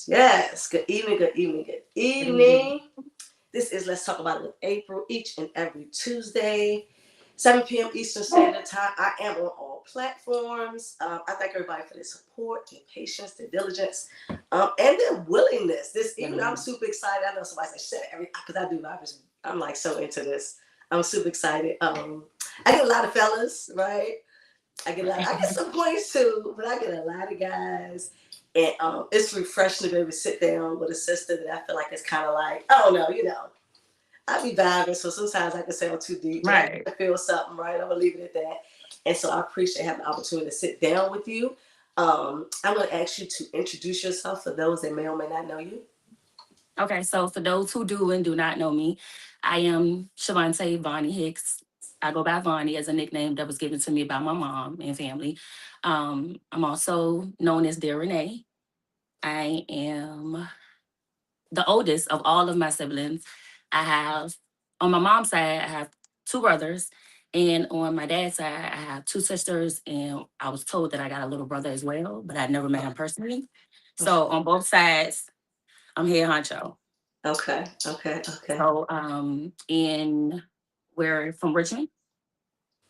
yes. Good evening, good evening, good evening. This is Let's Talk About It with April, each and every Tuesday, 7 p.m. Eastern Standard Time. I am on all platforms. I thank everybody for their support, their patience, their diligence, and their willingness. This evening, I'm super excited. I know somebody said, shit, because I do. I'm like so into this. I'm super excited. I get a lot of fellas, right? I get some points too, but I get a lot of guys. And it's refreshing to be able to sit down with a sister that I feel like it's kind of like, I don't know, I be vibing, so sometimes I can sound too deep, but right. I feel something, right? I'm gonna leave it at that. And so I appreciate having the opportunity to sit down with you. I'm gonna ask you to introduce yourself for those that may or may not know you. Okay, so for those who do and do not know me, I am Shavante Vonnie Hicks. I go by Vonnie as a nickname that was given to me by my mom and family. I'm also known as Dear Renee. I am the oldest of all of my siblings. I have, on my mom's side, I have two brothers. And on my dad's side, I have two sisters. And I was told that I got a little brother as well, but I never met him personally. So on both sides, I'm head honcho. Okay. So, and we're from Richmond,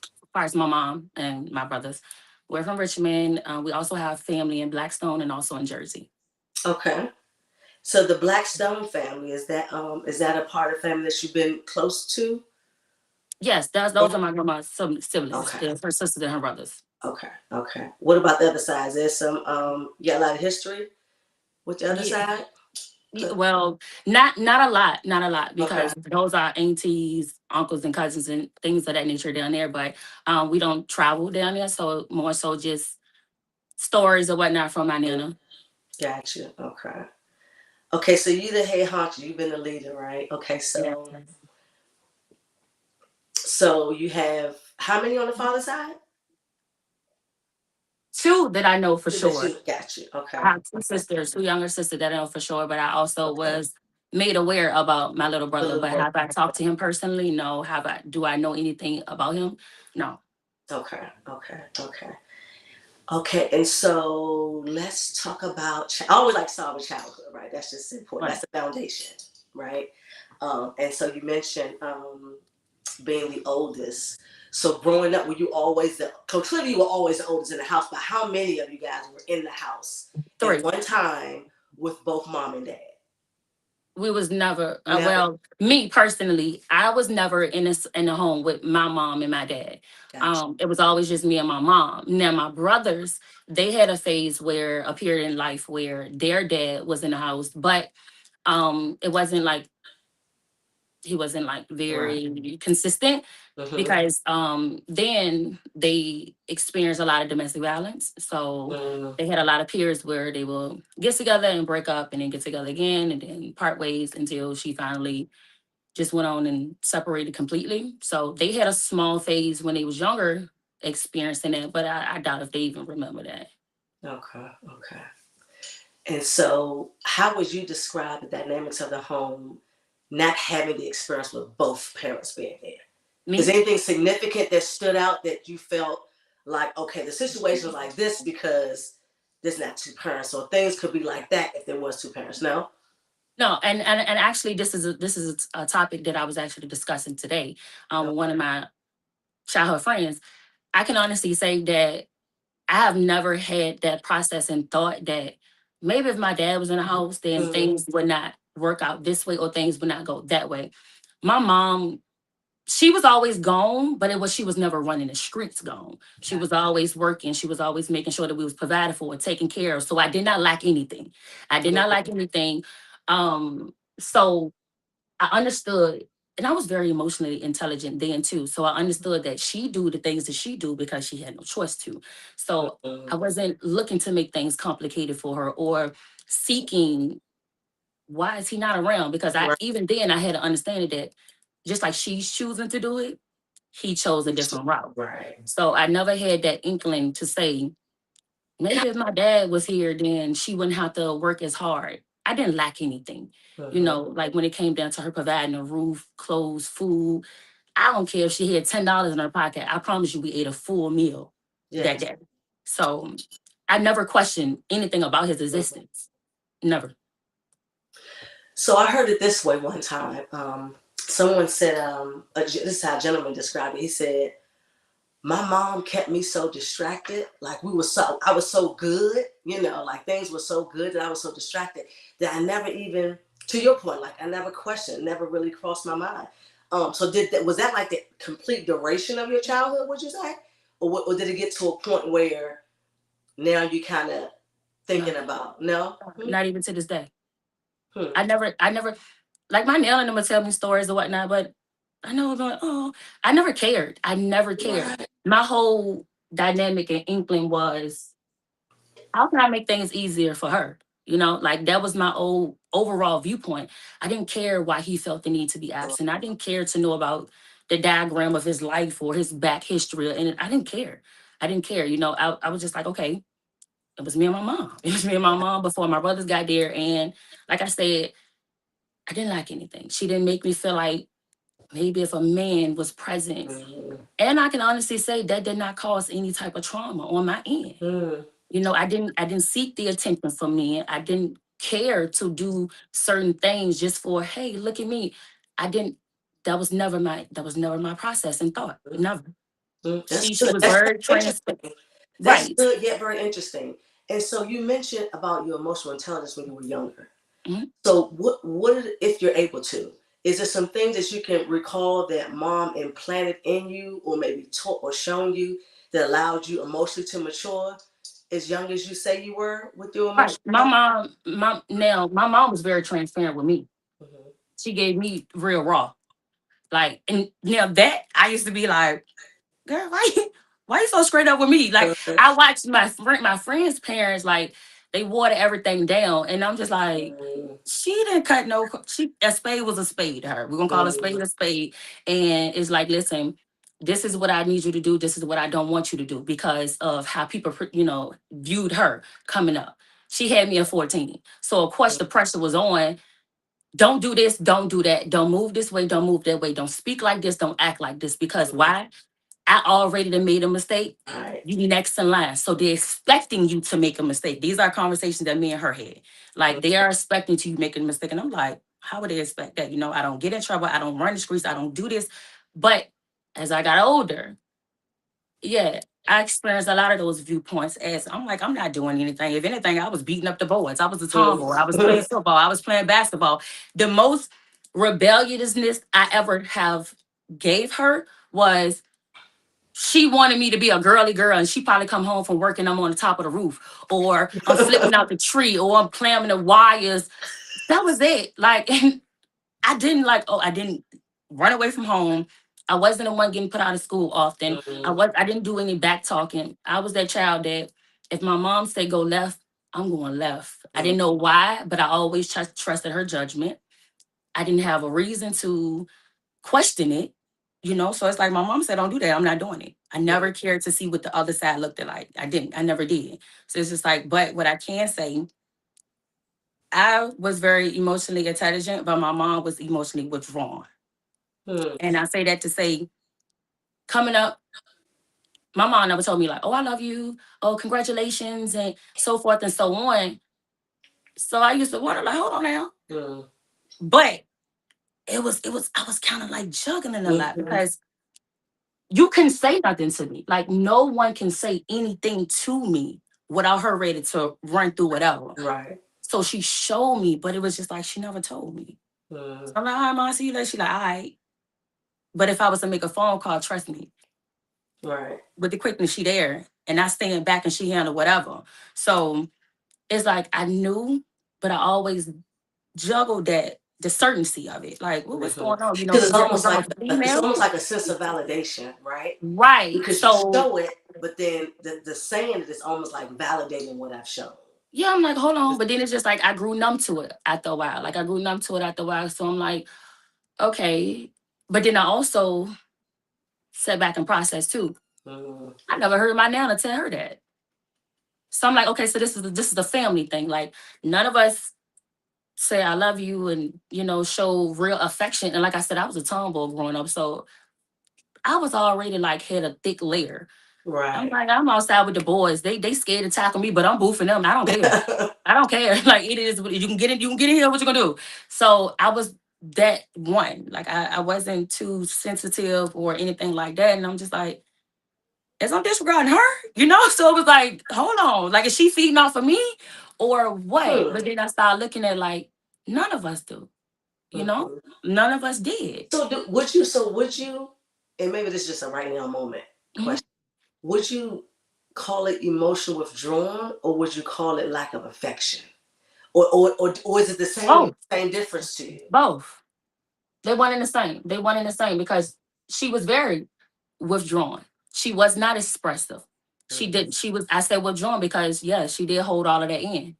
as far as my mom and my brothers. We're from Richmond. We also have family in Blackstone and also in Jersey. Okay. So the Blackstone family, is that a part of the family that you've been close to? Yes, those are my grandma's siblings. Okay. Her sisters and her brothers. Okay. What about the other side? There's some you got a lot of history with the other side? Well, not a lot, because those are aunties, uncles, and cousins and things of that nature down there. But we don't travel down there, so more so just stories or whatnot from my nana. Gotcha. Okay. So you the head honcho, you've been the leader, right? Okay. So you have how many on the father's side? Two that I know for sure. Got you. Okay. I have two sisters, two younger sisters that I know for sure, but I also was made aware about my little brother. But have I talked to him personally? No. Do I know anything about him? No. Okay. And so let's talk about. I always like to start with childhood, right? That's just important. Right. That's the foundation, right? And so you mentioned being the oldest. So growing up, were you always clearly you were always the oldest in the house, but how many of you guys were in the house at one time with both mom and dad? We was never, well, me personally, I was never in a home with my mom and my dad. Gotcha. It was always just me and my mom. Now my brothers, they had a period in life where their dad was in the house, but it wasn't like he wasn't like very consistent, because then they experienced a lot of domestic violence. So they had a lot of periods where they will get together and break up and then get together again and then part ways until she finally just went on and separated completely. So they had a small phase when they was younger experiencing that, but I doubt if they even remember that. Okay. And so how would you describe the dynamics of the home not having the experience with both parents being there? Is there anything significant that stood out that you felt like, okay, the situation was like this because there's not two parents, or things could be like that if there was two parents? No, and actually, this is a topic that I was actually discussing today with one of my childhood friends. I can honestly say that I have never had that process and thought that maybe if my dad was in the house, then things would not work out this way or things would not go that way. My mom, she was always gone, but she was never running the streets gone. She was always working. She was always making sure that we was provided for and taken care of. So I did not lack anything. So I understood, and I was very emotionally intelligent then too. So I understood that she do the things that she do because she had no choice to. So I wasn't looking to make things complicated for her or seeking, why is he not around? Because even then I had to understand that just like she's choosing to do it, he chose a different route. Right. So I never had that inkling to say, maybe if my dad was here, then she wouldn't have to work as hard. I didn't lack anything. Like when it came down to her providing a roof, clothes, food. I don't care if she had $10 in her pocket. I promise you we ate a full meal that day. So I never questioned anything about his Mhm. existence. Never. So I heard it this way one time. Someone said, this is how a gentleman described it. He said, my mom kept me so distracted. Like I was so good, like things were so good that I was so distracted that I never even, to your point, like I never questioned, never really crossed my mind. So was that like the complete duration of your childhood, would you say? Or did it get to a point where now you kind of No, thinking about, no? not even to this day. Hmm. I never, like my nail and them would tell me stories or whatnot, but I know, like, oh, I never cared. I never cared. Right. My whole dynamic and inkling was, how can I make things easier for her? Like that was my old overall viewpoint. I didn't care why he felt the need to be absent. I didn't care to know about the diagram of his life or his back history. And I didn't care. I didn't care. I was just like, okay, it was me and my mom. It was me and my mom before my brothers got there. And like I said, I didn't like anything. She didn't make me feel like maybe if a man was present. Mhm. And I can honestly say that did not cause any type of trauma on my end. Mhm. I didn't seek the attention from men. I didn't care to do certain things just for, hey, look at me. I didn't, that was never my process and thought. Never. That's She good. was That's very transparent. interesting. That's Right. good, yet very interesting. And so you mentioned about your emotional intelligence when you were younger. Mhm. So if you're able to, is there some things that you can recall that mom implanted in you or maybe taught or shown you that allowed you emotionally to mature as young as you say you were with your Right. emotional My mom, my mom was very transparent with me. intelligence? She gave me real raw. Like, and now that I used to be like, girl, why you so straight up with me? Like, I watched my friends' parents, like, they water everything down, and I'm just like, she didn't cut no. A spade was a spade to her. We're gonna call a spade, and it's like, listen, this is what I need you to do. This is what I don't want you to do because of how people, viewed her coming up. She had me at 14, so of course the pressure was on. Don't do this, don't do that, don't move this way, don't move that way, don't speak like this, don't act like this. Because why? I already done made a mistake. Right. You next in line. So they're expecting you to make a mistake. These are conversations that me and her had. Like they are expecting to make a mistake. And I'm like, how would they expect that? I don't get in trouble. I don't run the streets. I don't do this. But as I got older, yeah, I experienced a lot of those viewpoints as I'm like, I'm not doing anything. If anything, I was beating up the boys. I was a tomboy. I was playing football. I was playing basketball. The most rebelliousness I ever have gave her was she wanted me to be a girly girl and she probably come home from work and I'm on the top of the roof or I'm flipping out the tree or I'm clamming the wires. That was it. Like, and I didn't run away from home. I wasn't the one getting put out of school often. I didn't do any back talking. I was that child that if my mom said go left, I'm going left. I didn't know why, but I always trusted her judgment. I didn't have a reason to question it, So it's like my mom said, don't do that. I'm not doing it. I never cared to see what the other side looked like. I didn't. I never did. So it's just like, but what I can say, I was very emotionally intelligent, but my mom was emotionally withdrawn. And I say that to say, coming up, my mom never told me like, oh, I love you. Oh, congratulations, and so forth and so on. So I used to wonder, like, hold on now. But I was kind of like juggling a lot because you can say nothing to me. Like no one can say anything to me without her ready to run through whatever. Right. So she showed me, but it was just like she never told me. So I'm like, all right, mom, see you later. She like, all right. But if I was to make a phone call, trust me, Right. with the quickness, she there. And I stand back and she handle whatever. So it's like I knew, but I always juggled the certainty of it. Like, what's going on? Because Because I'm a it's female. almost like a sense of validation, right? Right. Because you So show it, but then the saying it is almost like validating what I've shown. yeah, I'm like, hold on. But then it's just like I grew numb to it after a while. Like I grew numb to it after a while. So I'm like, okay. But then I also sat back and processed too. I never heard my nana tell her that. So I'm like, okay, so this is a family thing. Like none of us say I love you and show real affection. And like I said, I was a tomboy growing up. So I was already like had a thick layer. I'm Right. like, I'm outside with the boys. They scared to tackle me, but I'm boofing them. I don't care. I don't care. Like it is. You can get it. You can get in here. What you gonna do? So I was that one. Like I wasn't too sensitive or anything like that. And I'm just like, is I'm disregarding her? You know. So it was like, hold on. Like is she feeding off of me or what? Hmm. But then I started looking at like none of us do. You know, Mhm. none of us did. So would you? So would you? And maybe this is just a right now moment Mhm. question. Would you call it emotional withdrawal, or would you call it lack of affection, or is it the Both, same difference to you? both. They one and the same. They one and the same because she was very withdrawn. She was not expressive. She Mhm. did. She was. I said withdrawn because yes, she did hold all of that in.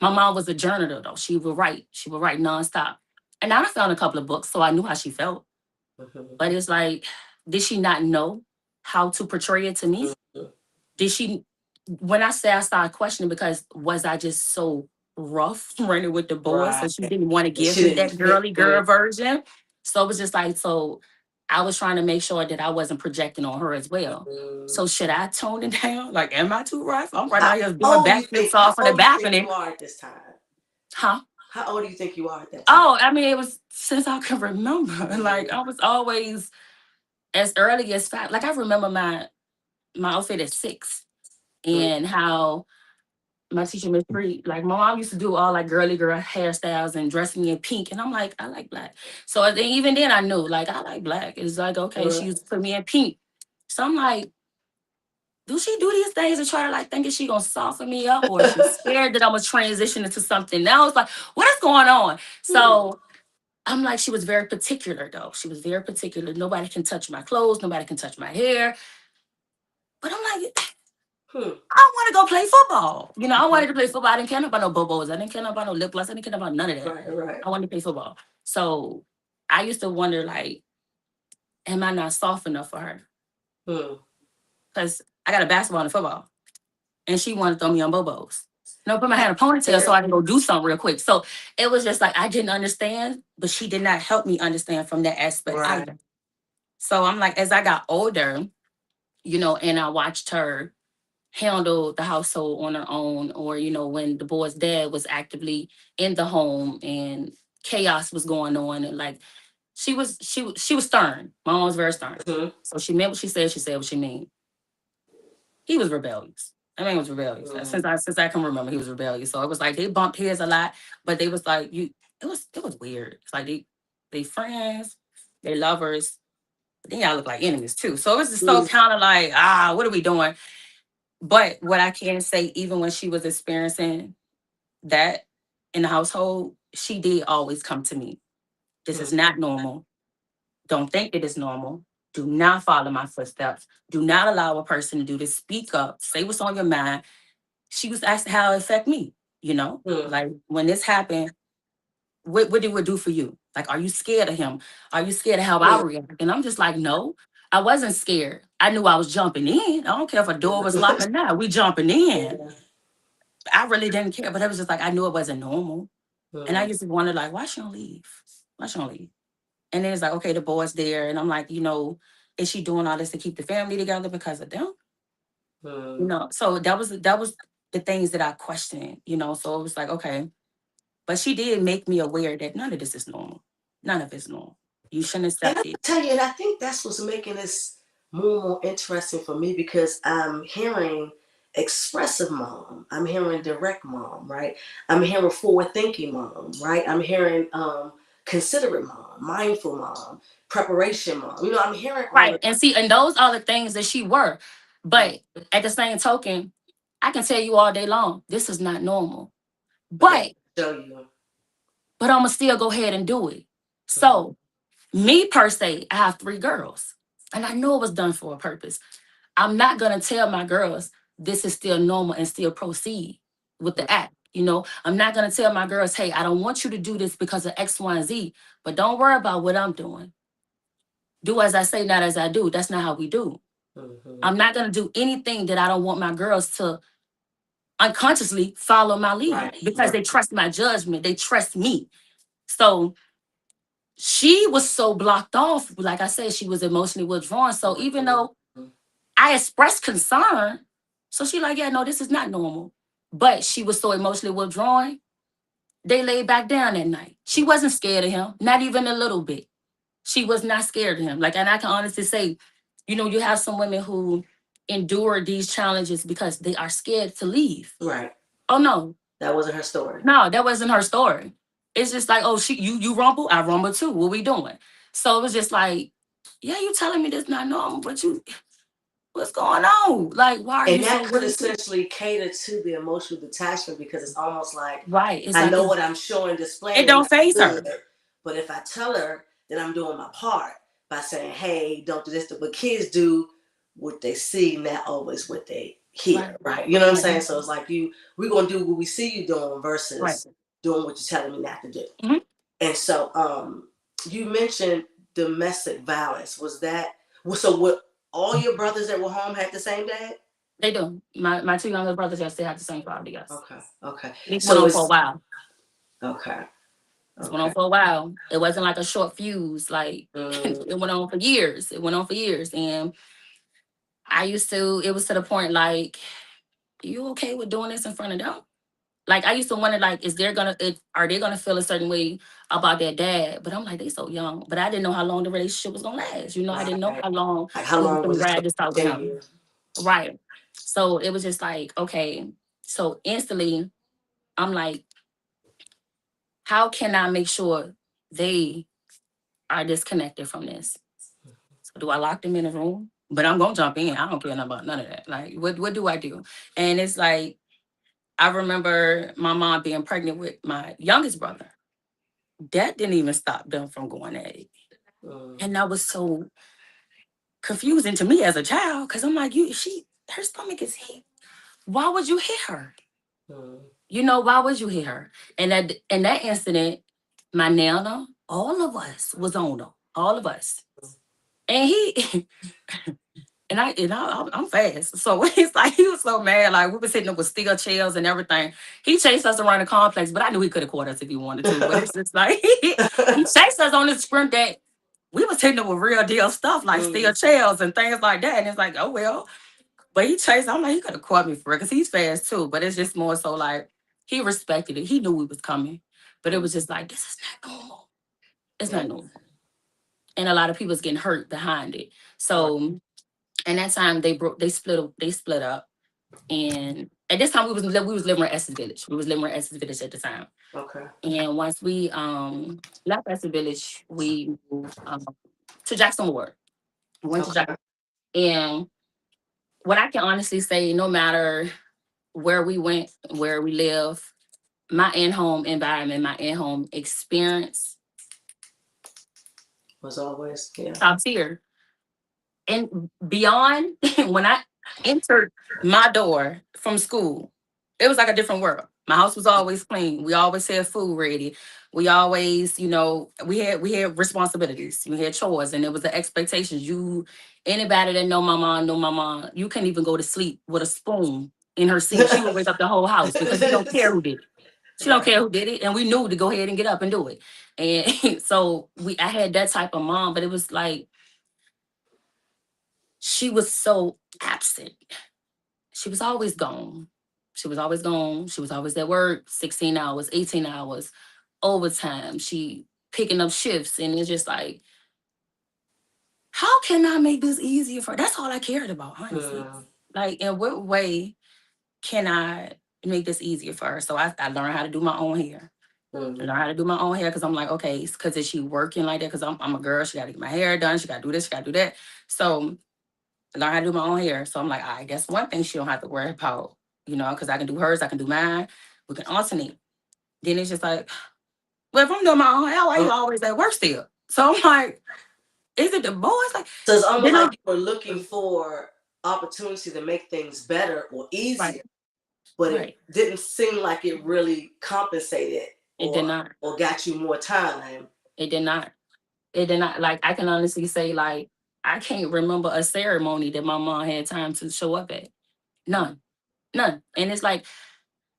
My Mhm. mom was a journaler though. She would write. She would write nonstop. And I found a couple of books, so I knew how she felt. Mhm. But it's like, did she not know how to portray it to me? Mhm. Did she? When I say I started questioning because was I just so rough running with the boys, so Right. she didn't want to give She me didn't that fit girly in. girl version. So it was just like so. I was trying to make sure that I wasn't projecting on her as well. Mhm. So should I tone it down? Like, am I too rough? I'm right How out here doing old do you think? backflips How off of the old do you think you balcony. are at this time? Huh? How old do you think you are at that time? Oh, I mean, it was since I can remember. Like, Mhm. I was always as early as 5. Like, I remember my outfit at 6 Mhm. and how my teacher Miss Free, like my mom used to do all like girly girl hairstyles and dress me in pink, and I'm like, I like black. So then, even then, I knew like I like black. It's like okay, she Right. used to put me in pink. So I'm like, do she do these things and try to like thinking she gonna soften me up, or is she scared that I'm gonna transition into something else? Like, what is going on? Hmm. So I'm like, she was very particular though. She was very particular. Nobody can touch my clothes. Nobody can touch my hair. But I'm like, Hmm. I want to go play football. You know, I wanted to play football. I didn't care about no bobos. I didn't care about no lip gloss. I didn't care about none of that. Right. Right. I wanted to play football. So I used to wonder, like, am I not soft enough for her? Hmm. Because I got a basketball and a football, and she wanted to throw me on bobos. No, put my That's hand in a ponytail so fair. I can go do something real quick. So it was just like I didn't understand, but she did not help me understand from that aspect Right. either. So I'm like, as I got older, you know, and I watched her handle the household on her own, or you know when the boy's dad was actively in the home and chaos was going on, and like she was stern. My mom was very stern, Hmm. so she meant what she said what she mean. He was rebellious. I mean, he was rebellious Hmm. since I can remember. He was rebellious. So it was like they bumped heads a lot, but they was like you. It was weird. It's like they friends, they lovers. But then y'all look like enemies too. So it was just so Hmm. kind of like what are we doing? But what I can say, even when she was experiencing that in the household, she did always come to me. This is not normal. Don't think it is normal. Do not follow my footsteps. Do not allow a person to do this. Speak up. Say what's on your mind. She was asking how it affect me. You know, Hmm. like when this happened, what did it do for you? Like, are you scared of him? Are you scared of how I Hmm. react? And I'm just like, no, I wasn't scared. I knew I was jumping in. I don't care if a door was locked or not. We jumping in. Yeah. I really didn't care, but it was just like I knew it wasn't normal. And I Hmm. used to wonder, like, why she don't leave? Why she don't leave? And then it's like, okay, the boy's there. And I'm like, is she doing all this to keep the family together because of them? Hmm. So that was the things that I questioned, So it was like, okay. But she did make me aware that none of this is normal. None of it's normal. You shouldn't And I accept it. tell you, and I think that's what's making this more and more interesting for me because I'm hearing expressive mom, I'm hearing direct mom, right? I'm hearing forward thinking mom, right? I'm hearing considerate mom, mindful mom, preparation mom. I'm hearing all Right. of And see, and those are the things that she were. that. But at the same token, I can tell you all day long, this is not normal. But they But show you. I'm gonna still go ahead and do it. Mhm. So me per se, I have 3 girls. And I know it was done for a purpose. I'm not gonna tell my girls this is still normal and still proceed with the act. I'm not gonna tell my girls, hey, I don't want you to do this because of X, Y, and Z, but don't worry about what I'm doing. Do as I say, not as I do. That's not how we do. Mhm. I'm not gonna do anything that I don't want my girls to unconsciously follow my lead Right, because right. they trust my judgment. They trust me. So she was so blocked off. Like I said, she was emotionally withdrawn. So even though Mhm. I expressed concern. So she like, yeah, no, this is not normal. But she was so emotionally withdrawn, they laid back down that night. She wasn't scared of him, not even a little bit. She was not scared of him. Like, and I can honestly say, you have some women who endure these challenges because they are scared to leave. Right. Oh no. That wasn't her story. No, that wasn't her story. It's just like, oh, you rumble, I rumble too. What we doing? So it was just like, yeah, you telling me this not normal, but what's going on? Like, why are and you that so could worried? essentially cater to the emotional detachment because it's almost like Right. It's I like know what I'm showing, displaying it is don't not phase good, her. but if I tell her that I'm doing my part by saying, "Hey, don't do this," but kids do what they see, not always what they hear, right? You know what I'm saying? So it's like we're gonna do what we see you doing versus doing what you're telling me not to do. Mm-hmm. And so, you mentioned domestic violence. Was that so? What all your brothers that were home had the same dad? They do. My two younger brothers, yes, they have the same father, yes. Okay. It went on for a while. Okay. It went on for a while. It wasn't like a short fuse. Like it went on for years. It went on for years. And it was to the point like, you okay with doing this in front of them? Like I used to wonder, like, are they gonna feel a certain way about their dad? But I'm like, they so young. But I didn't know how long the relationship was gonna last. I didn't know how long Like how it was long gonna was ride it this out with him. Right. So it was just like, okay. So instantly, I'm like, how can I make sure they are disconnected from this? So do I lock them in a room? But I'm gonna jump in. I don't care about none of that. Like, what do I do? And it's like, I remember my mom being pregnant with my youngest brother. That didn't even stop them from going at it. And that was so confusing to me as a child, because I'm like, her stomach is hit. Why would you hit her? Why would you hit her? And that incident, my nana, all of us was on them. All of us. And he I'm fast. So it's like he was so mad. Like we was hitting him with steel chairs and everything. He chased us around the complex, but I knew he could have caught us if he wanted to. But it's just like he chased us on this sprint that we was hitting him with real deal stuff like steel chairs and things like that. And it's like, oh well. But he chased. I'm like, he could have caught me for it because he's fast too. But it's just more so like he respected it. He knew we was coming. But it was just like, this is not normal. It's not normal. And a lot of people's getting hurt behind it. So and that time they split up. And at this time we was living in Essex Village. We was living in Essex Village at the time. Okay. And once we left Essex Village, we moved to Jackson Ward. We went to Jackson. And what I can honestly say, no matter where we went, where we live, my in-home environment, my in-home experience was always top tier. And beyond, when I entered my door from school, it was like a different world. My house was always clean. We always had food ready. We always, we had responsibilities. We had chores, and it was the expectations. Anybody that know my mom, you can't even go to sleep with a spoon in her seat. She would wake up the whole house because we don't care who did it. She don't care who did it, and we knew to go ahead and get up and do it. And so I had that type of mom, but it was like she was so absent. She was always gone. She was always gone. She was always at work, 16 hours, 18 hours, overtime. She picking up shifts. And it's just like, how can I make this easier for her? That's all I cared about, honestly. Like, in what way can I make this easier for her? So I learned how to do my own hair. I learned how to do my own hair because I'm like, okay, because is she working like that? Because I'm a girl. She got to get my hair done. She got to do this. She got to do that. So learn how to do my own hair. So I'm like, I guess one thing she don't have to worry about, because I can do hers, I can do mine. We can alternate. Then it's just like, well, if I'm doing my own hair, why you always at work still? So I'm like, is it the boys? Like, so it's almost like you were looking for opportunity to make things better or easier, but it didn't seem like it really compensated. It did not. Or got you more time. It did not. It did not. Like, I can honestly say, like, I can't remember a ceremony that my mom had time to show up at. None. And it's like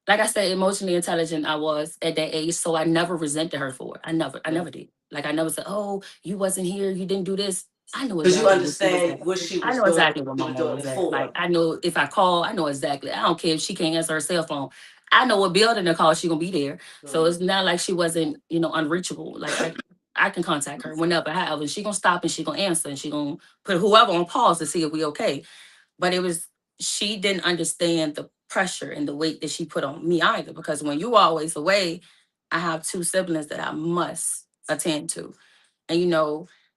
I said, emotionally intelligent I was at that age, so I never resented her for it. I never did. Like, I never said, oh, you wasn't here, you didn't do this. I know Because you exactly what she was understand at. what she I was know doing, exactly where she my was mom doing was it at. Like, for. I know if I call, I know exactly. I don't care if she can't answer her cell phone. I know what building to call, she gonna be there. So it's not like she wasn't, unreachable. Like I can contact her whenever, however. She gonna stop and she gonna answer and she gonna put whoever on pause to see if we okay. But she didn't understand the pressure and the weight that she put on me either. Because when you always away, I have two siblings that I must attend to. And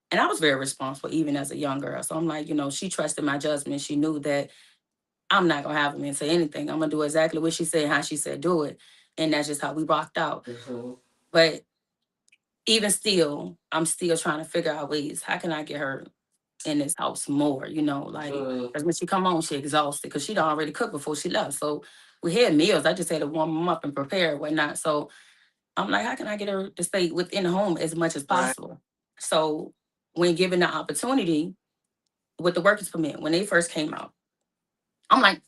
and I was very responsible even as a young girl. So I'm like, she trusted my judgment. She knew that I'm not gonna have him and say anything. I'm gonna do exactly what she said, how she said do it. And that's just how we rocked out. But even still, I'm still trying to figure out ways. How can I get her in this house more? Like, because when she come home, she exhausted because she'd already cooked before she left. So we had meals. I just had to warm them up and prepare and whatnot. So I'm like, how can I get her to stay within the home as much as possible? So when given the opportunity with the workers permit, when they first came out, I'm like,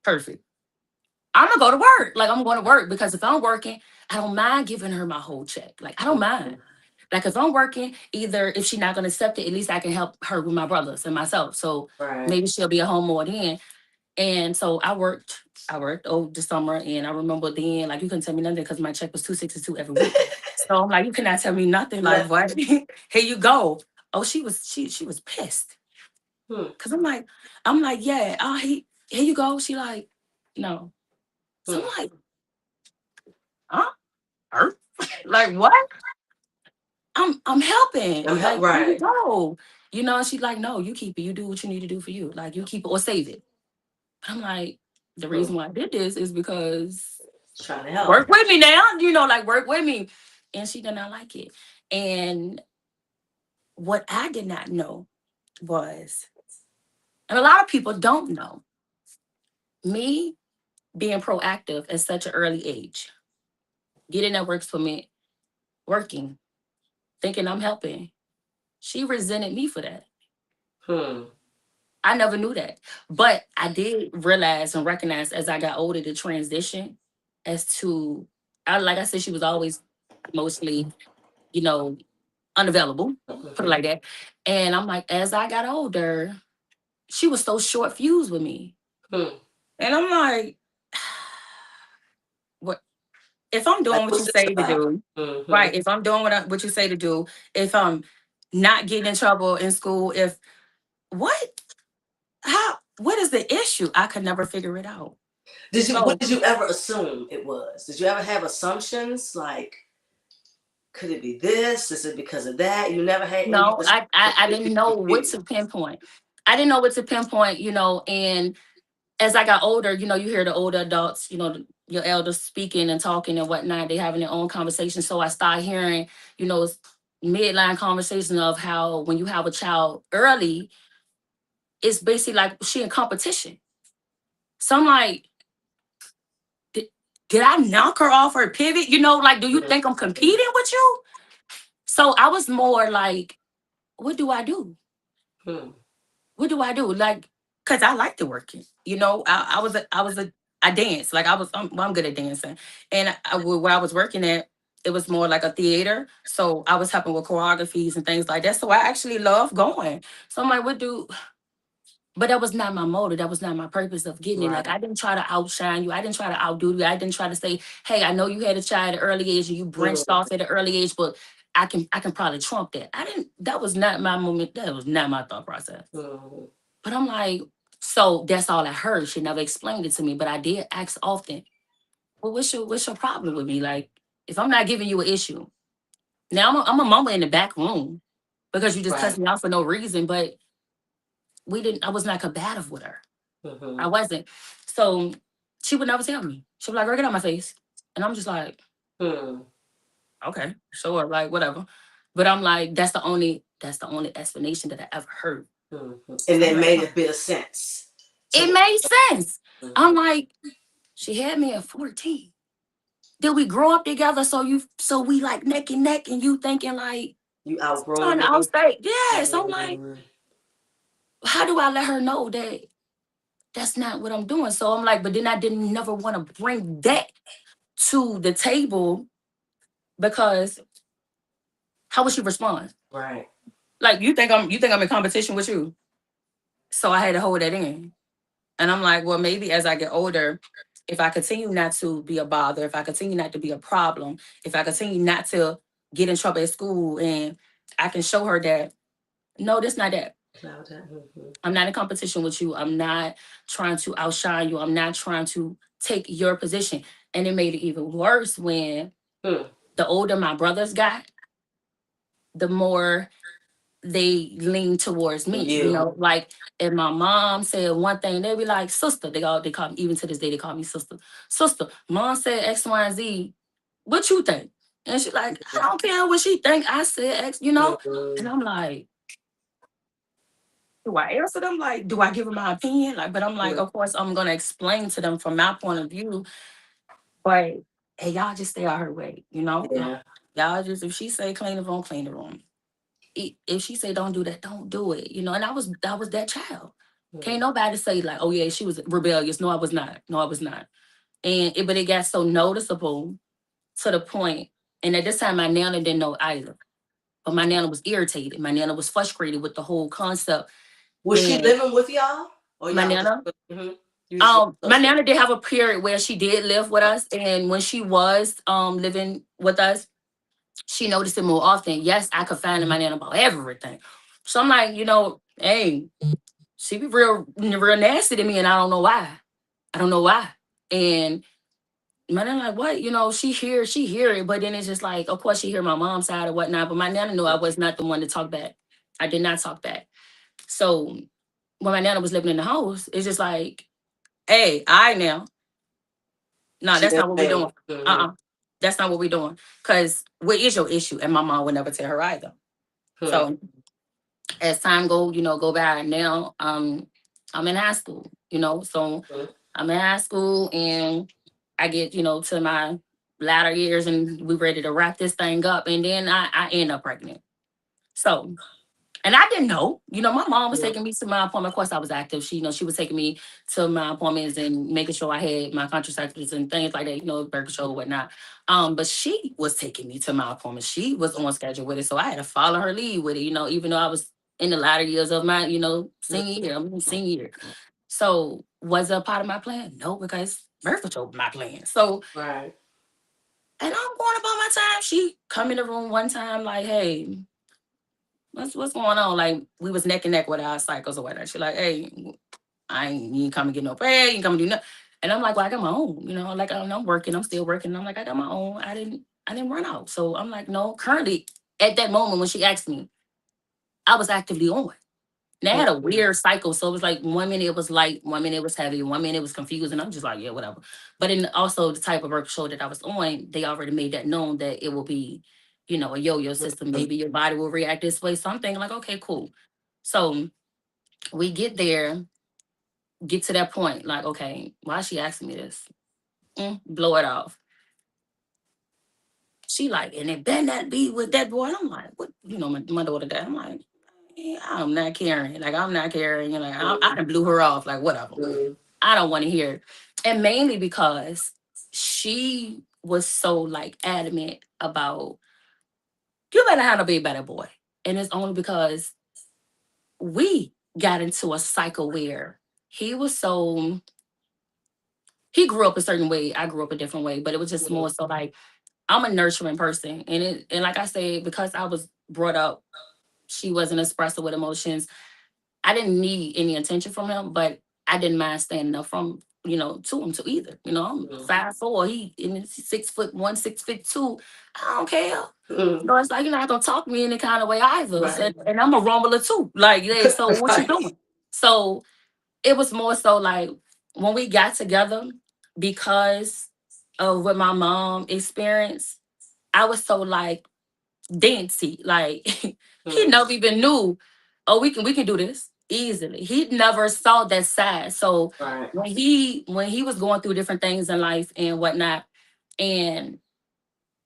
perfect. I'm gonna go to work. Like, I'm going to work because if I'm working, I don't mind giving her my whole check. Like, I don't mind. Like, if I'm working, either if she's not gonna accept it, at least I can help her with my brothers and myself. So maybe she'll be at home more then. And so I worked. I worked over the summer, and I remember then, like, you couldn't tell me nothing because my check was $262 every week. So I'm like, you cannot tell me nothing. Like, what? Here you go. Oh, she was pissed. Cause I'm like, yeah. Oh, here you go. She like, no. So I'm like, huh? Her? Like what? I'm helping. Like, here you go. She's like, no, you keep it. You do what you need to do for you. Like, you keep it or save it. But I'm like, the reason why I did this is because trying to help. Work with me now, like work with me. And she did not like it. And what I did not know was, and a lot of people don't know, me being proactive at such an early age, getting that works permit, working, thinking I'm helping. She resented me for that. I never knew that. But I did realize and recognize as I got older the transition as to, like I said, she was always mostly, you know, unavailable, put it like that. And I'm like, as I got older, she was so short fused with me. And I'm like, what if I'm doing what you say to do, right? If I'm doing what you say to do, if I'm not getting in trouble in school, if what? What is the issue? I could never figure it out. What did you ever assume it was? Did you ever have assumptions like, could it be this? Is it because of that? You never had any. No, I didn't know what to pinpoint. I didn't know what to pinpoint, and as I got older, you hear the older adults, your elders speaking and talking and whatnot, they having their own conversations. So I started hearing, midline conversation of how when you have a child early, it's basically like she in competition. So I'm like, did I knock her off her pivot? Like, do you think I'm competing with you? So I was more like, what do I do? What do I do? Like, cause I like to work. I dance. Like I'm good at dancing. And where I was working at, it was more like a theater. So I was helping with choreographies and things like that. So I actually love going. So I'm like, but that was not my motive. That was not my purpose of getting it. Like, I didn't try to outshine you. I didn't try to outdo you. I didn't try to say, hey, I know you had a child at an early age and you branched off at an early age, but I can probably trump that. That was not my moment. That was not my thought process. But I'm like, so that's all I heard. She never explained it to me, but I did ask often, well, what's your problem with me? Like, if I'm not giving you an issue, now I'm a mama in the back room because you just cussed me out for no reason, but I was not combative with her. I wasn't. So she would never tell me. She would like, girl, get out my face. And I'm just like, okay, sure, like whatever. But I'm like, that's the only explanation that I ever heard. And that made a bit of sense. It made sense. I'm like, she had me at 14. Did we grow up together? So we like neck and neck, and you thinking like you outgrown trying to outstate? Yes. I'm like, how do I let her know that that's not what I'm doing? So I'm like, but then I didn't never want to bring that to the table because how would she respond? Right. Like you think I'm in competition with you. So I had to hold that in. And I'm like, well, maybe as I get older, if I continue not to be a bother, if I continue not to be a problem, if I continue not to get in trouble at school, and I can show her that no, that's not that. I'm not in competition with you. I'm not trying to outshine you. I'm not trying to take your position. And it made it even worse when the older my brothers got, the more they lean towards me. You know, like if my mom said one thing, they'd be like, sister. They call me, even to this day, they call me sister. Sister, mom said X, Y, and Z. What you think? And she's like, I don't care what she think. I said X, you know? And I'm like, do I answer them? Like, do I give them my opinion? Like, but I'm like, of course, I'm gonna explain to them from my point of view. But hey, y'all just stay out her way, you know? Yeah. Y'all just, if she say clean the room, clean the room. If she say don't do that, don't do it. You know, and I was that child. Can't nobody say like, oh yeah, she was rebellious. No, I was not. No, I was not. And but it got so noticeable to the point, and at this time my nana didn't know either. But my nana was irritated. My nana was frustrated with the whole concept. Was she And living with y'all? Or my y'all just nana, you just my nana did have a period where she did live with us, and when she was living with us, she noticed it more often. Yes, I could find in my nana about everything. So I'm like, you know, hey, she be real nasty to me, and I don't know why. I don't know why. And my nana like, what? You know, she hear it, but then it's just like, of course, she hear my mom's side or whatnot. But my nana knew I was not the one to talk back. I did not talk back. So when my nana was living in the house, it's just like, hey, I now. No, She that's didn't not what we're say. doing. That's not what we're doing. Cause what is your issue? And my mom would never tell her either. So as time go by now, I'm in high school, so I'm in high school and I get, to my latter years and we ready to wrap this thing up. And then I end up pregnant. So, and I didn't know, my mom was taking me to my appointment. Of course I was active. She was taking me to my appointments and making sure I had my contraceptives and things like that, birth control and whatnot. But she was taking me to my appointments. She was on schedule with it. So I had to follow her lead with it, even though I was in the latter years of my, senior year. I'm in senior year. So was it a part of my plan? No, because birth control was my plan. So Right. and I'm going about my time. She come in the room one time like, hey, what's going on? Like we was neck and neck with our cycles or whatever. She like, hey, you ain't come and get no pay, you ain't come and do nothing. And I'm like, well, I got my own, like I'm working, I'm still working. I'm like, I got my own. I didn't run out. So I'm like, no, currently at that moment when she asked me, I was actively on. And I had a weird cycle. So it was like 1 minute it was light, 1 minute it was heavy, 1 minute it was confused. And I'm just like, yeah, whatever. But in also the type of work show that I was on, they already made that known that it will be, a yo-yo system. Maybe your body will react this way. So I'm thinking like, okay, cool. So we get there, get to that point, like, okay, why is she asking me this? Blow it off. She like, and it better not be with that boy. And I'm like, what? My daughter that. I'm like, yeah, I'm not caring. Like, I'm not caring. I done blew her off. Like, whatever. I don't want to hear it. And mainly because she was so like adamant about, you better handle be a better boy. And it's only because we got into a cycle where he was so, he grew up a certain way. I grew up a different way, but it was just more so like, I'm a nurturing person. And like I said, because I was brought up, she wasn't expressive with emotions. I didn't need any attention from him, but I didn't mind standing up to him too either. I'm 5'4", he in 6'1", 6'2". I don't care. So it's like you're not gonna talk to me any kind of way either. Right. So, and I'm a rumbler too. Like, yeah, so what you doing? So it was more so like when we got together, because of what my mom experienced, I was so like dainty. Like he never even knew, oh, we can do this easily. He never saw that side. So when he was going through different things in life and whatnot, and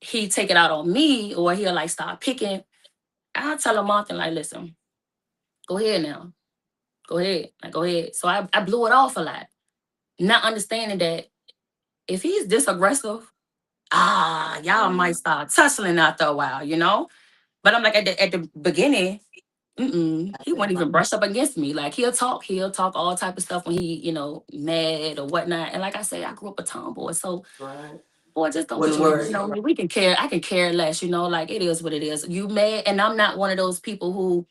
he take it out on me, or he'll like start picking, I'll tell him often, like, listen, go ahead now. Go ahead. Like, go ahead. So I blew it off a lot. Not understanding that if he's this aggressive, y'all might start tussling after a while. But I'm like at the beginning, He wouldn't even brush up against me. Like he'll talk all type of stuff when he, mad or whatnot. And like I say, I grew up a tomboy, so Right. boy, just don't put Wouldn't your hands worry. on me. We can care. I can care less. Like it is what it is. You mad, and I'm not one of those people who,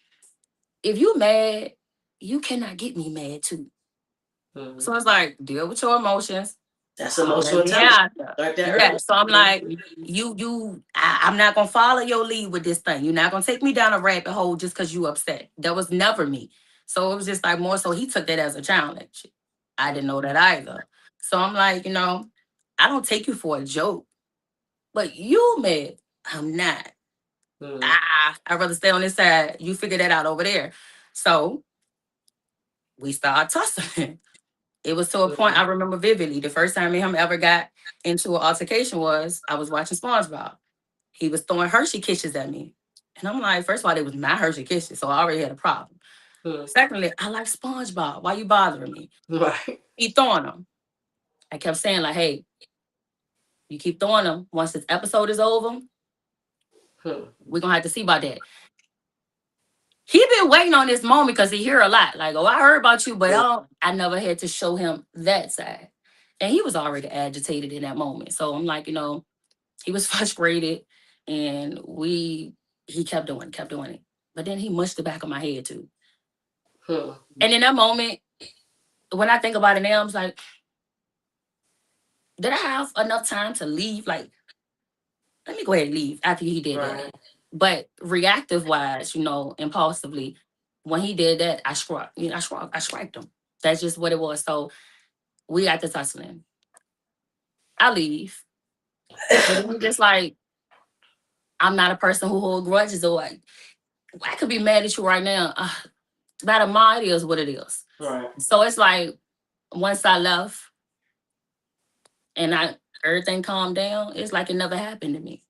if you mad, you cannot get me mad too. Mm-hmm. So it's like deal with your emotions. That's Holler emotional at me intelligence. after. Learned that Yeah. early. So I'm like, I'm not gonna follow your lead with this thing. You're not gonna take me down a rabbit hole just because you upset. That was never me. So it was just like more so he took that as a challenge. I didn't know that either. So I'm like, I don't take you for a joke, but you mad. I'm not. Mm-hmm. I'd rather stay on this side. You figure that out over there. So we start tussling. It was to a point I remember vividly. The first time me and him ever got into an altercation was I was watching SpongeBob. He was throwing Hershey Kisses at me. And I'm like, first of all, it was my Hershey Kisses, so I already had a problem. Mm-hmm. Secondly, I like SpongeBob. Why you bothering me? Right. He throwing them. I kept saying, like, hey, you keep throwing them. Once this episode is over, Hmm. we're gonna have to see about that. He been waiting on this moment because he hear a lot. Like, oh, I heard about you, but I never had to show him that side. And he was already agitated in that moment. So I'm like, he was frustrated and he kept doing it. But then he mushed the back of my head too. Hmm. And in that moment, when I think about it now, I was like, did I have enough time to leave? Like, let me go ahead and leave after he did that. Right. But reactive wise, impulsively, when he did that, I struck. I striked him. That's just what it was. So we got to tussling. I leave. But it was just like, I'm not a person who hold grudges or like, I could be mad at you right now. That of mine is what it is. Right. So it's like once I left and everything calmed down, it's like it never happened to me.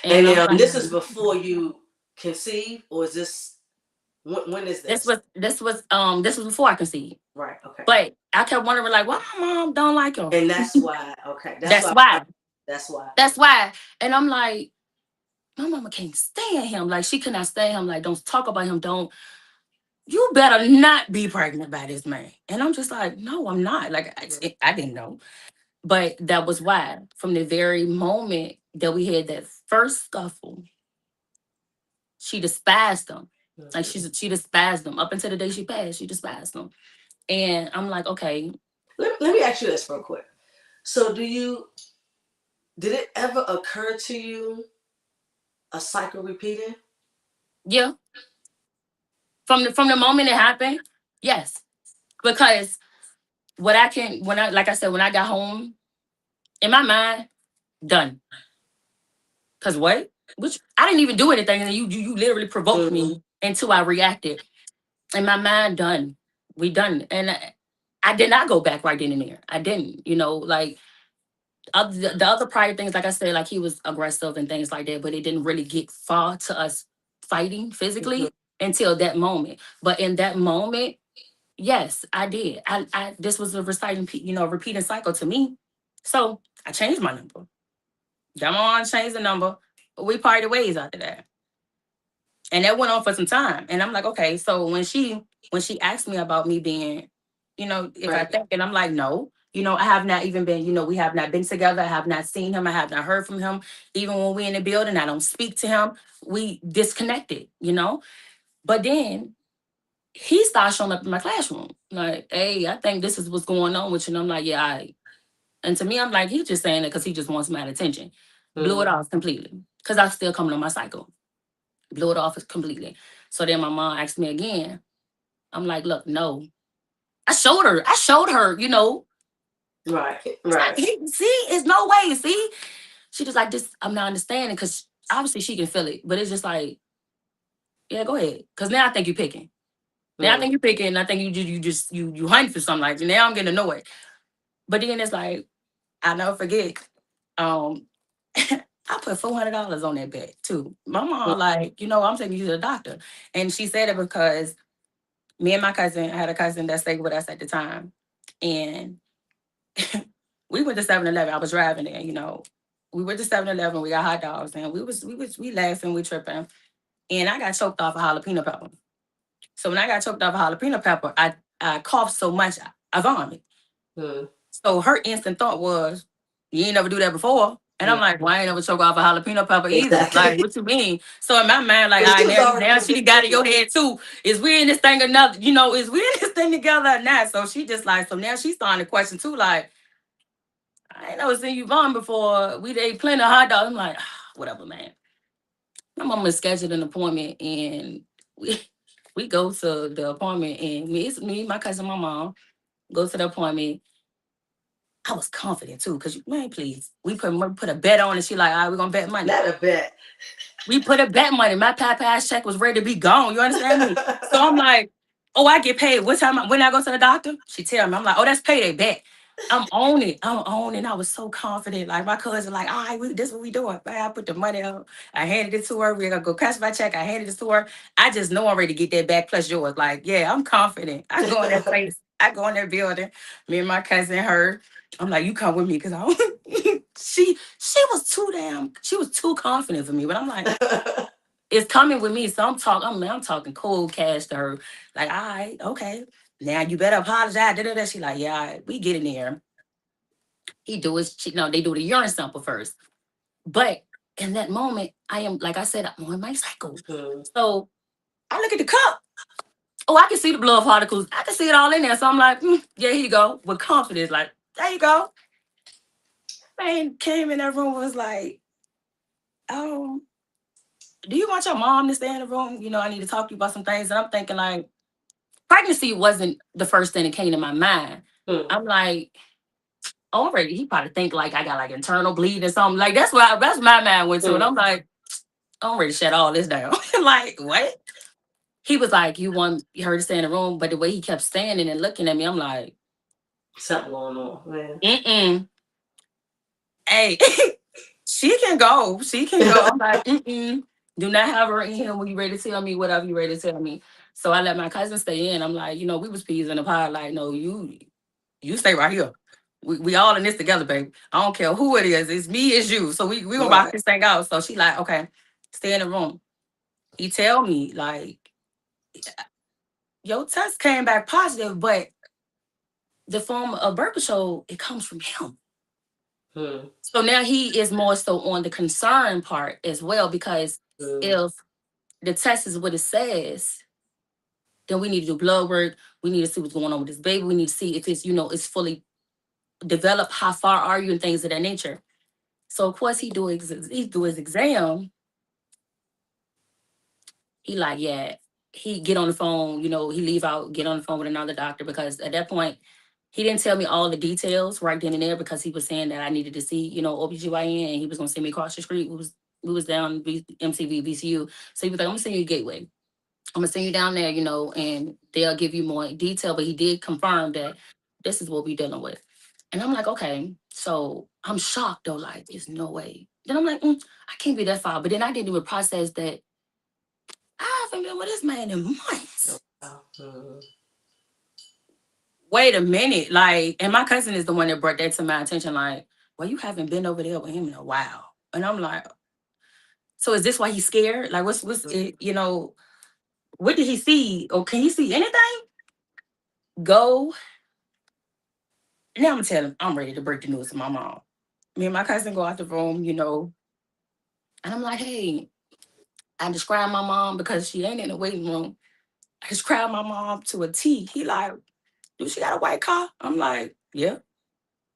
And And I'm like, this is before you conceive, or is this when is this this? was this was before I conceived. Right. Okay. But I kept wondering like, why my mom don't like him? And that's why. Okay. That's That's why. why. That's why. That's why. And I'm like, my mama can't stand him. Like she cannot stand him. Like, don't talk about him. Don't you better not be pregnant by this man. And I'm just like, no, I'm not. Like I didn't know. But that was why. From the very moment that we had that first scuffle, she despised him. Like she despised him. Up until the day she passed, she despised him. And I'm like, okay. Let me ask you this real quick. So did it ever occur to you a cycle repeating? Yeah. From the moment it happened, yes. Because like I said, when I got home, in my mind, done. Cause what? Which I didn't even do anything, and you literally provoked me until I reacted. In my mind, done. We done. And I did not go back right then and there. I didn't, like the other prior things, like I said, like he was aggressive and things like that, but it didn't really get far to us fighting physically until that moment. But in that moment, yes, I did. I this was a repeating cycle to me. So I changed my number. Got on, changed the number. We parted ways after that. And that went on for some time. And I'm like, okay. So when she asked me about me being, if I think, and I'm like, no, I have not even been, we have not been together. I have not seen him. I have not heard from him. Even when we in the building, I don't speak to him. We disconnected. But then he started showing up in my classroom. Like, hey, I think this is what's going on with you. And I'm like, yeah, and to me, I'm like, he's just saying it because he just wants my attention. Blew it off completely. Because I'm still coming on my cycle. Blew it off completely. So then my mom asked me again. I'm like, look, no. I showed her. Right. Right. See, it's no way. See? She just like, this, I'm not understanding because obviously she can feel it. But it's just like, yeah, go ahead. Because now I think you're picking. Now I think you're picking. And I think you hunting for something like that. Now I'm getting annoyed. But then it's like, I'll never forget. Um, I put $400 on that bet too. My mom, like, I'm taking you to the doctor. And she said it because me and my cousin, I had a cousin that stayed with us at the time. And we went to 7-Eleven. I was driving there. We went to 7-Eleven, we got hot dogs, and we laughing, we tripping. And I got choked off a jalapeno pepper. So when I got choked off a jalapeno pepper, I coughed so much I vomit. Mm. So her instant thought was, "You ain't never do that before." And I'm Yeah. like, "Well, I ain't never choke off a jalapeno pepper either. Like, Exactly. what you mean?" So in my mind, like, But all she right, was already now in a she good got in your place. head too. Is we in this thing another? Is we in this thing together or not? So she just like, so now she's starting to question too. Like, I ain't never seen you vomit before. We ate plenty of hot dogs. I'm like, whatever, man. My mama scheduled an appointment and we we go to the appointment and it's me, my cousin, my mom go to the appointment. I was confident too, cause man, please, we put a bet on, and she like, all right, we're gonna bet money. Not a bet. We put a bet money. My pass check was ready to be gone. You understand me? So I'm like, oh, I get paid. What time? When I go to the doctor, she tell me, I'm like, oh, that's payday bet. I'm on it. I'm on it. I was so confident. Like my cousin, like, all right, this what we doing. I put the money out. I handed it to her. We gonna go cash my check. I handed it to her. I just know I'm ready to get that back plus yours. Like, yeah, I'm confident. I go in that place. I go in that building. Me and my cousin, her. I'm like, you come with me because I don't. She was too confident for me. But I'm like, it's coming with me. So I'm talking cold cash to her. Like, all right, okay. Now you better apologize. Da, da, da. She like, yeah, all right, we get in there. He do his, no, they do the urine sample first. But in that moment, I am, like I said, I'm on my cycle. Mm. So I look at the cup. Oh, I can see the blood particles. I can see it all in there. So I'm like, yeah, here you go. With confidence, like, there you go. Man came in that room, was like, um, do you want your mom to stay in the room? I need to talk to you about some things. And I'm thinking like, pregnancy wasn't the first thing that came to my mind. Mm. I'm like, already, he probably think like I got like internal bleeding or something. Like that's my mind went to. And Mm. I'm like, I'm ready to shut all this down. Like, what? He was like, you want her to stay in the room, but the way he kept standing and looking at me, I'm like, Something going on, man. mm-mm. Hey, she can go. She can go. I'm like, mm-mm. Do not have her in here when you ready to tell me whatever you ready to tell me. So I let my cousin stay in. I'm like, we was peas in the pod. Like, no, you stay right here. We all in this together, baby. I don't care who it is. It's me, it's you. So we gonna rock Right. this thing out. So she like, okay, stay in the room. He tell me, like, your test came back positive, but the form of birth control, it comes from him. Mm. So now he is more so on the concern part as well, because Mm. if the test is what it says, then we need to do blood work. We need to see what's going on with this baby. We need to see if it's fully developed. How far are you and things of that nature. So of course he do his exam. He like, yeah, he get on the phone, he leave out, get on the phone with another doctor, because at that point he didn't tell me all the details right then and there, because he was saying that I needed to see, OBGYN, and he was gonna send me across the street. We was down MCV, VCU. So he was like, I'm gonna send you to Gateway. I'm gonna send you down there, and they'll give you more detail. But he did confirm that this is what we're dealing with. And I'm like, okay. So I'm shocked though, like, there's no way. Then I'm like, I can't be that far. But then I didn't even process that I haven't been with this man in months. Oh. Mm. Wait a minute. Like, and my cousin is the one that brought that to my attention. Like, well, you haven't been over there with him in a while. And I'm like, so is this why he's scared? Like, what's it, what did he see? Or can he see anything? Go. Now I'm telling him I'm ready to break the news to my mom. Me and my cousin go out the room, and I'm like, hey, I described my mom because she ain't in the waiting room. I described my mom to a T. He like, do she got a white car? I'm like, yeah.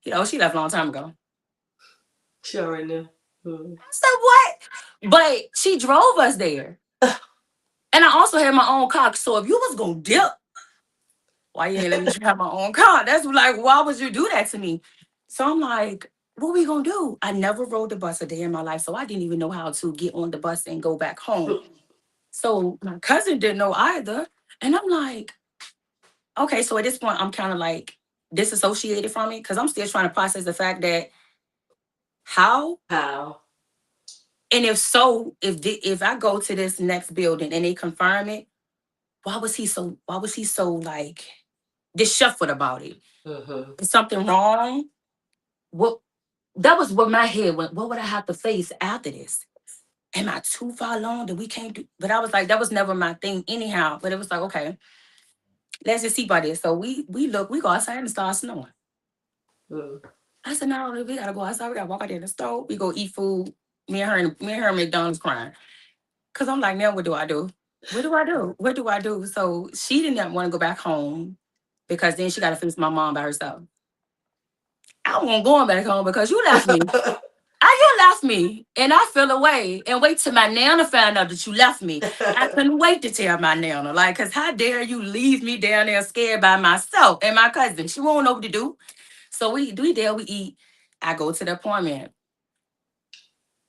She left a long time ago. She already knew. Mm. I said, what? But she drove us there. And I also had my own car. So if you was gonna dip, why you ain't let me have my own car? That's like, why would you do that to me? So I'm like, what we gonna do? I never rode the bus a day in my life, so I didn't even know how to get on the bus and go back home. So my cousin didn't know either. And I'm like, okay, so at this point, I'm kind of like disassociated from it, because I'm still trying to process the fact that how. How? And if so, if I go to this next building and they confirm it, why was he so like disheveled about it? Mm-hmm. Is something wrong? What That was what my head went. What would I have to face after this? am I too far along that we can't do? But I was like, that was never my thing anyhow. But it was like, okay, let's just see about this. So we look, we go outside and start snowing. Mm. I said, no, we gotta go outside. We gotta walk out there in the store. We go eat food. Me and her at McDonald's crying. Cause I'm like, now what do I do? What do I do? What do I do? So she didn't want to go back home because then she got to face my mom by herself. I wasn't going back home because you left me. You left me, and I fell away. And wait till my nana found out that you left me. I couldn't wait to tell my nana, like, cause how dare you leave me down there scared by myself and my cousin? She won't know what to do. So we there, we eat. I go to the appointment.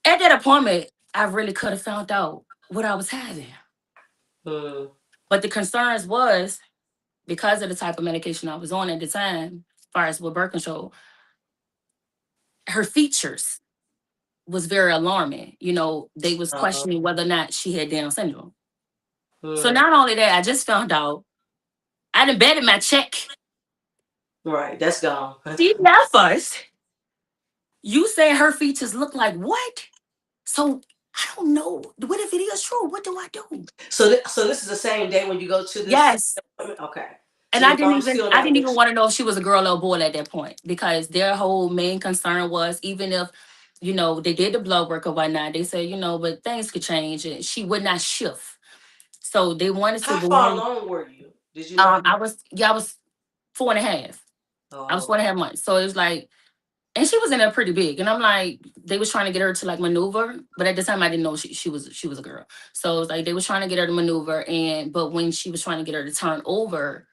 At that appointment, I really could have found out what I was having. Mm. But the concerns was because of the type of medication I was on at the time, as far as with birth control, her features was very alarming. You know, they was questioning whether or not she had Down syndrome. So Mm. not only that, I just found out I done betted my check. Right, that's gone. She left us. You saying her features look like what? So I don't know. What if it is true? What do I do? So this is the same day when you go to this Yes. appointment? Okay. So And your mom's still I not didn't with even want to know if she was a girl or a boy at that point because their whole main concern was even if, you know, they did the blood work or whatnot, they said, you know, but things could change and she would not shift. So they wanted you. to How go far on. along were you? Did you know? I was 4.5. I was Oh. 4.5 months. So it was like, and she was in there pretty big. And I'm like, they was trying to get her to like maneuver. But at the time I didn't know she was a girl. So it was like they was trying to get her to maneuver. But when she was trying to get her to turn over,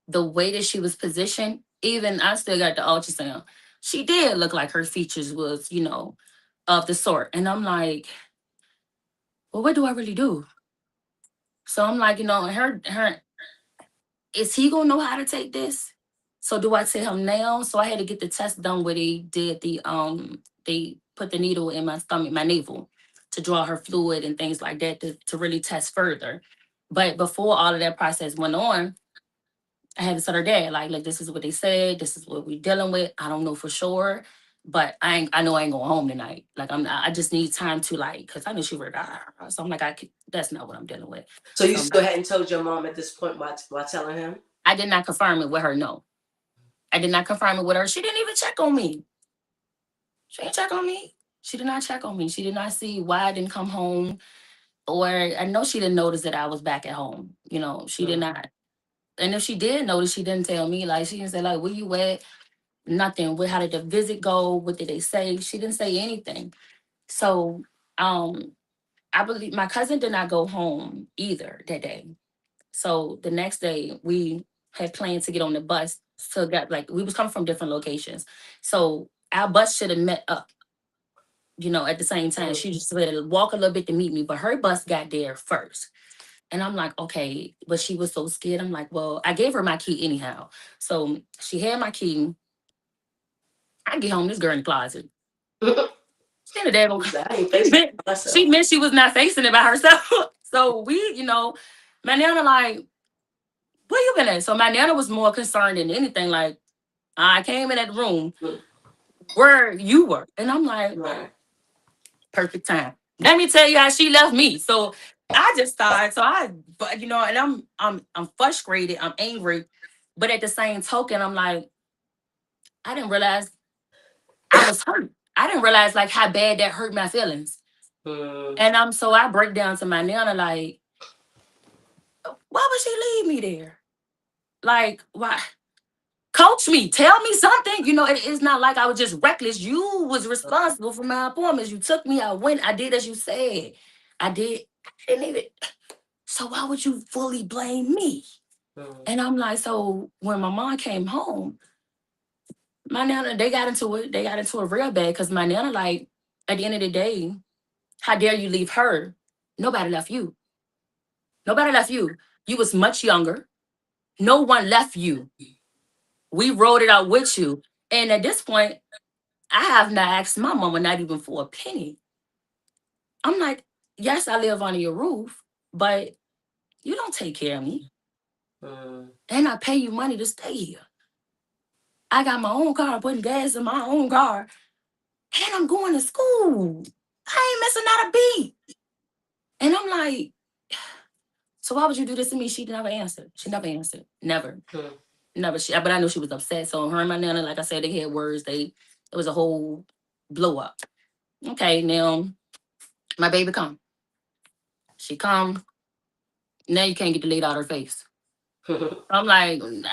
the way that she was positioned, even I still got the ultrasound. She did look like her features was, you know, of the sort. And I'm like, well, what do I really do? So I'm like, you know, her is he gonna know how to take this? So do I tell him now? So I had to get the test done where they put the needle in my stomach, my navel, to draw her fluid and things like that to really test further. But before all of that process went on, I had to tell her dad, like, this is what they said, this is what we're dealing with. I don't know for sure, but I know I ain't going home tonight. Like I just need time to like, cause I know she worked. So I'm like, that's not what I'm dealing with. So you So still hadn't told your mom at this point by telling him? I did not confirm it with her. No, I did not confirm it with her. She didn't even check on me. She didn't check on me. She did not check on me. She did not see why I didn't come home, or I know she didn't notice that I was back at home. You know, she did Mm. not. And if she did notice, she didn't tell me. Like she didn't say like, "Where you at?" Nothing. How did the visit go? What did they say? She didn't say anything. So um I believe my cousin did not go home either that day. So the next day we had planned to get on the bus. So got like we was coming from different locations. So our bus should have met up, you know, at the same time. Mm. She just had to walk a little bit to meet me, but her bus got there first. And I'm like, okay, but she was so scared. I'm like, well, I gave her my key anyhow. So she had my key. I get home, this girl in the closet. She in the devil. I ain't facing She myself. meant she was not facing it by herself. So we, you know, my nana like, where you been at? So my nana was more concerned than anything. Like, I came in that room Mm. where you were. And I'm like, Right. perfect time. Let me tell you how she left me. So I just started. But you know, and I'm frustrated. I'm angry. But at the same token, I'm like, I didn't realize I was hurt. I didn't realize like how bad that hurt my feelings. Mm. And so I break down to my nana like, why would she leave me there? Like, why? Coach me, tell me something. You know, it's not like I was just reckless. You was responsible for my appointments. You took me, I went, I did as you said. I did. I didn't even. So why would you fully blame me? Mm. And I'm like, so when my mom came home, my nana, they got into it. They got into it real bad because my nana, like, at the end of the day, how dare you leave her? Nobody left you. Nobody left you. You was much younger. No one left you. We wrote it out with you. And at this point, I have not asked my mama, not even for a penny. I'm like, yes, I live under your roof, but you don't take care of me. Mm. And I pay you money to stay here. I got my own car, putting gas in my own car, and I'm going to school. I ain't missing out a beat. And I'm like, so why would you do this to me? She never answered. She never answered. Never. Hmm. Never. But I knew she was upset. So her and my nana, like I said, they had words. It was a whole blow up. Okay, now my baby come. She come. Now you can't get the lady out of her face. I'm like, nah.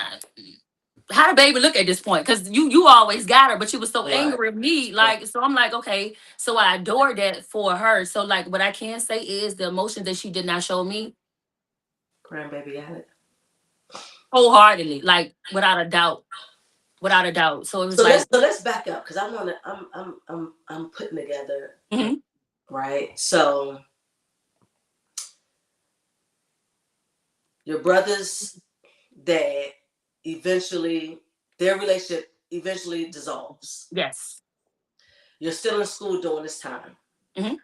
How the baby look at this point? Because you always got her, but she was so Right. angry at me. Like, so I'm like, okay. So I adore that for her. So like what I can say is the emotion that she did not show me Grandbaby got it. wholeheartedly, like without a doubt. Without a doubt. So it was So like, let's back up because I want to. I'm putting together. mhm, Right. So your brother's dad eventually, their relationship eventually dissolves. yes. You're still in school during this time. Hmm.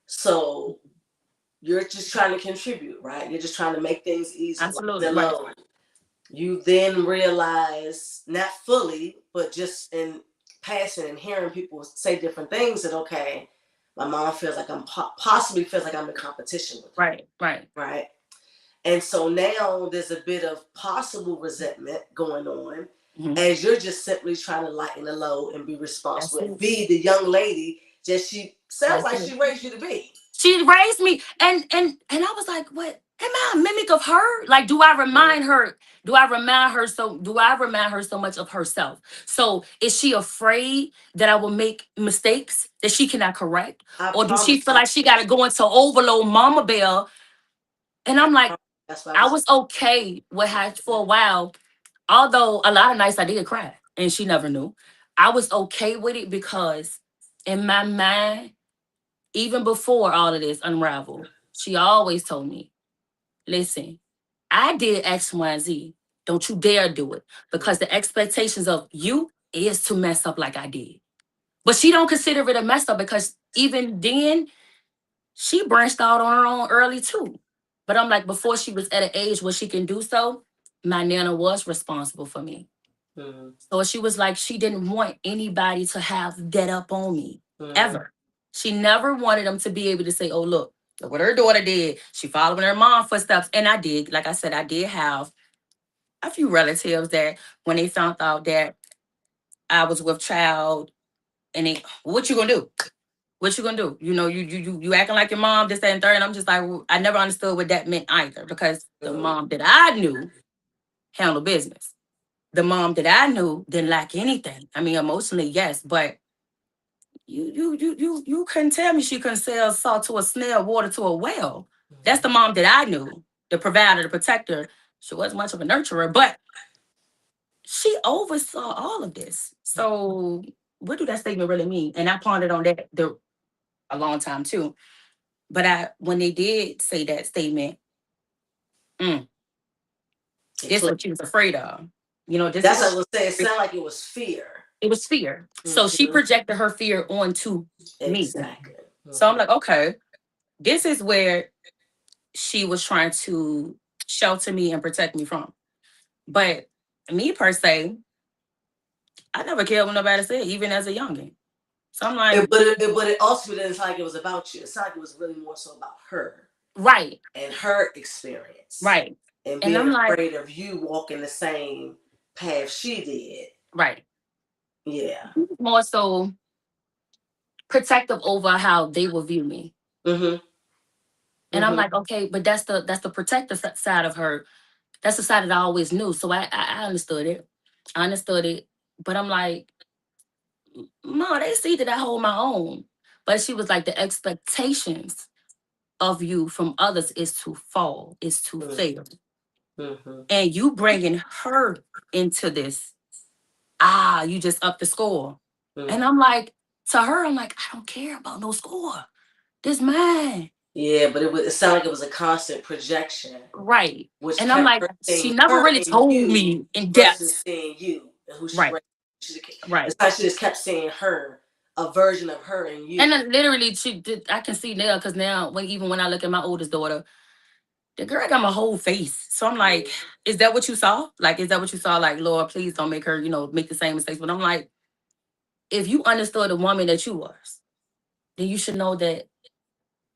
So you're just trying to contribute, right? You're just trying to make things easy, light Absolutely. the Right. load. You then realize, not fully, but just in passing and hearing people say different things, that okay, my mom feels like I'm possibly feels like I'm in competition with her. Right. Right. Right. And so now there's a bit of possible resentment going on, Hmm. as you're just simply trying to lighten the load and be responsible That's and it. be the young lady that she sounds That's like it. she raised you to be. She raised me, and I was like, what? Am I a mimic of her? Like, do I remind her? Do I remind her so? Do I remind her so much of herself? So is she afraid that I will make mistakes that she cannot correct, I or do she promise feel you. like she got to go into overload, Mama Bear? And I'm like, That's what I I was. was okay with her for a while, although a lot of nights I did cry, and she never knew. I was okay with it because in my mind, even before all of this unraveled, she always told me, listen, I did X, Y, and Z. Don't you dare do it. Because the expectations of you is to mess up like I did. But she don't consider it a mess up because even then, she branched out on her own early too. But I'm like, before she was at an age where she can do so, my nana was responsible for me. Mm-hmm. So she was like, she didn't want anybody to have that up on me Mm-hmm. ever. She never wanted them to be able to say, oh, look what her daughter did. She following her mom footsteps. And I did. Like I said, I did have a few relatives that when they found out that I was with child and they, what you gonna do? What you gonna do? You know, you acting like your mom, this, that, and third. And I'm just like, well, I never understood what that meant either because the Mm-hmm. mom that I knew handled business. The mom that I knew didn't lack anything. I mean, emotionally, yes, but you couldn't tell me she couldn't sell salt to a snail, water to a whale. That's the mom that I knew, the provider, the protector. She wasn't much of a nurturer, but she oversaw all of this. So what do that statement really mean? And I pondered on that a long time too. But when they did say that statement, mm, this is what she was afraid of. You know, this is That's what I what was saying. It sounded like it was fear. it was fear. So she Mm-hmm. projected her fear onto me. Exactly. So I'm Mm-hmm. like, okay, this is where she was trying to shelter me and protect me from. But me per se, I never cared what nobody said, even as a youngin'. So I'm like, But it also didn't sound like it was about you. It sounded like it was really more so about her right, and her experience right. and And being I'm like, afraid of you walking the same path she did. right. Yeah. More so protective over how they will view me. Mm-hmm. And I'm Mm-hmm. like, okay, but that's the protective side of her. That's the side that I always knew. So I understood it. I understood it. But I'm like, Ma, they see that I hold my own. But she was like, the expectations of you from others is to fall, is to fail. Mm-hmm. And you bringing her into this, you just up the score. Mm-hmm. And I'm like, to her, I'm like, I don't care about no score. This mine. Yeah, but it sounded like it was a constant projection, Right. which And I'm kept like, her she seeing never her really in told you me in versus depth. seeing you and who she Right. raised. Right. It's like she just kept seeing her, a version of her in you. And then literally, she did. I can see now because now, even when I look at my oldest daughter, the girl got my whole face. So I'm like, is that what you saw? Like, is that what you saw? Like, Lord, please don't make her, make the same mistakes. But I'm like, if you understood the woman that you was, then you should know that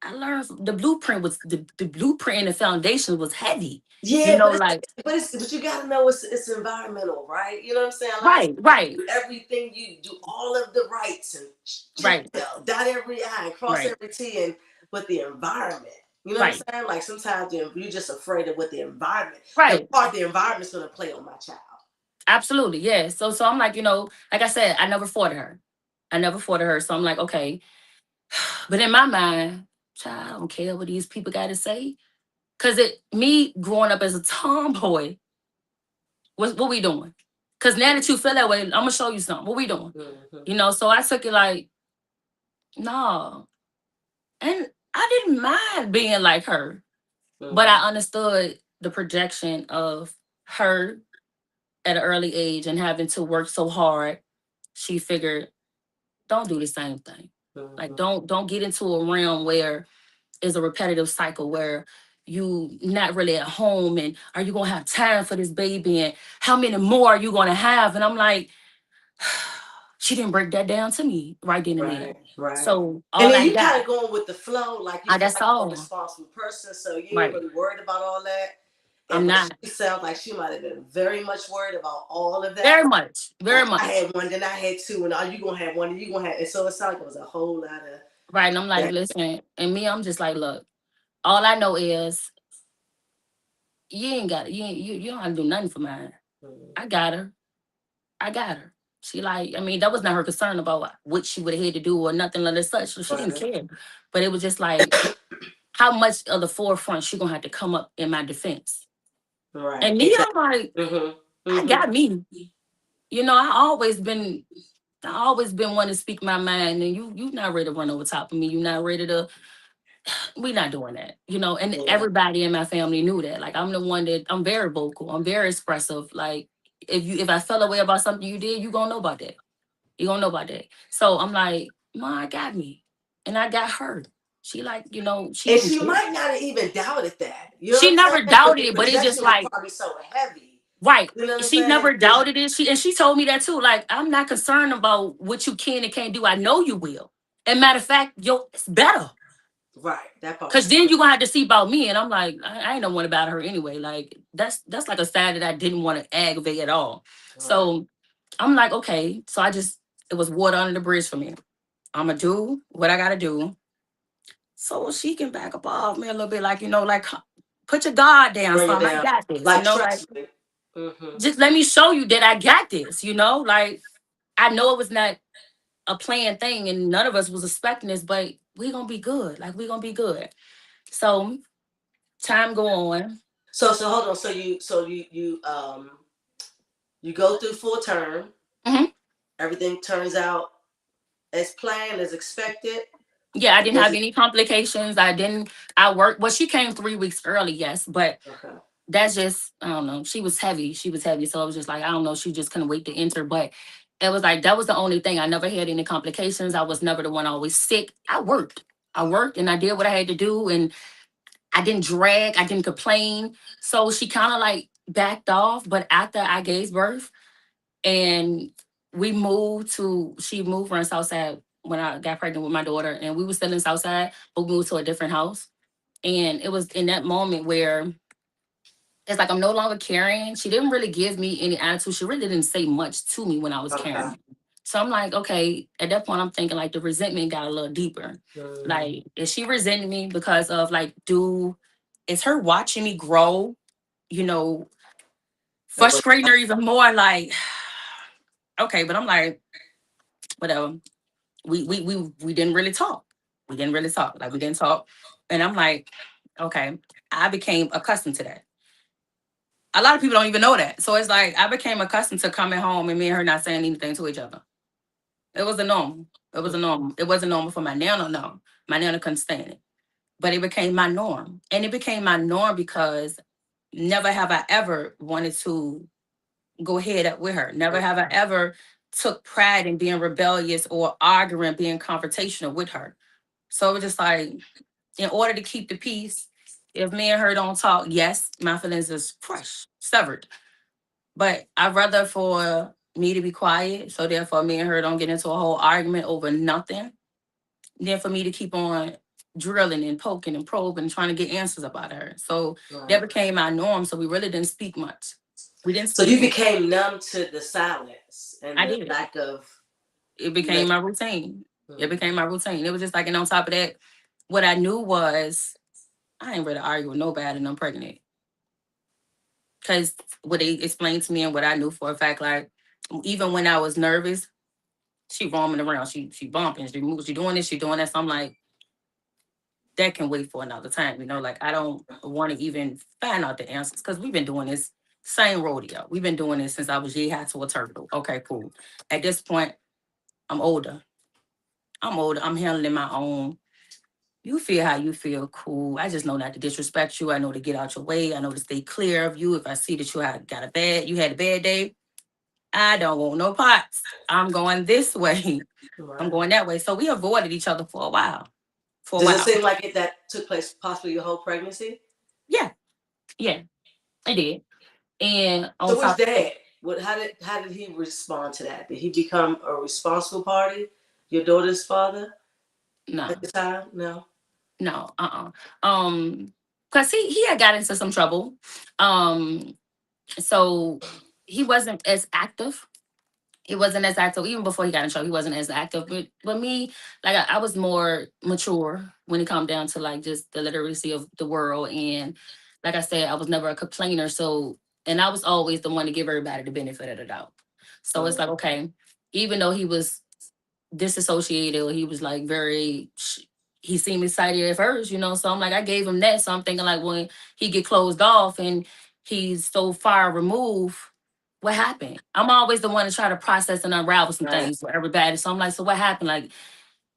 I learned the blueprint was the blueprint and the foundation was heavy. You Yeah, know, like but you gotta know it's environmental, right? You know what I'm saying? Like I said, right, right, do everything, you do all of the rights and right, dot every I and cross right, every T, and but the environment. You know what right, I'm saying? Like sometimes you're just afraid of what the environment, the right. part the environment's gonna play on my child. Absolutely, yeah. So I'm like, like I said, I never fought her. I never fought her. So I'm like, okay. But in my mind, child, I don't care what these people got to say. Cause me growing up as a tomboy, what we doing? Cause now that you feel that way, I'm gonna show you something. What we doing? Mm-hmm. So I took it like, no. And I didn't mind being like her. But Mm-hmm. I understood the projection of her at an early age and having to work so hard. She figured, don't do the same thing. Like Mm-hmm. don't get into a realm where it's a repetitive cycle where you not really at home and are you gonna have time for this baby and how many more are you gonna have? And I'm like, she didn't break that down to me right then and there. Right, right. So And all then I you kind got, of going with the flow, like you feel that's like you're a all. responsible person, so you ain't Right. really worried about all that. And I'm but not. she sounds like she might have been very much worried about all of that. Very much. Very Like I much. had one, then I had two, and are you gonna have one? And you gonna have, and so it sounded like it was a whole lot of Right. And I'm like, that. listen, and me, I'm just like, look, all I know is you ain't got you don't have to do nothing for mine. Mm, I got her. I got her. She like, I mean, that was not her concern about what she would have had to do or nothing like that such. So she didn't right, care. But it was just like how much of the forefront she gonna have to come up in my defense. right, And me, exactly. I'm like, Mm-hmm. I Mm-hmm. got me. I always been one to speak my mind and you not ready to run over top of me. You not ready to we not doing that. And Yeah, everybody in my family knew that. Like I'm the one that I'm very vocal. I'm very expressive. Like if I felt away about something you did, you gonna know about that. You gonna know about that. So I'm like, Ma got me. And I got her. She like, she and didn't she care. might not have even doubted that. You know what She I'm never saying? But doubted the it, but it's just projection was like, probably so heavy. right. You know what I'm She saying? never doubted it. She told me that too. Like, I'm not concerned about what you can and can't do. I know you will. And matter of fact, it's better. Right, that part Cause was then you're gonna have to see about me. And I'm like, I ain't no one about her anyway. Like, that's like a side that I didn't want to aggravate at all. right. So I'm like, okay. So it was water under the bridge for me. I'ma do what I gotta do so she can back up off me a little bit, like, like put your guard down, Bring it son. I down. got this, Like like trust me. Mm-hmm. just let me show you that I got this, like I know it was not a planned thing and none of us was expecting this, but we gonna be good. Like we gonna be good. So time go on. So hold on. You go through full term. Hmm. Everything turns out as planned, as expected. Yeah, I didn't Was have it any complications. I worked, well, she came 3 weeks early, yes, but okay? that's just, I don't know. She was heavy. So I was just like, I don't know. She just couldn't wait to enter. But it was like, that was the only thing. I never had any complications. I was never the one always sick. I worked and I did what I had to do. And I didn't drag. I didn't complain. So she kind of like backed off. But after I gave birth and she moved from Southside when I got pregnant with my daughter. And we were still in Southside, but we moved to a different house. And it was in that moment where it's like I'm no longer carrying. She didn't really give me any attitude. She really didn't say much to me when I was Okay. carrying. So I'm like, okay, at that point, I'm thinking like the resentment got a little deeper. Mm, Like, is she resenting me because of like, is her watching me grow, you know, that was frustrating her even more? Like, okay, but I'm like, whatever. We didn't really talk. We didn't really talk. Like, we didn't talk. And I'm like, okay, I became accustomed to that. A lot of people don't even know that. So it's like I became accustomed to coming home and me and her not saying anything to each other. It was a normal. It was a normal. It wasn't normal for my nana, no. My nana couldn't stand it. But it became my norm. And it became my norm because never have I ever wanted to go head up with her. Never have I ever took pride in being rebellious or arguing, being confrontational with her. So it was just like, in order to keep the peace, if me and her don't talk, yes, my feelings is crushed, severed. But I'd rather for me to be quiet, so therefore me and her don't get into a whole argument over nothing, than for me to keep on. drilling and poking and probing, trying to get answers about her. So that Right. became our norm. So we really didn't speak much. We didn't So speak you much. became numb to the silence and I the did. lack of It became my routine. It mm, became my routine. It was just like, and on top of that, what I knew was I ain't ready to argue with nobody and I'm pregnant. Because what they explained to me and what I knew for a fact, like even when I was nervous, she roaming around, she bumping, she moves, she doing this, she doing that. So I'm like, that can wait for another time. Like I don't want to even find out the answers because we've been doing this same rodeo. We've been doing this since I was year high to a turtle. Okay, cool. At this point, I'm older. I'm older. I'm handling my own. You feel how you feel, cool. I just know not to disrespect you. I know to get out your way. I know to stay clear of you. If I see that you had a bad day, I don't want no parts. I'm going this way. I'm right. going that way. So we avoided each other for a while. For a Does it while. seem like that took place possibly your whole pregnancy? Yeah, yeah, I did. And on So where's top of that, dad? How did he respond to that? Did he become a responsible party? Your daughter's father at no, the time? No. no, because he had got into some trouble. Um, so he wasn't as active. He wasn't as active even before he got in trouble. He wasn't as active. But me, like I was more mature when it come down to like just the literacy of the world. And like I said, I was never a complainer. So and I was always the one to give everybody the benefit of the doubt. So it's Mm. like, okay, even though he was disassociated or he was like he seemed excited at first. So I'm like, I gave him that. So I'm thinking like when he get closed off and he's so far removed, what happened? I'm always the one to try to process and unravel some Right. things for everybody. So I'm like, so what happened? Like,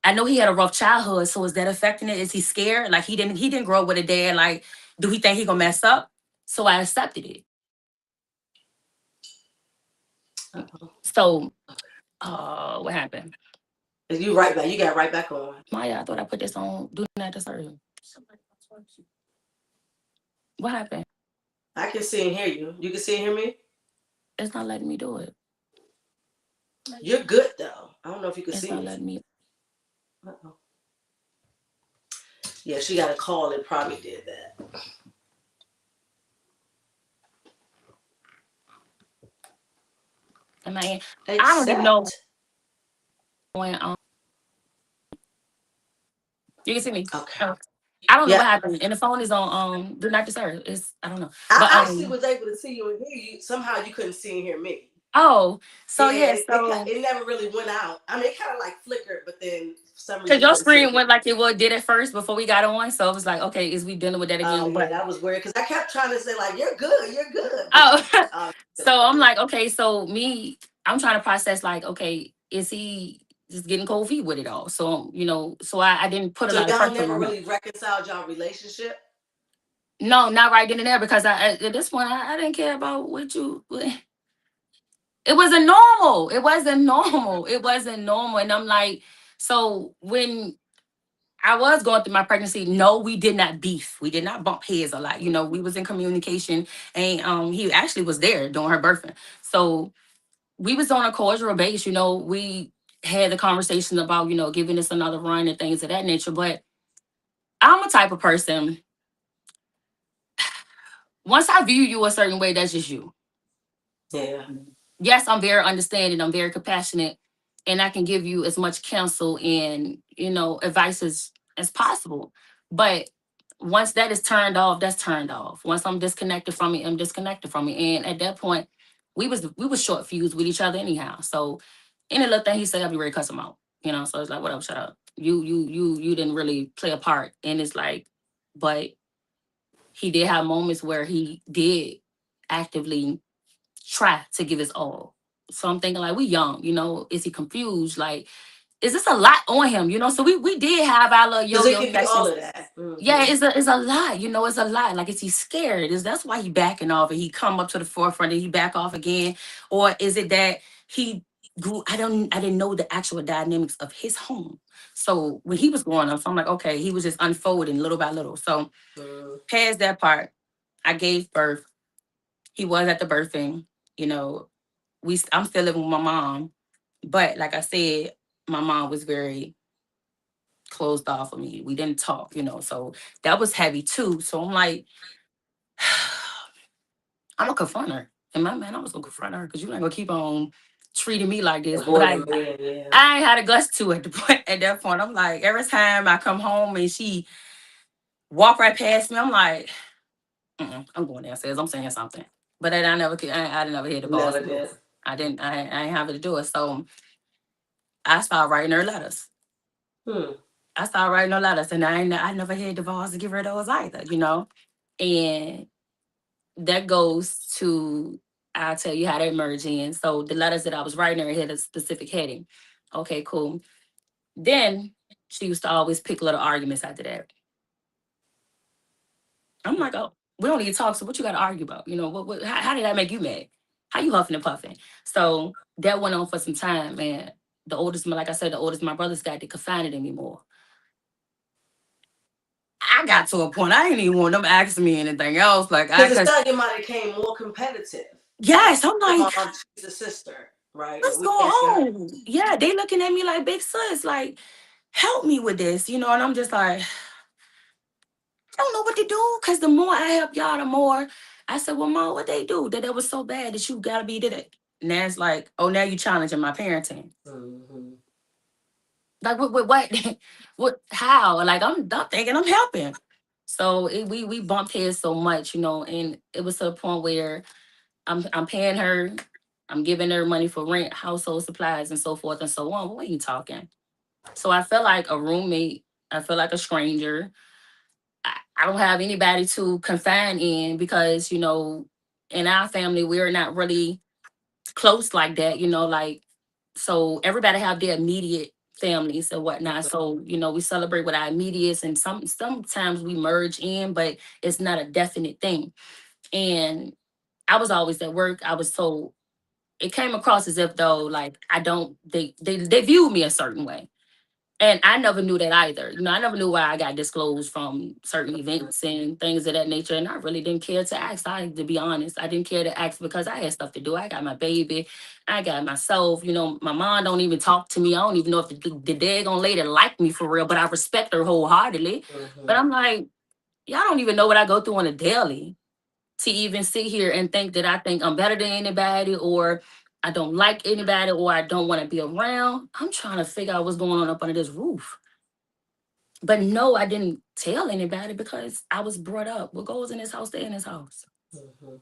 I know he had a rough childhood. So is that affecting it? Is he scared? Like he didn't grow up with a dad. Like, do he think he gonna mess up? So I accepted it. Uh-oh. So what happened? You right back. You got right back on. Maya, I thought I put this on do not disturb. What happened? I can see and hear you. You can see and hear me? It's not letting me do it. You're good though. I don't know if you can It's see not me. letting me. Uh-oh. Yeah, she got a call and probably did that. Am I? I don't even know. Accept. When you can see me. Okay. Oh, I don't know Yeah. what happened, and the phone is on do not disturb. It's I don't know, but I actually was able to see you and hear you. Somehow you couldn't see and hear me. oh, so Yeah, yeah, it so it never really went out. I mean, it kind of like flickered, but then for some reason because you your couldn't see and screen hear went me. like it did at first before we got on, so it was like, okay, is we dealing with that Oh again? yeah, But that was weird because I kept trying to say like you're good, but oh, so I'm couldn't. like, okay, so I'm trying to process like, okay, is he just getting cold feet with it all? So so I didn't put a So lot of y'all pressure never on him. really reconciled y'all relationship. No, not right then and there because at this point I didn't care about what you. It wasn't normal. It wasn't normal. It wasn't normal. And I'm like, so when I was going through my pregnancy, no, we did not beef. We did not bump heads a lot. We was in communication and he actually was there during her birthing. So we was on a cordial base, we had the conversation about, giving us another run and things of that nature. But I'm a type of person, once I view you a certain way, that's just you. Yeah. Yes, I'm very understanding, I'm very compassionate, and I can give you as much counsel and, advice as possible. But once that is turned off, that's turned off. Once I'm disconnected from it, I'm disconnected from it. And at that point, we was short fused with each other anyhow. So any little thing he said, I'll be ready to cuss him out. So it's like, whatever, shut up. You didn't really play a part. And it's like, but he did have moments where he did actively try to give his all. So I'm thinking like we young, is he confused? Like, is this a lot on him? So we did have our little Because it yo-yo can be all sessions. of that. Yeah, Mm-hmm. it's a lot, it's a lot. Like, is he scared? That's why he backing off and he come up to the forefront and he back off again? Or is it that he grew, I didn't know the actual dynamics of his home. So when he was growing up, so I'm like, okay, he was just unfolding little by little. So Mm. past that part, I gave birth. He was at the birthing, you know, I'm still living with my mom, but like I said, my mom was very closed off of me. We didn't talk, so that was heavy too. So I'm like, I'm gonna confront her. And my man, I was gonna confront her because you're not gonna keep on treating me like this. But Avoiding men, yeah. I ain't had a guts to at the point at that point. I'm like, every time I come home and she walk right past me, I'm like, I'm going downstairs. I'm saying something. But then I never hit the balls. Never did. I didn't. I ain't have it to do it. So I started writing her letters. Hmm. I started writing her letters, and I never had the balls to give her those either. And that goes to, I'll tell you how that merged in. So the letters that I was writing her had a specific heading. Okay, cool. Then she used to always pick little arguments after that. I'm like, oh, we don't need to talk. So what you got to argue about? How did that make you mad? How you huffing and puffing? So that went on for some time, and like I said, the oldest my brothers got to confine it anymore. I got to a point I didn't even want them asking me anything else. Like, because it sounded like it might have became more competitive. Yes, I'm like, mom, she's a sister, right? What's going on? Yeah, they looking at me like big sis, like, help me with this, and I'm just like, I don't know what to do. Cause the more I help y'all, the more I said, well, Mom, what they do? That was so bad that you gotta be that. Now it's like, oh, now you challenging my parenting. Mm-hmm. Like what? What? How? Like I'm thinking I'm helping. So we bumped heads so much, and it was to a point where I'm paying her, I'm giving her money for rent, household supplies, and so forth and so on. But what are you talking? So I felt like a roommate. I feel like a stranger. I don't have anybody to confine in because, in our family, we're not really close like that, like, so everybody have their immediate families and whatnot. So, we celebrate with our immediates and sometimes we merge in, but it's not a definite thing. And I was always at work. It came across as if though, like, they viewed me a certain way. And I never knew that either. I never knew why I got disclosed from certain events and things of that nature. And I really didn't care to ask. To be honest, I didn't care to ask because I had stuff to do. I got my baby. I got myself. My mom don't even talk to me. I don't even know if the daggone lady like me for real, but I respect her wholeheartedly. Mm-hmm. But I'm like, y'all don't even know what I go through on a daily to even sit here and think that I think I'm better than anybody, or I don't like anybody, or I don't want to be around. I'm trying to figure out what's going on up under this roof. But no, I didn't tell anybody because I was brought up. What goes in this house, stay in this house. Mm-hmm.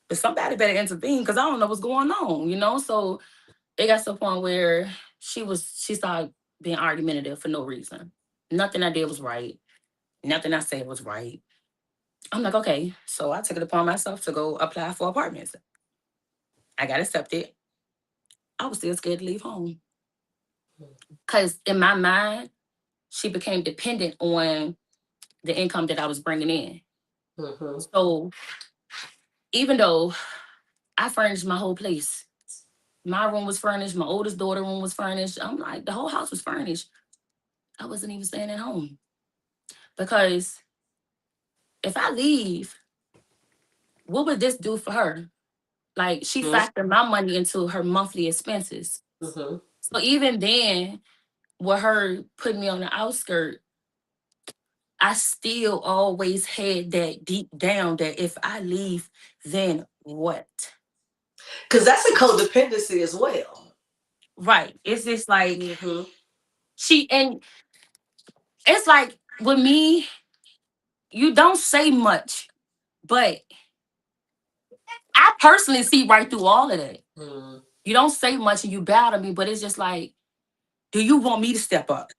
But somebody better intervene because I don't know what's going on. So it got to a point where she started being argumentative for no reason. Nothing I did was right. Nothing I said was right. I'm like, okay. So I took it upon myself to go apply for apartments. I got accepted. I was still scared to leave home. Because in my mind, she became dependent on the income that I was bringing in. Mm-hmm. So even though I furnished my whole place, my room was furnished, my oldest daughter room was furnished. I'm like, the whole house was furnished. I wasn't even staying at home. Because if I leave, what would this do for her? Like, she factored my money into her monthly expenses. Mm-hmm. So even then, with her putting me on the outskirt, I still always had that deep down that if I leave, then what? Because that's a codependency as well. Right. It's just like and it's like with me, you don't say much, but I personally see right through all of that. Mm-hmm. You don't say much and you bow to me, but it's just like, do you want me to step up?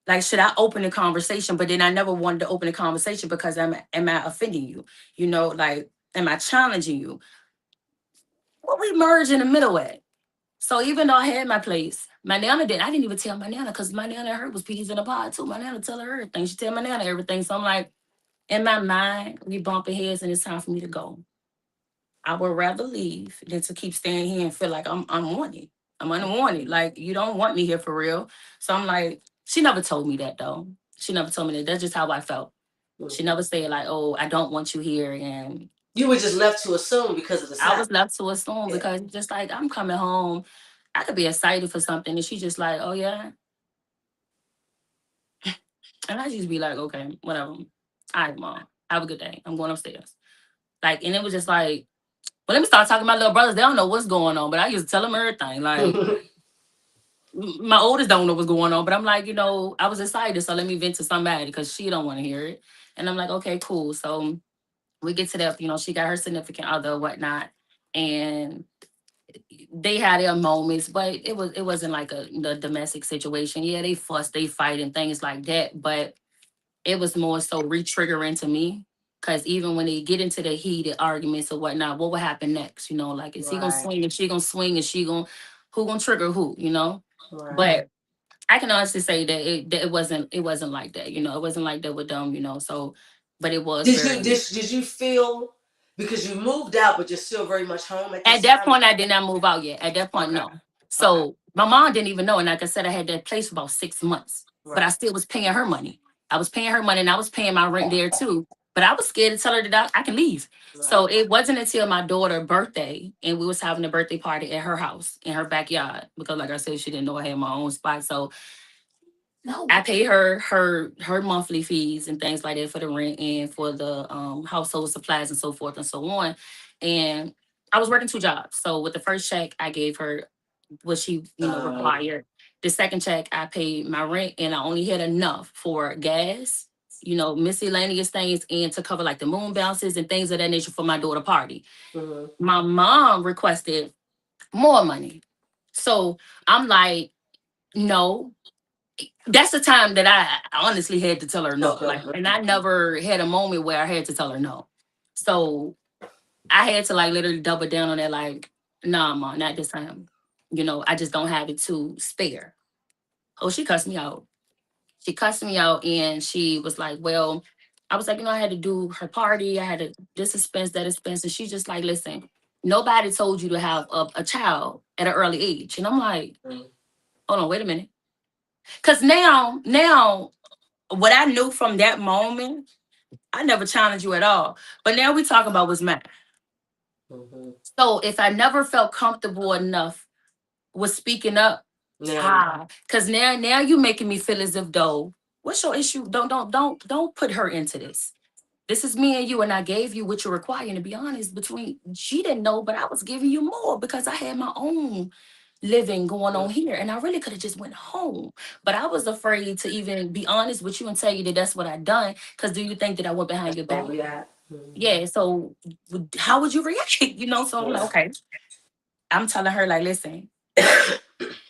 Like, should I open the conversation? But then I never wanted to open the conversation because am I offending you? Like, am I challenging you? What we merge in the middle at? So even though I had my place, my nana didn't. I didn't even tell my nana because my nana her was peas in a pod too. My nana tell her everything. She tell my nana everything. So I'm like, in my mind, we bumping heads and it's time for me to go. I would rather leave than to keep staying here and feel like I'm unwanted. I'm unwanted. Like, you don't want me here for real. So I'm like, she never told me that though. She never told me that. That's just how I felt. She never said like, oh, I don't want you here. And you were just left to assume because of the sound. I was left to assume because just like I'm coming home, I could be excited for something and she's just like, oh yeah. And I just be like, okay, whatever. All right, mom, have a good day. I'm going upstairs. Like, and it was just like, well, let me start talking to my little brothers. They don't know what's going on, but I used to tell them everything. Like, my oldest don't know what's going on, but I'm like, I was excited, so let me vent to somebody because she don't want to hear it. And I'm like, okay, cool. So we get to that, she got her significant other, whatnot, and they had their moments, but it wasn't like the domestic situation. Yeah, they fuss, they fight, and things like that, but it was more so re-triggering to me. Cause even when they get into the heated arguments or whatnot, what will happen next? Like, is he gonna Right. swing? Is she gonna swing? Is she gonna who gonna trigger who? Right. But I can honestly say that it wasn't like that. It wasn't like that with them. So, but it was Did you very. did you feel because you moved out, but you're still very much home at At this that time? point, I did not move out yet. At that point, Okay. no. Okay. So my mom didn't even know. And like I said, I had that place for about 6 months, but I Right. still was paying her money. I was paying her money and I was paying my rent there too. But I was scared to tell her that I can leave. Right. So it wasn't until my daughter's birthday and we was having a birthday party at her house in her backyard because, like I said, she didn't know I had my own spot. So no, I paid her monthly fees and things like that for the rent and for the household supplies and so forth and so on. And I was working two jobs. So with the first check, I gave her what she required. The second check, I paid my rent, and I only had enough for gas, miscellaneous things, and to cover like the moon bounces and things of that nature for my daughter party. Mm-hmm. My mom requested more money, so I'm like, no, that's the time that I honestly had to tell her no. Okay. Like, and I never had a moment where I had to tell her no. So I had to like literally double down on that. Like, nah, mom, not this time. I just don't have it to spare. Oh, she cussed me out. She cussed me out, and she was like, "Well," I was like, I had to do her party. I had to this expense, that expense, and she's just like, "Listen, nobody told you to have a child at an early age." And I'm like, Mm-hmm. "Hold on, wait a minute." Because now what I knew from that moment, I never challenged you at all. But now we talk about what's mine. Mm-hmm. So if I never felt comfortable enough with speaking up, Now you. because now you making me feel as if though, what's your issue? Don't put her into this. This is me and you, and I gave you what you require. And to be honest, between she didn't know, but I was giving you more because I had my own living going on here, and I really could have just went home. But I was afraid to even be honest with you and tell you that that's what I done. Because do you think that I went behind your Oh back? yeah. Mm-hmm. Yeah. So how would you react? So I'm like, Yeah. okay. I'm telling her like, listen,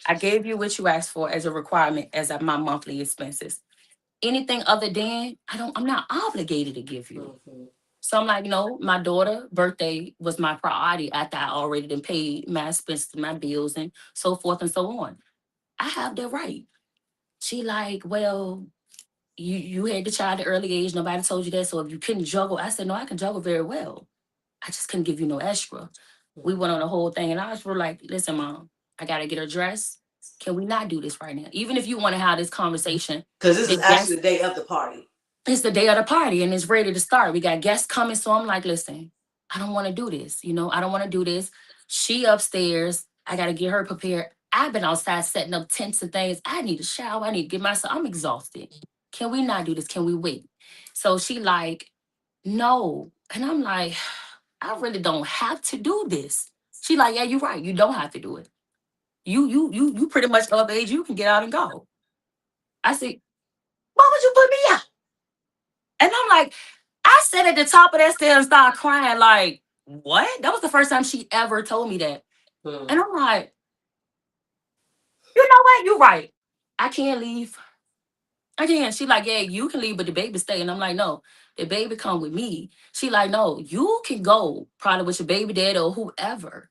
I gave you what you asked for as a requirement my monthly expenses. Anything other than I'm not obligated to give you. Mm-hmm. So I'm like, no, my daughter' birthday was my priority after I already done paid my expenses, my bills, and so forth and so on. I have that right. She like, well, you had the child at early age. Nobody told you that. So if you couldn't juggle, I said, no, I can juggle very well. I just couldn't give you no extra. We went on the whole thing, and I was like, listen, mom, I gotta get her dressed. Can we not do this right now? Even if you want to have this conversation, Because this is the actually guests, the day of the party. it's the day of the party and it's ready to start. We got guests coming. So I'm like, listen, I don't want to do this. I don't want to do this. She upstairs. I got to get her prepared. I've been outside setting up tents and things. I need a shower. I need to get myself, I'm exhausted. Can we not do this? Can we wait? So she like, no. And I'm like, I really don't have to do this. She like, yeah, you're right. You don't have to do it. You pretty much of age. You can get out and go. I said, why would you put me out? And I'm like, I sat at the top of that stairs and started crying. Like, what? That was the first time she ever told me that. Mm-hmm. And I'm like, you know what? You're right. I can't leave. I can't. She like, yeah, you can leave, but the baby stay. And I'm like, no, the baby come with me. She like, no, you can go probably with your baby dad or whoever.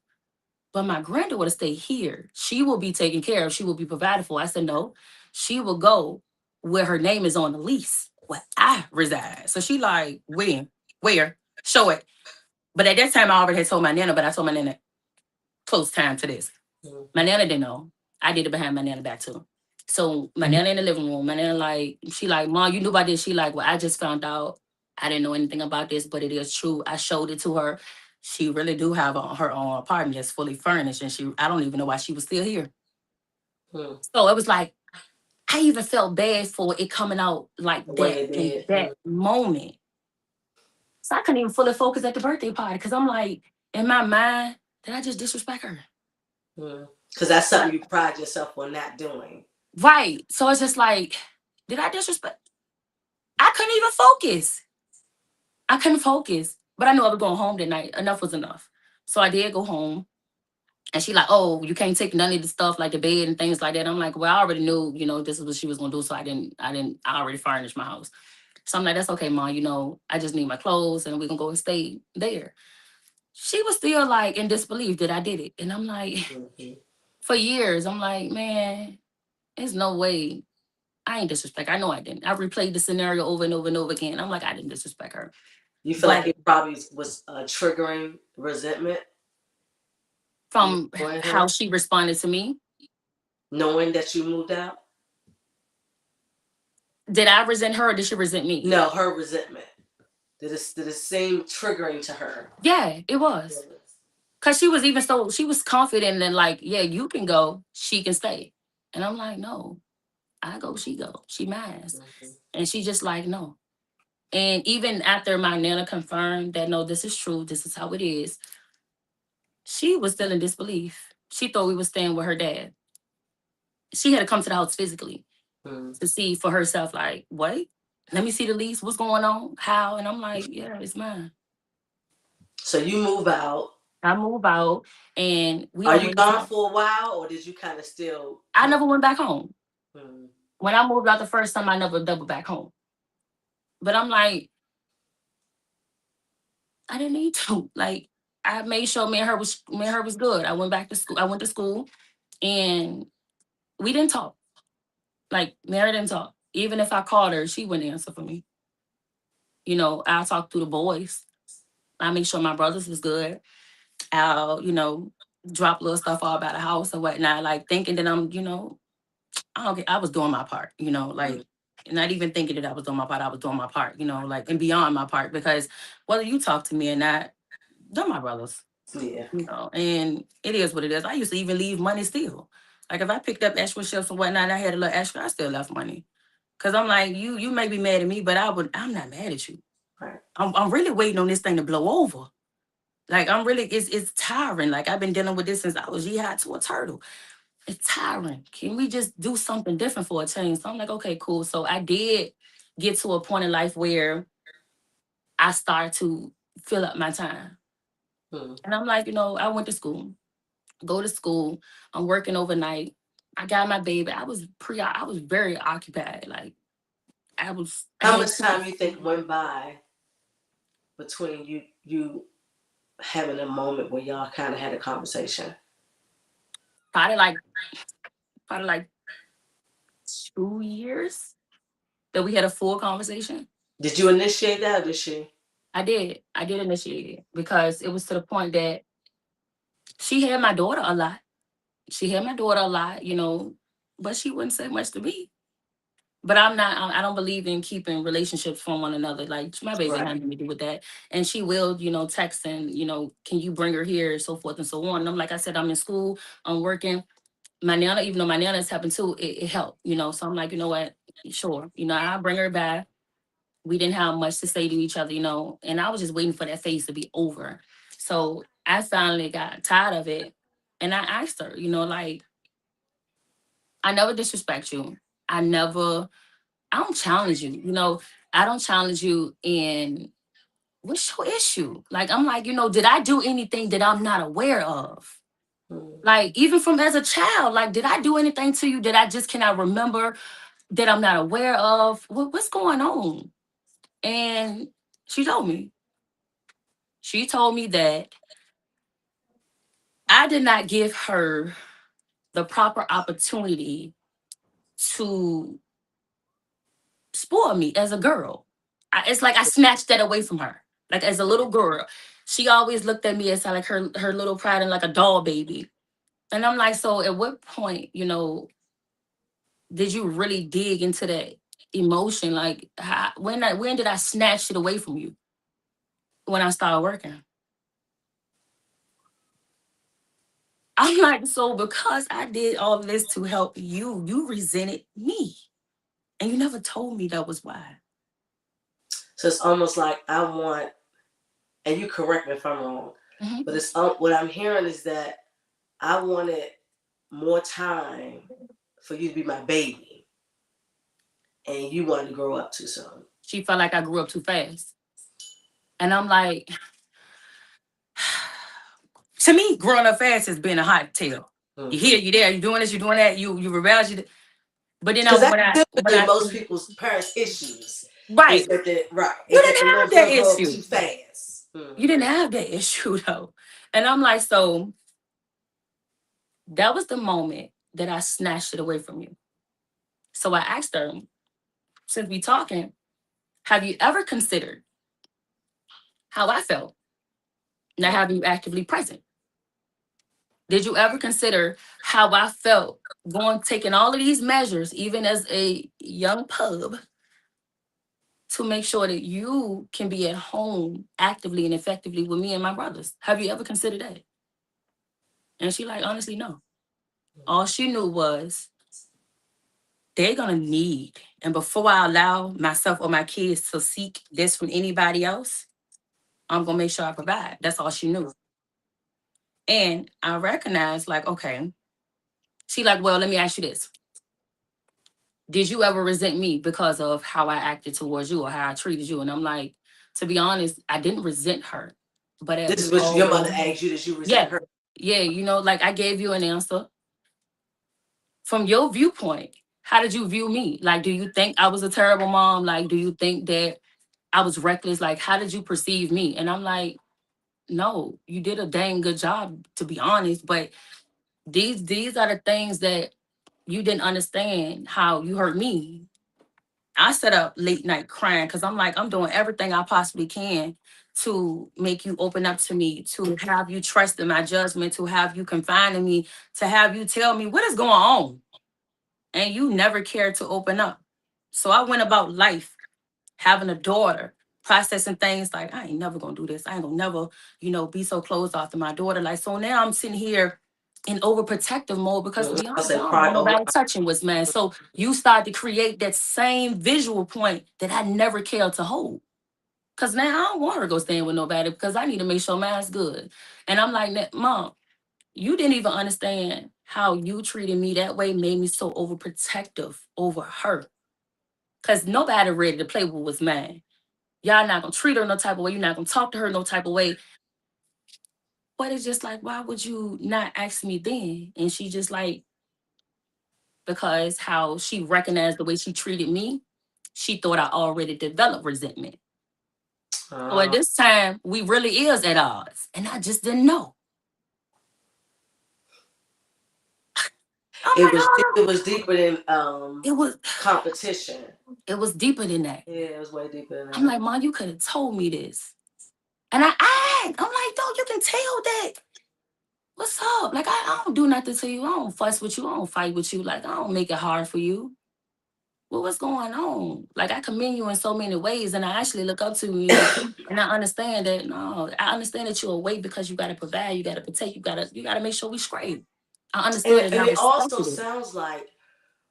But my granddaughter stay here. She will be taken care of. She will be provided for. I said, no, she will go where her name is on the lease, where I reside. So she like, when? Where? Show it. But at that time, I already had told my nana, but I told my nana close time to this. My nana didn't know. I did it behind my nana back too. So my nana in the living room, my nana like, she like, Mom, you knew about this? She like, well, I just found out. I didn't know anything about this, but it is true. I showed it to her. She really do have her own apartment that's fully furnished, and I don't even know why she was still here. Mm-hmm. So it was like, I even felt bad for it coming out like The way that it in did. that moment. So I couldn't even fully focus at the birthday party because I'm like, in my mind, did I just disrespect her? Because that's something Like, you pride yourself on not doing. right. So it's just like, did I disrespect? I couldn't even focus. I couldn't focus. But I knew I was going home that night. Enough was enough. So I did go home. And she like, oh, you can't take none of the stuff like the bed and things like that. I'm like, well, I already knew, this is what she was gonna do. So I already furnished my house. So I'm like, that's okay, mom. I just need my clothes and we're gonna go and stay there. She was still like in disbelief that I did it. And I'm like, Mm-hmm. for years, I'm like, man, there's no way. I ain't disrespect. I know I didn't. I replayed the scenario over and over and over again. I'm like, I didn't disrespect her. You feel like But it probably was triggering resentment, you from knowing how her, she responded to me, knowing that you moved out? did I resent her or did she resent me? No, her resentment. Did it seem triggering to her? Yeah, it was. Cause she was confident and like, yeah, you can go, she can stay. And I'm like, no, I go, she go, she mine. Mm-hmm. And she just like, no. And even after my nana confirmed that no, this is true, this is how it is, she was still in disbelief. She thought we were staying with her dad. She had to come to the house physically Mm-hmm. to see for herself, like, wait, let me see the lease, what's going on, how? And I'm like, yeah, it's mine. So you move out. I move out and we Are don't you really gone talk. for a while, or did you kind of still I come? never went back home. Mm-hmm. When I moved out the first time, I never doubled back home. But I'm like, I didn't need to. Like, I made sure me and her was good. I went back to school. I went to school and we didn't talk. Like, Mary didn't talk. Even if I called her, she wouldn't answer for me. I talked to the boys. I make sure my brothers was good. I'll, drop little stuff all about the house or whatnot, like thinking that I don't get, I was doing my part, like not even thinking that I was doing my part, I was doing my part, like and beyond my part because whether you talk to me or not, they're my brothers, Yeah. and it is what it is. I used to even leave money still. Like if I picked up extra shifts and whatnot, and I had a little extra, I still left money. Cause I'm like, you may be mad at me, but I'm not mad at you. Right. I'm really waiting on this thing to blow over. Like I'm really, it's tiring. Like I've been dealing with this since I was year to a turtle. It's tiring. Can we just do something different for a change? So I'm like, okay, cool. So I did get to a point in life where I started to fill up my time. Mm-hmm. And I'm like, I went to school, go to school. I'm working overnight. I got my baby. I was very occupied. Like I How had much time you think went by between you having a moment where y'all kind of had a conversation? probably like, probably like 2 years that we had a full conversation. Did you initiate that, or did she? I did. I did initiate it because it was to the point that she had my daughter a lot. She had my daughter a lot, but she wouldn't say much to me. But I'm not, I don't believe in keeping relationships from one another. Like my baby had Right. nothing to do with that. And she will, text and, can you bring her here, so forth and so on. And I'm like I said, I'm in school, I'm working. My nana, even though my nana's happened too, it helped, So I'm like, you know what? Sure. I'll bring her back. We didn't have much to say to each other, and I was just waiting for that phase to be over. So I finally got tired of it. And I asked her, like, I never disrespect you. I never, I don't challenge you, I don't challenge you in what's your issue? Like, I'm like, did I do anything that I'm not aware of? Mm-hmm. Like, even from as a child, like, did I do anything to you that I just cannot remember that I'm not aware of? What's going on? And she told me. She told me that I did not give her the proper opportunity to spoil me as a girl. It's like I snatched that away from her. Like as a little girl, she always looked at me as like her little pride and like a doll baby. And I'm like, so at what point, did you really dig into that emotion? Like when did I snatch it away from you? When I started working. I'm like, so because I did all this to help you, you resented me. And you never told me that was why. So it's almost like I want, and you correct me if I'm wrong, Mhm. but it's what I'm hearing is that I wanted more time for you to be my baby, and you wanted to grow up too soon. She felt like I grew up too fast. And I'm like, to me, growing up fast has been a hot tail. You Mm-hmm. here, you there, you doing this, you doing that, you rebel, but then Because that's when typically I most people's parents' issues is right, that they right you is that didn't the little have that girl grow up issue. too fast. You Mm-hmm. didn't have that issue though. And I'm like, so that was the moment that I snatched it away from you. So I asked her, since we talking, have you ever considered how I felt not having you actively present? Did you ever consider how I felt going taking all of these measures, even as a young pub, to make sure that you can be at home actively and effectively with me and my brothers? Have you ever considered that? And she like, honestly, no. All she knew was they're gonna need, and before I allow myself or my kids to seek this from anybody else, I'm gonna make sure I provide. That's all she knew. And I recognized, like, okay. She like, well, let me ask you this. Did you ever resent me because of how I acted towards you or how I treated you? And I'm like, to be honest, I didn't resent her. But it This is was what your mother always, asked you that you resent yeah, her. yeah, like I gave you an answer. From your viewpoint, how did you view me? Like, do you think I was a terrible mom? Like, do you think that I was reckless? Like, how did you perceive me? And I'm like, no, you did a dang good job, to be honest. But these are the things that you didn't understand how you hurt me. I set up late night crying because I'm like, I'm doing everything I possibly can to make you open up to me, to have you trust in my judgment, to have you confide in me, to have you tell me what is going on. And you never cared to open up. So I went about life having a daughter, processing things like, I ain't never gonna do this. I ain't gonna never, be so closed off to my daughter. Like, so now I'm sitting here in overprotective mode because to be I'll honest, I say don't want pride over. nobody touching what's mine. So you start to create that same visual point that I never cared to hold. Cause now I don't want her to go stand with nobody because I need to make sure mine's good. And I'm like, Mom, you didn't even understand how you treated me that way made me so overprotective over her. Cause nobody ready to play with what's mine. Y'all not gonna treat her no type of way. You're not gonna talk to her no type of way. But it's just like, why would you not ask me then? And she just like, because how she recognized the way she treated me, she thought I already developed resentment. So at Uh, this time, we really is at odds. And I just didn't know. I'm it like, was oh it no. was deeper than It was competition. it was deeper than that. Yeah, it was way deeper than I'm that. like, Mom, you could have told me this. And I asked, I'm like, dog, you can tell that. What's up? Like, I don't do nothing to you. I don't fuss with you. I don't fight with you. Like, I don't make it hard for you. Well, what's going on? Like, I commend you in so many ways, and I actually look up to you, and I understand that. No, I understand that you're awake because you got to provide, you got to protect, you got to make sure we straight. I And, understood it, and and I it also respected it. sounds like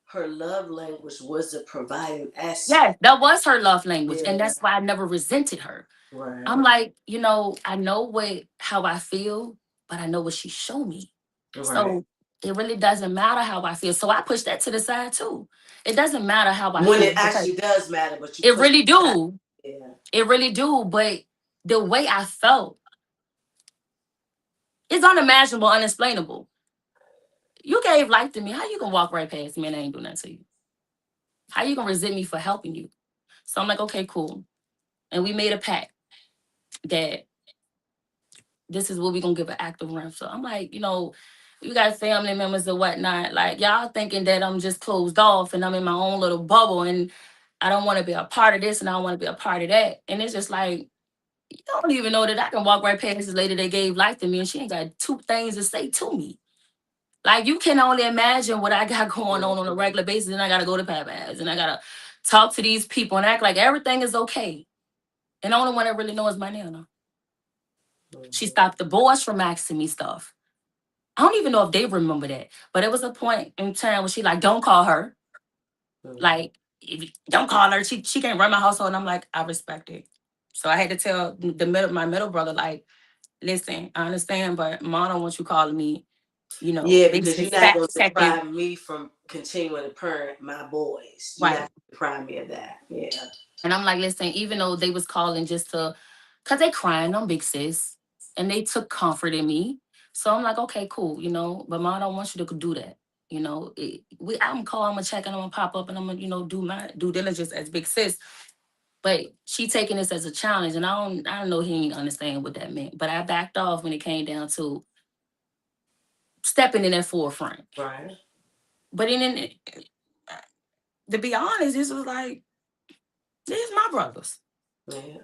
her love language was the providing aspect. Yes, that was her love language, and Yeah, that's why I never resented her. I'm right, like, I know how I feel, but I know what she showed me. right. So it really doesn't matter how I feel. So I push that to the side too. It doesn't matter how I When feel it because actually does matter, but you it push really it back. do. Yeah. It really do. But the way I felt is unimaginable, unexplainable. You gave life to me. How you gonna walk right past me and I ain't do nothing to you? How you gonna resent me for helping you? So I'm like, okay, cool. And we made a pact that this is what we gonna give an active run. So I'm like, you got family members or whatnot. Like y'all thinking that I'm just closed off and I'm in my own little bubble and I don't want to be a part of this and I don't want to be a part of that. And it's just like, you don't even know that I can walk right past this lady that gave life to me and she ain't got two things to say to me. Like you can only imagine what I got going on a Mhm. regular basis. And I gotta go to Papa's and I gotta talk to these people and act like everything is okay. And the only one that really knows my nana. She Mhm. stopped the boys from asking me stuff. I don't even know if they remember that, but it was a point in time when she like, don't call her. Like, if don't call her. She can't run my household. And I'm like, I respect it. So I had to tell my middle brother, like, listen, I understand, but mom don't want you calling me, Yeah, because basically you're not going to second. deprive me from continuing to parent my boys. You're not Right. going to deprive me of that. Yeah. And I'm like, listen, even though they was calling just to, cause they crying, I'm big sis. And they took comfort in me. So I'm like, okay, cool, but mom don't want you to do that. I'm call, I'm gonna check, and I'm gonna pop up, and I'm gonna, do my due diligence as big sis. But she taking this as a challenge, and I don't know, he ain't understand what that meant. But I backed off when it came down to stepping in that forefront. Right. But to be honest, this was like, these my brothers. Yeah.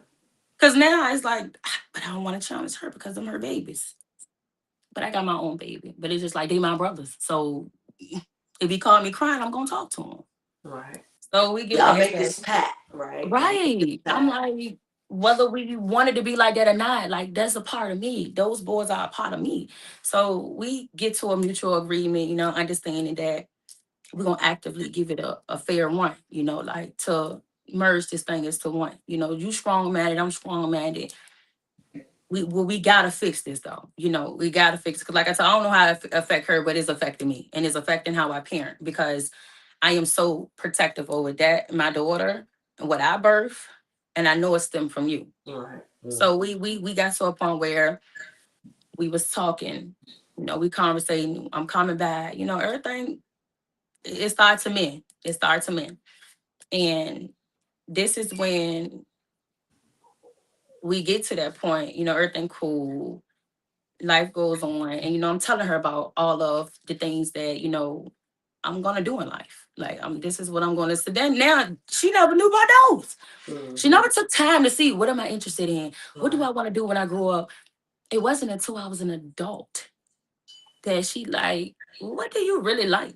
Cause now it's like, but I don't want to challenge her because I'm her babies. But I got my own baby. But it's just like they my brothers. So if he called me crying, I'm gonna talk to him. Right. So we get Y'all past make that. this pact, right? Right. I'm like, whether we wanted to be like that or not, like that's a part of me. Those boys are a part of me. So we get to a mutual agreement, understanding that we're gonna actively give it a fair one, like to merge this thing as to one. You strong minded, I'm strong minded. We gotta fix this though. We gotta fix it. Cause like I said, I don't know how it affect her, but it's affecting me and it's affecting how I parent because I am so protective over that, my daughter, and what I birth, and I know it stemmed from you. Right. So we got to a point where we was talking, we conversating. I'm coming back, everything. It started to mend. It started to mend, and this is when we get to that point. Everything cool, life goes on, and I'm telling her about all of the things that I'm gonna do in life. Like this is what I'm gonna. So then now she never knew about those. She never took time to see what am I interested in. What do I want to do when I grow up? It wasn't until I was an adult that she like, what do you really like?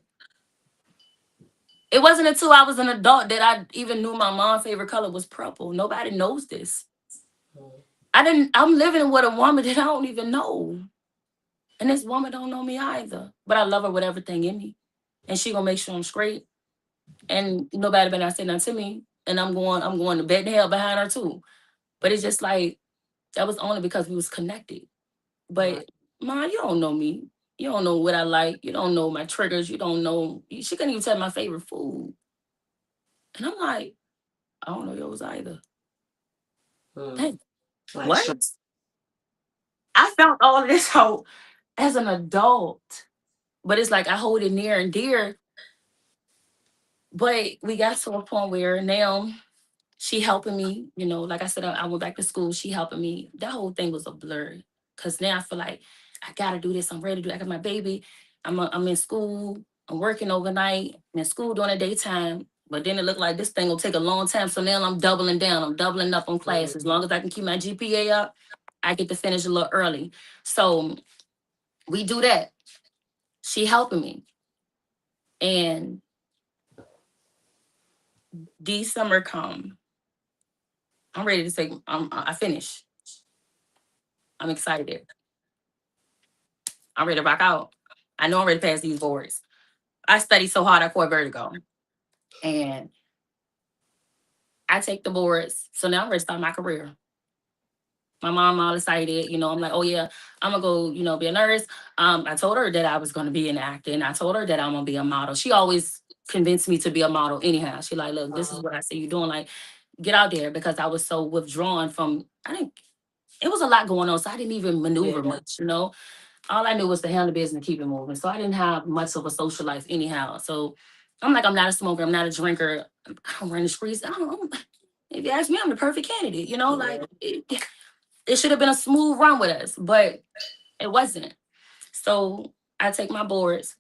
It wasn't until I was an adult that I even knew my mom's favorite color was purple. Nobody knows this. I'm living with a woman that I don't even know. And this woman don't know me either. But I love her with everything in me. And she gonna make sure I'm straight. And nobody better not say nothing to me. And I'm going to bed in hell behind her too. But it's just like that was only because we was connected. Right. But Ma, you don't know me. You don't know what I like. You don't know my triggers. You don't know. She couldn't even tell my favorite food. And I'm like, I don't know yours either. Hey, Like, what? I found all of this out as an adult. But it's like I hold it near and dear. But we got to a point where now she helping me, like I said, I went back to school. She helping me. That whole thing was a blur. Cause now I feel like I gotta do this. I'm ready to do it. I got my baby. I'm in school. I'm working overnight. I'm in school during the daytime. But then it looked like this thing will take a long time. So now I'm doubling down. I'm doubling up on class. As long as I can keep my GPA up, I get to finish a little early. So we do that. She helping me. And December come. I'm ready to say I finish. I'm excited. I'm ready to rock out. I know I'm ready to pass these boards. I studied so hard I caught vertigo. And I take the boards. So now I'm ready to start my career. My mom all excited, I'm like, oh yeah, I'm gonna go, be a nurse. I told her that I was gonna be an actor and I told her that I'm gonna be a model. She always convinced me to be a model anyhow. She like, look, this is what I see you doing. Like, get out there because I was so withdrawn from I didn't it was a lot going on. So I didn't even maneuver much. All I knew was to handle the business and keep it moving. So I didn't have much of a social life anyhow. So I'm like, I'm not a smoker. I'm not a drinker. I don't run the streets. I don't. If you ask me, I'm the perfect candidate. Like it should have been a smooth run with us, but it wasn't. So I take my boards.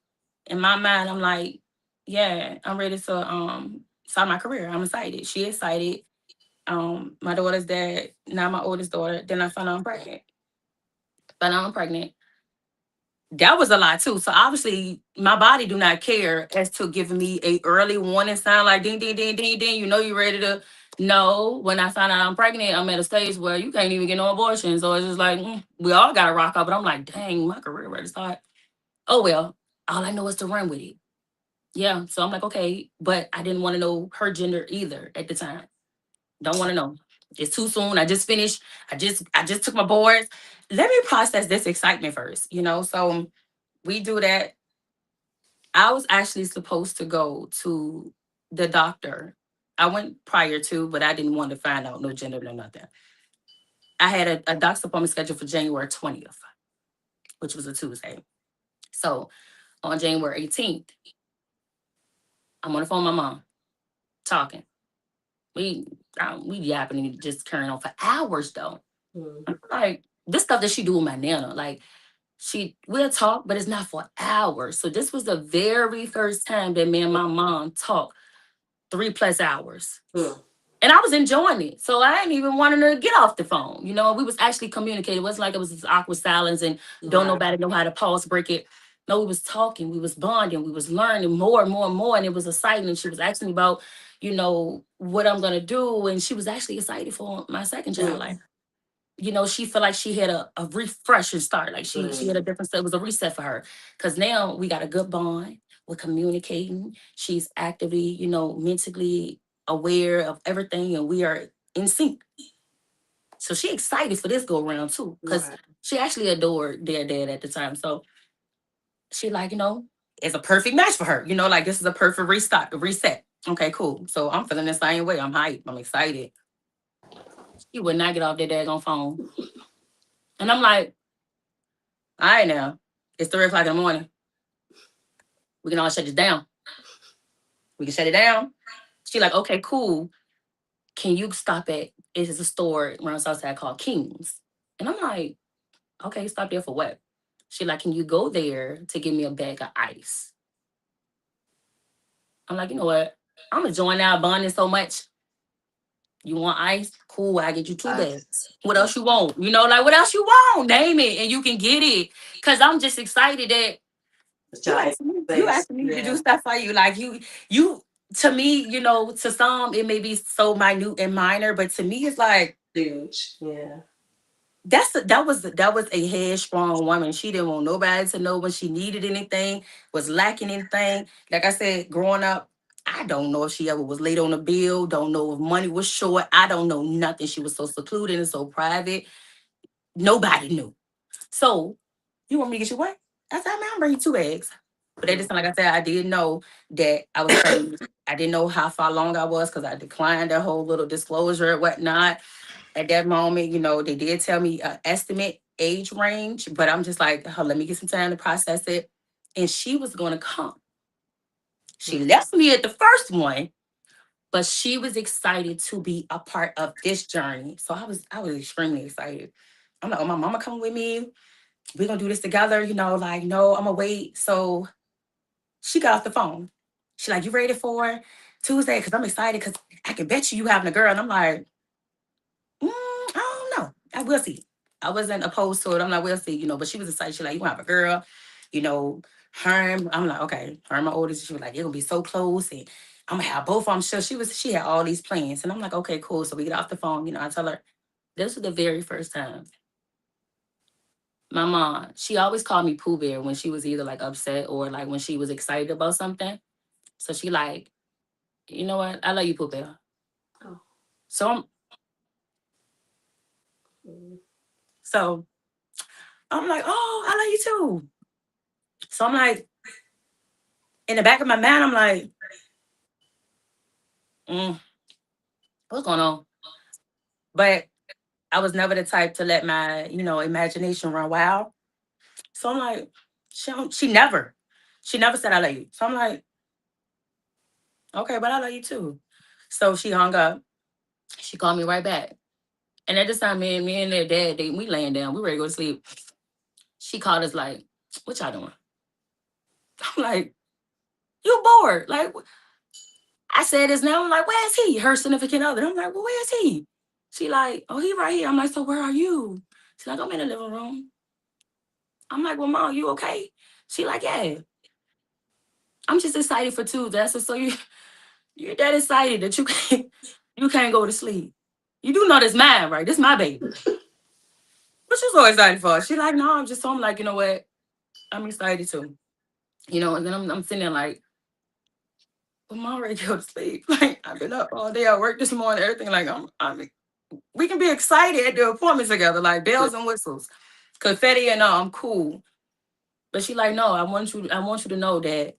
In my mind, I'm like, yeah, I'm ready to start my career. I'm excited. She excited. My daughter's dad, now my oldest daughter. Then I found out I'm pregnant. But I'm pregnant. That was a lot too. So obviously my body do not care as to giving me a early warning sign like ding ding ding ding ding. You ready to no. When I find out I'm pregnant, I'm at a stage where you can't even get no abortion. So it's just like we all gotta rock up. But I'm like, dang, my career ready to start. Oh well, all I know is to run with it. Yeah. So I'm like, okay, but I didn't want to know her gender either at the time. Don't want to know. It's too soon. I just finished. I just took my boards. Let me process this excitement first, So we do that. I was actually supposed to go to the doctor. I went prior to, but I didn't want to find out no gender no nothing. I had a doctor's appointment scheduled for January 20th, which was a Tuesday. So on January 18th, I'm on the phone with my mom talking. We we yapping and just carrying on for hours though. Mm. Like this stuff that she do with my nana, like we'll talk, but it's not for hours. So this was the very first time that me and my mom talked 3+ hours. Mm. And I was enjoying it. So I ain't even wanting to get off the phone. We was actually communicating. It wasn't like it was this awkward silence and don't Right. nobody know how to pause break it. No, we was talking, we was bonding, we was learning more and more and more. And it was exciting. And she was asking me about, what I'm gonna do. And she was actually excited for my second child. Mm. Like, she felt like she had a refresh and start. Like she had a different it was a reset for her. Cause now we got a good bond. We're communicating. She's actively, mentally aware of everything and we are in sync. So she excited for this go around too. Cause Right. she actually adored their dad at the time. So she like, it's a perfect match for her. Like this is a perfect reset. Okay, cool. So I'm feeling the same way. I'm hyped. I'm excited. She would not get off that daggone phone. And I'm like, all right now. It's 3 o'clock in the morning. We can all shut this down. We can shut it down. She like, okay, cool. Can you stop at it's a store around Southside called King's? And I'm like, okay, stop there for what? She like, can you go there to give me a bag of ice? I'm like, you know what? I'm gonna join our bonding so much. You want ice? Cool, I get you 2 bags. What else you want? Like what else you want? Name it and you can get it. Cause I'm just excited that you asking me to do Yeah. stuff for you. Like you to me, to some it may be so minute and minor, but to me it's like Huge. Yeah. that was a headstrong woman. She didn't want nobody to know when she needed anything, was lacking anything. Like I said, growing up, I don't know if she ever was late on a bill. Don't know if money was short. I don't know nothing. She was so secluded and so private. Nobody knew. So you want me to get you what? I said, man, I'm bringing 2 eggs. But at this time, like I said, I didn't know that I was pregnant. I didn't know how far along I was because I declined that whole little disclosure and whatnot. At that moment, they did tell me an estimate age range, but I'm just like, let me get some time to process it. And she was going to come. She left me at the first one, but she was excited to be a part of this journey. So I was extremely excited. I'm like, oh, my mama coming with me. We're gonna do this together, like, no, I'm gonna wait. So she got off the phone. She like, you ready for Tuesday? Cause I'm excited because I can bet you having a girl. And I'm like, I don't know. I will see. I wasn't opposed to it. I'm like, we'll see, but she was excited. She like, you gonna have a girl, you know, I'm like, okay. Her and my oldest, she was like, you're gonna be so close and I'm gonna have both of them. So she had all these plans. And I'm like, okay, cool. So we get off the phone, I tell her, this was the very first time. My mom, she always called me Pooh Bear when she was either like upset or like when she was excited about something. So she like, you know what? I love you, Pooh Bear. Oh. So so I'm like, oh, I love you too. So I'm like, in the back of my mind, I'm like, mm, what's going on? But I was never the type to let my, imagination run wild. So I'm like, she never said I love you. So I'm like, okay, but I love you too. So she hung up. She called me right back. And at this time, me and their dad, we laying down. We ready to go to sleep. She called us like, what y'all doing? I'm like, you bored. Like, I said this now. I'm like, where's he? Her significant other. I'm like, well, where's he? She like, oh, he right here. I'm like, so where are you? She's like, I'm in the living room. I'm like, well, mom, you okay? She like, yeah. I'm just excited for Tuesday. I said, so you're that excited that you can't go to sleep. You do know this mine, right? This my baby. What you so excited for? She like, no, I'm like, you know what? I'm excited too. And then I'm sitting there like, but I'm already go to sleep. Like I've been up all day. I worked this morning. Everything like I'm. We can be excited at the appointment together, like bells and whistles, confetti and all. I'm cool. But she like, no, I want you to know that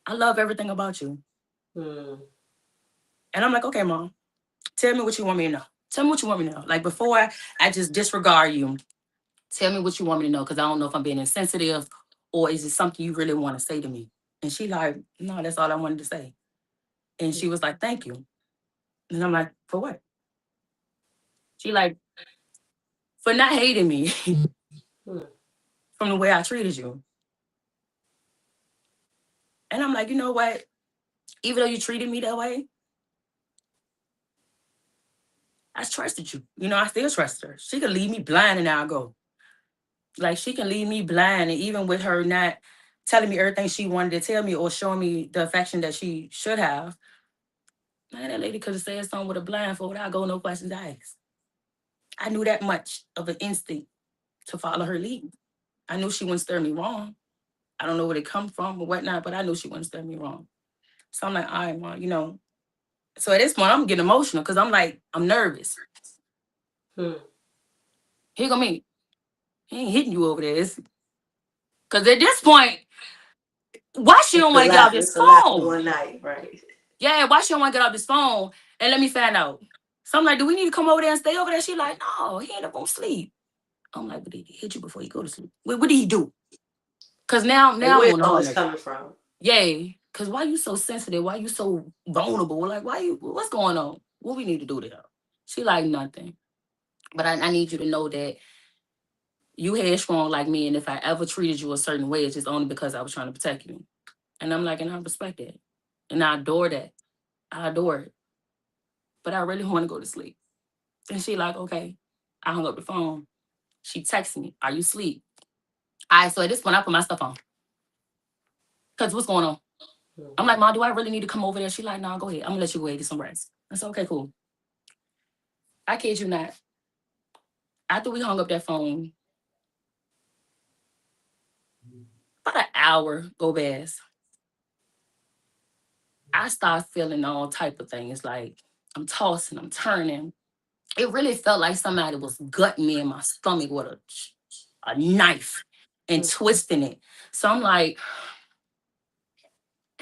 I love everything about you. Hmm. And I'm like, okay, mom, tell me what you want me to know. Tell me what you want me to know. Like before I just disregard you. Tell me what you want me to know, because I don't know if I'm being insensitive or is it something you really want to say to me. And she like, no, that's all I wanted to say. And she was like, thank you. And I'm like, for what? She like, for not hating me Hmm. from the way I treated you. And I'm like, you know what? Even though you treated me that way, I trusted you. I still trust her. She could leave me blind and I'll go. Like she can leave me blind, and even with her not telling me everything she wanted to tell me or showing me the affection that she should have, man, that lady could have said something with a blindfold without go no questions asked. I knew that much of an instinct to follow her lead. I knew she wouldn't stir me wrong. I don't know where it come from or whatnot, but I knew she wouldn't stir me wrong. So I'm like, all right, mom. So at this point, I'm getting emotional because I'm like, I'm nervous. Hmm. He gonna mean he ain't hitting you over there. Because at this point, why she don't want to get off this It's a lot for phone? one night, right? Yeah, why she don't want to get off this phone and let me find out? So I'm like, do we need to come over there and stay over there? She like, no, he ain't up on sleep. I'm like, but did he hit you before you go to sleep? What did he do? Cause Like now I'm where on the all whole this nigga. coming from? Yay. Cause why you so sensitive? Why you so vulnerable? Like, what's going on? What we need to do there? She like nothing. But I need you to know that you headstrong like me. And if I ever treated you a certain way, it's just only because I was trying to protect you. And I'm like, and I respect that. And I adore that. I adore it. But I really want to go to sleep. And she like, okay. I hung up the phone. She texted me, are you asleep? All right, so at this point, I put my stuff on. Because what's going on? I'm like, Hmm. Mom, do I really need to come over there? She like, nah, go ahead. I'm going to let you go ahead and get some rest. I said, okay, cool. I kid you not. After we hung up that phone, about an hour go past, I start feeling all type of things. Like, I'm tossing, I'm turning. It really felt like somebody was gutting me in my stomach with a knife and twisting it. So I'm like,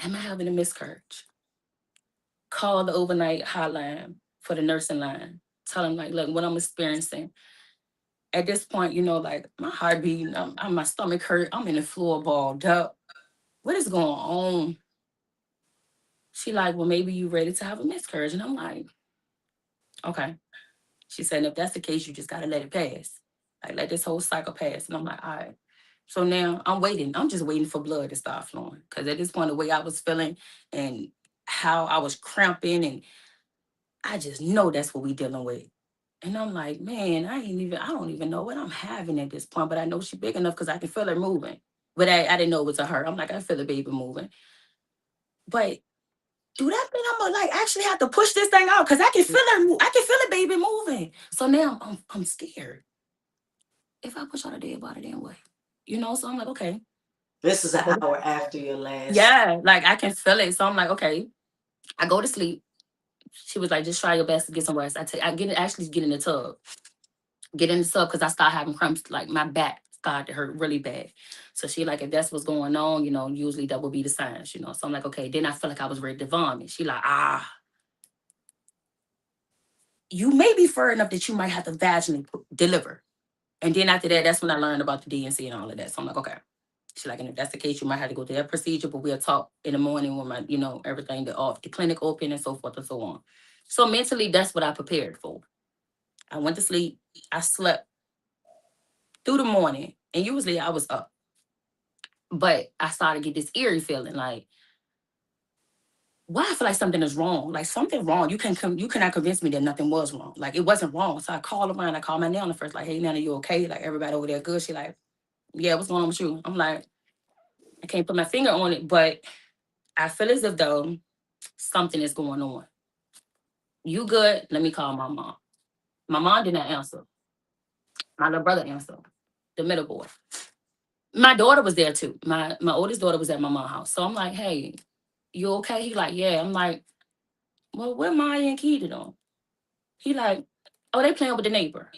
am I having a miscarriage? Call the overnight hotline for the nursing line. Tell them like, look, what I'm experiencing. At this point, like my heart beating, my stomach hurt. I'm in the floor balled up. What is going on? She like, well, maybe you ready to have a miscarriage. And I'm like, okay. She said, if that's the case, you just gotta let it pass. Like let this whole cycle pass. And I'm like, all right. So now I'm waiting. I'm just waiting for blood to start flowing. Cause at this point, the way I was feeling and how I was cramping, and I just know that's what we dealing with. And I'm like, man, I don't even know what I'm having at this point, but I know she's big enough because I can feel her moving. But I didn't know it was a her. I'm like, I feel the baby moving. But do that mean I'm gonna like actually have to push this thing out? Because I can feel her I can feel the baby moving. So now I'm scared. If I push out a dead body, then what? So I'm like, okay. This is I an go to, hour after your last. yeah, like I can feel it. So I'm like, okay. I go to sleep. She was like, just try your best to get some rest. Actually get in the tub. Get in the tub because I started having cramps, like my back started to hurt really bad. So she like, if that's what's going on, usually that would be the signs. So I'm like, okay. Then I felt like I was ready to vomit. She like, you may be far enough that you might have to vaginally deliver. And then after that, that's when I learned about the DNC and all of that. So I'm like, okay. She's like, and if that's the case, you might have to go to that procedure, but we'll talk in the morning when everything the clinic open and so forth and so on. So mentally, that's what I prepared for. I went to sleep. I slept through the morning, and usually I was up. But I started to get this eerie feeling like, why I feel like something is wrong. Like something wrong. You cannot convince me that nothing was wrong. Like it wasn't wrong. So I called around. I called my nana first. Like, hey nana, you okay? Like everybody over there good. She like, yeah, what's going on with you? I'm like, I can't put my finger on it, but I feel as if though something is going on. You good? Let me call my mom. My mom did not answer. My little brother answered. The middle boy. My daughter was there too. My oldest daughter was at my mom's house. So I'm like, hey, you okay? He like, yeah. I'm like, well, where Maya and Keita on? He like, oh, they playing with the neighbor.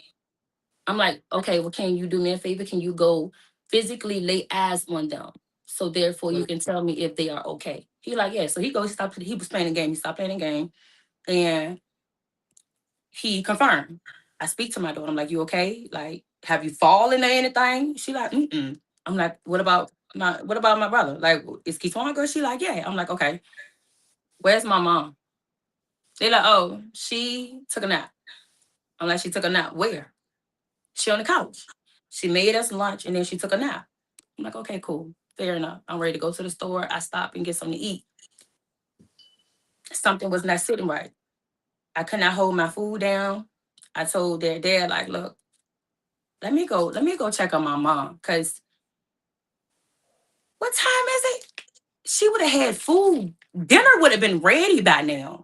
I'm like, okay, well, can you do me a favor? Can you go physically lay eyes on them? So therefore you can tell me if they are okay. He like, yeah. So he goes, he was playing the game. He stopped playing the game. And he confirmed. I speak to my daughter. I'm like, you okay? Like, have you fallen or anything? She like, mm-mm. I'm like, what about my brother? Like, is Keyswan good? She like, yeah. I'm like, okay, where's my mom? They like, oh, she took a nap. I'm like, she took a nap. Where? She on the couch. She made us lunch and then she took a nap. I'm like, okay, cool. Fair enough. I'm ready to go to the store. I stop and get something to eat. Something was not sitting right. I could not hold my food down. I told their dad, like, look, let me go check on my mom. Cause what time is it? She would have had food. Dinner would have been ready by now.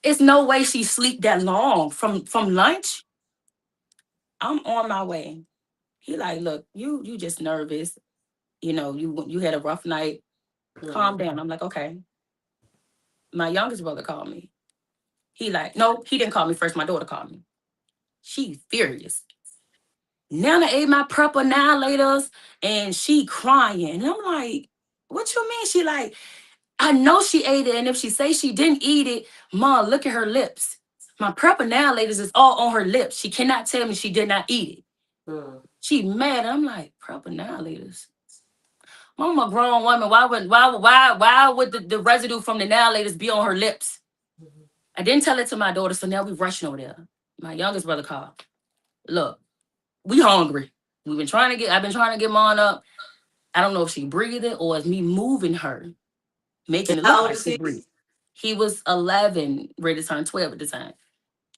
It's no way she sleep that long from lunch. I'm on my way. He like, look, you just nervous. You know, you had a rough night. Calm down. I'm like, okay. My youngest brother called me. He like, no, he didn't call me first. My daughter called me. She furious. Nana ate my prep annihilators and she crying. And I'm like, what you mean? She like, I know she ate it. And if she say she didn't eat it, Ma, look at her lips. My prep annihilators is all on her lips. She cannot tell me she did not eat it. She mad. I'm like, prep annihilators. I'm a grown woman. Why would the residue from the annihilators be on her lips? I didn't tell it to my daughter, so now we rushing over there. My youngest brother called. Look, we hungry. I've been trying to get Mom up. I don't know if she breathing or it's me moving her, making it look How old like is she he? breathing. He was 11, ready to turn 12 at the time.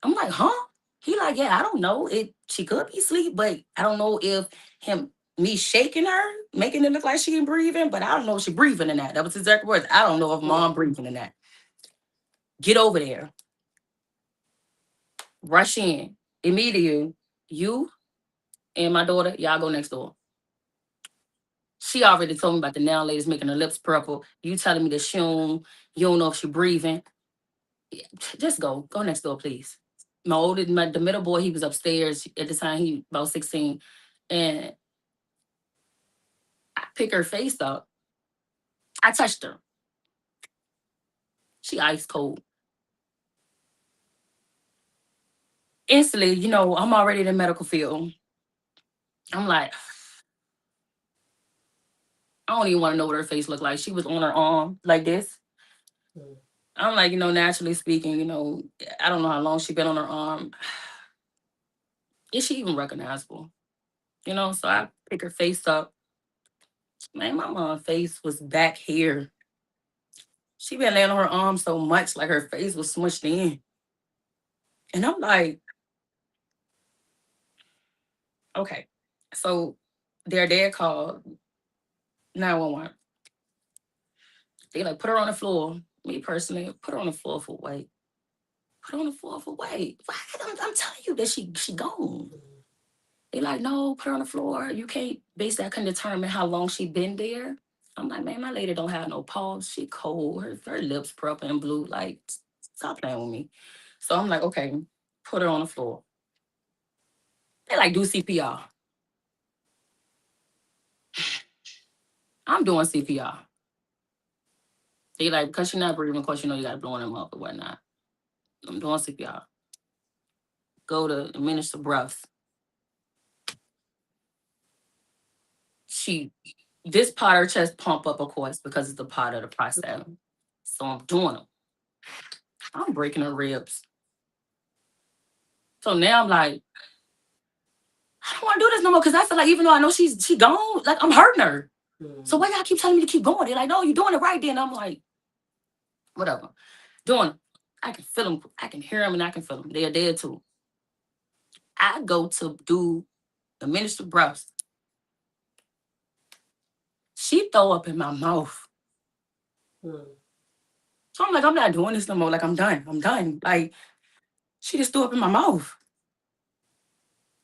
I'm like, huh? He like, yeah, I don't know. She could be asleep, but I don't know if me shaking her, making it look like she ain't breathing, but I don't know if she breathing in that. That was his exact words. I don't know if Mom breathing in that. Get over there. Rush in. Immediately, you and my daughter, y'all go next door. She already told me about the nail ladies making her lips purple. You telling me that you don't know if she breathing. Just go. Go next door, please. The middle boy, he was upstairs at the time, he about 16. And I pick her face up. I touched her. She ice cold. Instantly, I'm already in the medical field. I'm like, I don't even want to know what her face looked like. She was on her arm like this. I'm like, naturally speaking, I don't know how long she been on her arm. Is she even recognizable? So I pick her face up. Man, my mom's face was back here. She been laying on her arm so much, like her face was smushed in. And I'm like, okay. So their dad called 911. They like put her on the floor. Me personally, put her on the floor for weight. Put her on the floor for weight. Why? I'm telling you that she gone. They like, no, put her on the floor. You can't basically I couldn't determine how long she been there. I'm like, man, my lady don't have no pulse. She cold. Her lips purple and blue. Like, stop playing with me. So I'm like, okay, put her on the floor. They like do CPR. I'm doing CPR. They like, because you're not breathing, of course, you got to blow them up or whatnot. I'm doing CPR. Go to administer breath. This part of her chest pump up, of course, because it's the part of the process. So I'm doing them. I'm breaking her ribs. So now I'm like, I don't want to do this no more because I feel like even though I know she gone, like I'm hurting her. So why y'all keep telling me to keep going? They're like, no, you're doing it right then. I'm like, whatever. Doing it. I can feel them. I can hear them and I can feel them. They're dead too. I go to do administer breaths. She throw up in my mouth. So I'm like, I'm not doing this no more. Like, I'm done. I'm done. Like, she just threw up in my mouth.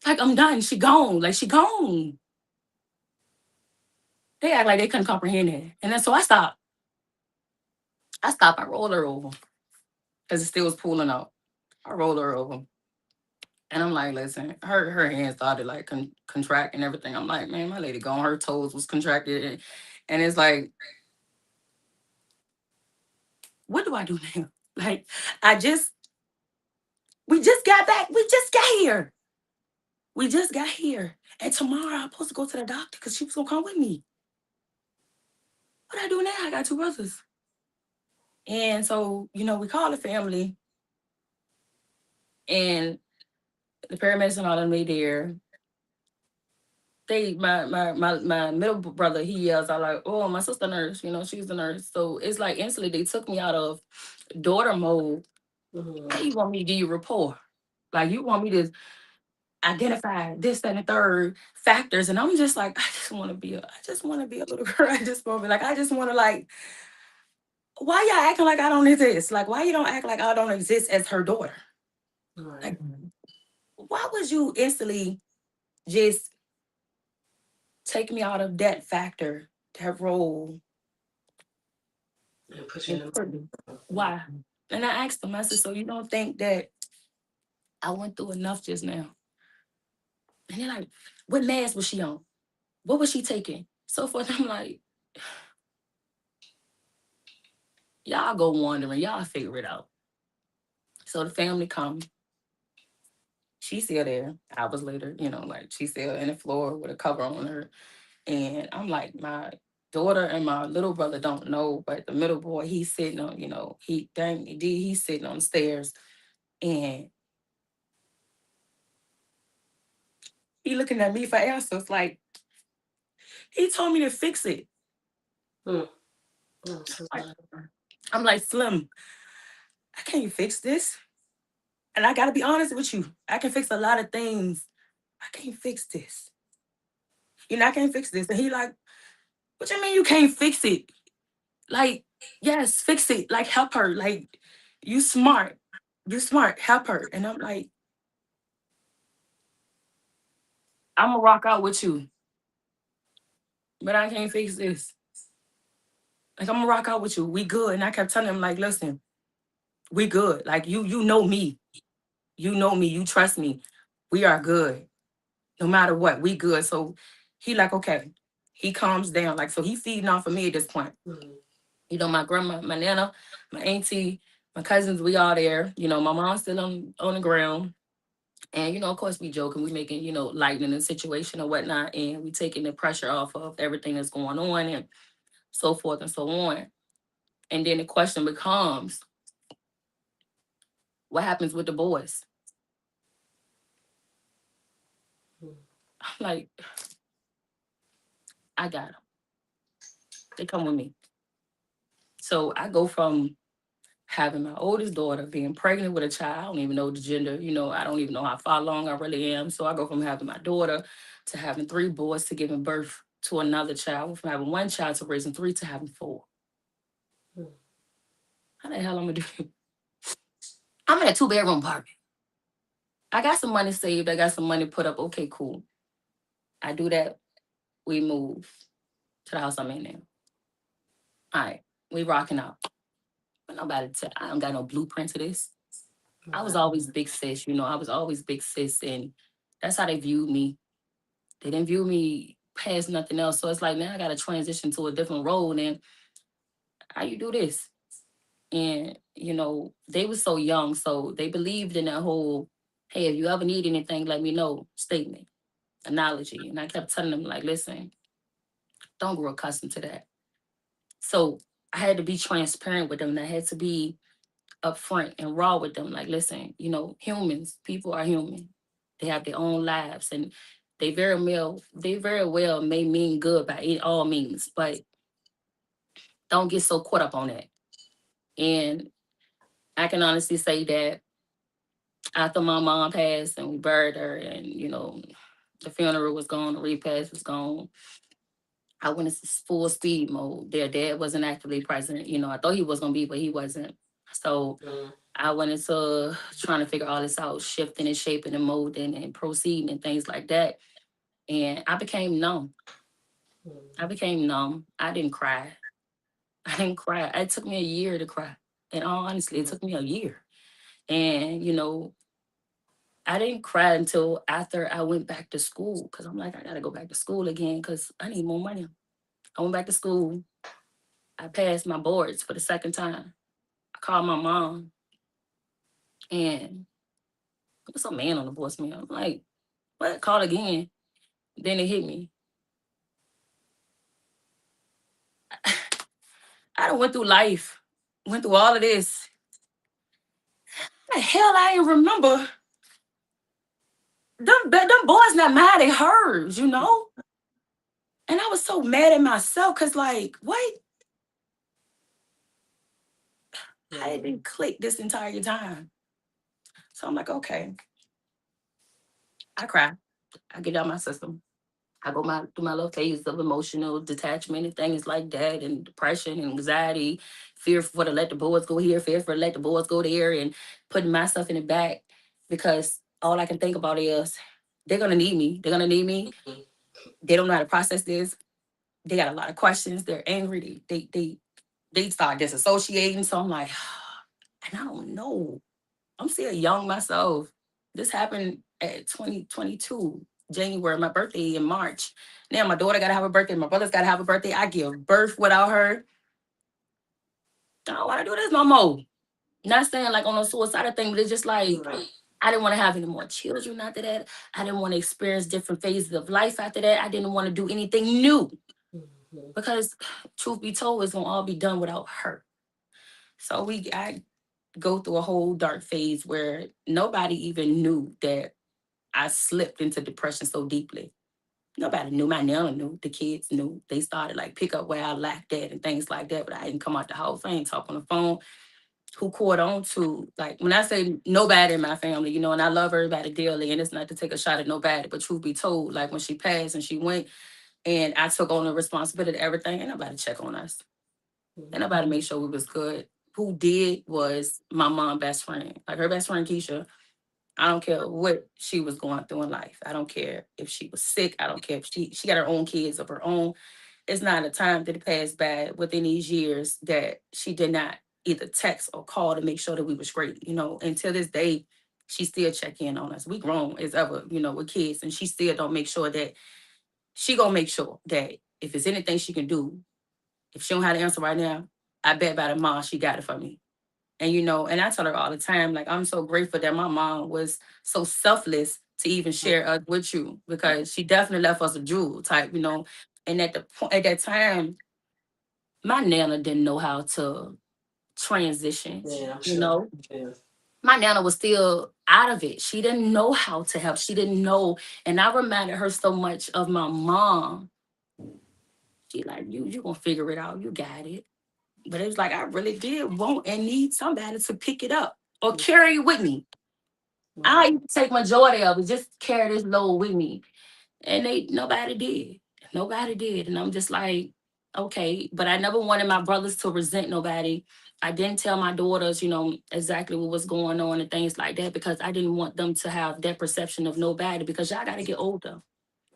Like, I'm done. She gone. Like, she gone. They act like they couldn't comprehend it. And then so I stopped. I stopped. I rolled her over because it still was pulling out. I rolled her over. And I'm like, listen, her hands started like contract and everything. I'm like, man, my lady gone. Her toes was contracted. And it's like, what do I do now? Like, I just, we just got back. We just got here. We just got here. And tomorrow I'm supposed to go to the doctor because she was going to come with me. What I do now? I got two brothers. And so, we call the family and the paramedics and all them, they there. My middle brother, he yells out like, oh, my sister nurse, she's the nurse. So it's like instantly they took me out of daughter mode. Now you want me to give you rapport. Like you want me to identify this and the third factors. And I'm just like, I just want to be a little girl at this moment. Like I just want to like, why y'all acting like I don't exist? Like why you don't act like I don't exist as her daughter? Right. Like why would you instantly just take me out of that factor, that role, And put you and in put me? Why? And I asked them, I said, so you don't think that I went through enough just now? And they're like, what mask was she on? What was she taking? So forth. I'm like, y'all go wandering, y'all figure it out. So the family come. She's still there. Hours later, like she's still in the floor with a cover on her. And I'm like, my daughter and my little brother don't know, but the middle boy, he's sitting on, he's sitting on the stairs and he looking at me for answers. Like, he told me to fix it. Mm. I'm so Like, sorry. I'm like, Slim, I can't fix this. And I gotta be honest with you. I can fix a lot of things. I can't fix this. I can't fix this. And he like, what you mean you can't fix it? Like, yes, fix it. Like, help her. Like, you smart. You smart. Help her. And I'm like, I'm gonna rock out with you, but I can't fix this. Like, I'm gonna rock out with you. We good. And I kept telling him, like, listen, we good. Like, you know me. You know me. You trust me. We are good. No matter what, we good. So he like, okay. He calms down. Like, so he feeding off of me at this point. Mm. My grandma, my nana, my auntie, my cousins, we all there. My mom's still on the ground. And, of course, we joking, we making, lightening the situation or whatnot. And we taking the pressure off of everything that's going on and so forth and so on. And then the question becomes, what happens with the boys? Mm. I'm like, I got them. They come with me. So I go from having my oldest daughter being pregnant with a child. I don't even know the gender. I don't even know how far along I really am. So I go from having my daughter to having three boys to giving birth to another child, from having one child to raising three to having four. Mm. How the hell I'm gonna do it? I'm in a two-bedroom apartment. I got some money saved. I got some money put up. Okay, cool. I do that. We move to the house I'm in now. All right, we rocking out. But I don't got no blueprint to this. I was Right. always big sis, I was always big sis, and that's how they viewed me. They didn't view me past nothing else. So it's like now I gotta transition to a different role. And how you do this? And they were so young, so they believed in that whole, hey, if you ever need anything, let me know statement, analogy. And I kept telling them, like, listen, don't grow accustomed to that. So I had to be transparent with them. And I had to be upfront and raw with them. Like, listen, humans, people are human. They have their own lives, and they very well may mean good by all means, but don't get so caught up on that. And I can honestly say that after my mom passed and we buried her, and the funeral was gone, the repast was gone, I went into full speed mode. Their dad wasn't actively present. I thought he was gonna be, but he wasn't. So Mm. I went into trying to figure all this out, shifting and shaping and molding and proceeding and things like that. And I became numb. I became numb. I didn't cry. I didn't cry. It took me a year to cry. And all honestly, it took me a year. And, I didn't cry until after I went back to school because I'm like, I got to go back to school again because I need more money. I went back to school. I passed my boards for the second time. I called my mom and there was a man on the voicemail. I'm like, what? Call again. Then it hit me. I done went through life, went through all of this. The hell I ain't remember. Them boys not mad at hers. And I was so mad at myself because, like, what? I didn't click this entire time. So I'm like, okay. I cry. I get out my system. I go through my little phase of emotional detachment and things like that, and depression and anxiety, fear for to let the boys go here, fear for to let the boys go there, and putting myself in the back because all I can think about is they're gonna need me. They're gonna need me. They don't know how to process this. They got a lot of questions. They're angry. They start disassociating. So I'm like, and I don't know. I'm still young myself. This happened at 2022, January, my birthday in March. Now my daughter gotta have a birthday, my brother's gotta have a birthday. I give birth without her. I don't wanna do this no more. Not saying like on a suicidal thing, but it's just like I didn't want to have any more children after that. I didn't want to experience different phases of life after that. I didn't want to do anything new because truth be told, it's gonna all be done without her. So I go through a whole dark phase where nobody even knew that I slipped into depression so deeply. Nobody knew. My nana knew. The kids knew. They started like pick up where I lacked at and things like that. But I didn't come out the house. I ain't talk on the phone. Who caught on to like when I say nobody in my family, and I love everybody dearly, and it's not to take a shot at nobody. But truth be told, like when she passed and she went, and I took on the responsibility of everything, ain't nobody check on us. Ain't nobody make sure we was good. Who did was my mom best friend, like her best friend Keisha. I don't care what she was going through in life. I don't care if she was sick. I don't care if she got her own kids of her own. It's not a time that passed by within these years that she did not either text or call to make sure that we was great. And to this day, she still check in on us. We grown as ever, with kids, and she still don't make sure that she gonna make sure that if it's anything she can do, if she don't have the answer right now, I bet by tomorrow she got it for me. And I tell her all the time, like, I'm so grateful that my mom was so selfless to even share us with you because she definitely left us a jewel type. And at that time, my nana didn't know how to transition. Yeah, I'm You sure. know, Yeah. my nana was still out of it. She didn't know how to help. She didn't know. And I reminded her so much of my mom. She like, you gonna figure it out. You got it. But it was like I really did want and need somebody to pick it up or carry it with me. I used to take majority of it, just carry this load with me. And nobody did. Nobody did. And I'm just like, okay. But I never wanted my brothers to resent nobody. I didn't tell my daughters, exactly what was going on and things like that because I didn't want them to have that perception of nobody because y'all gotta get older.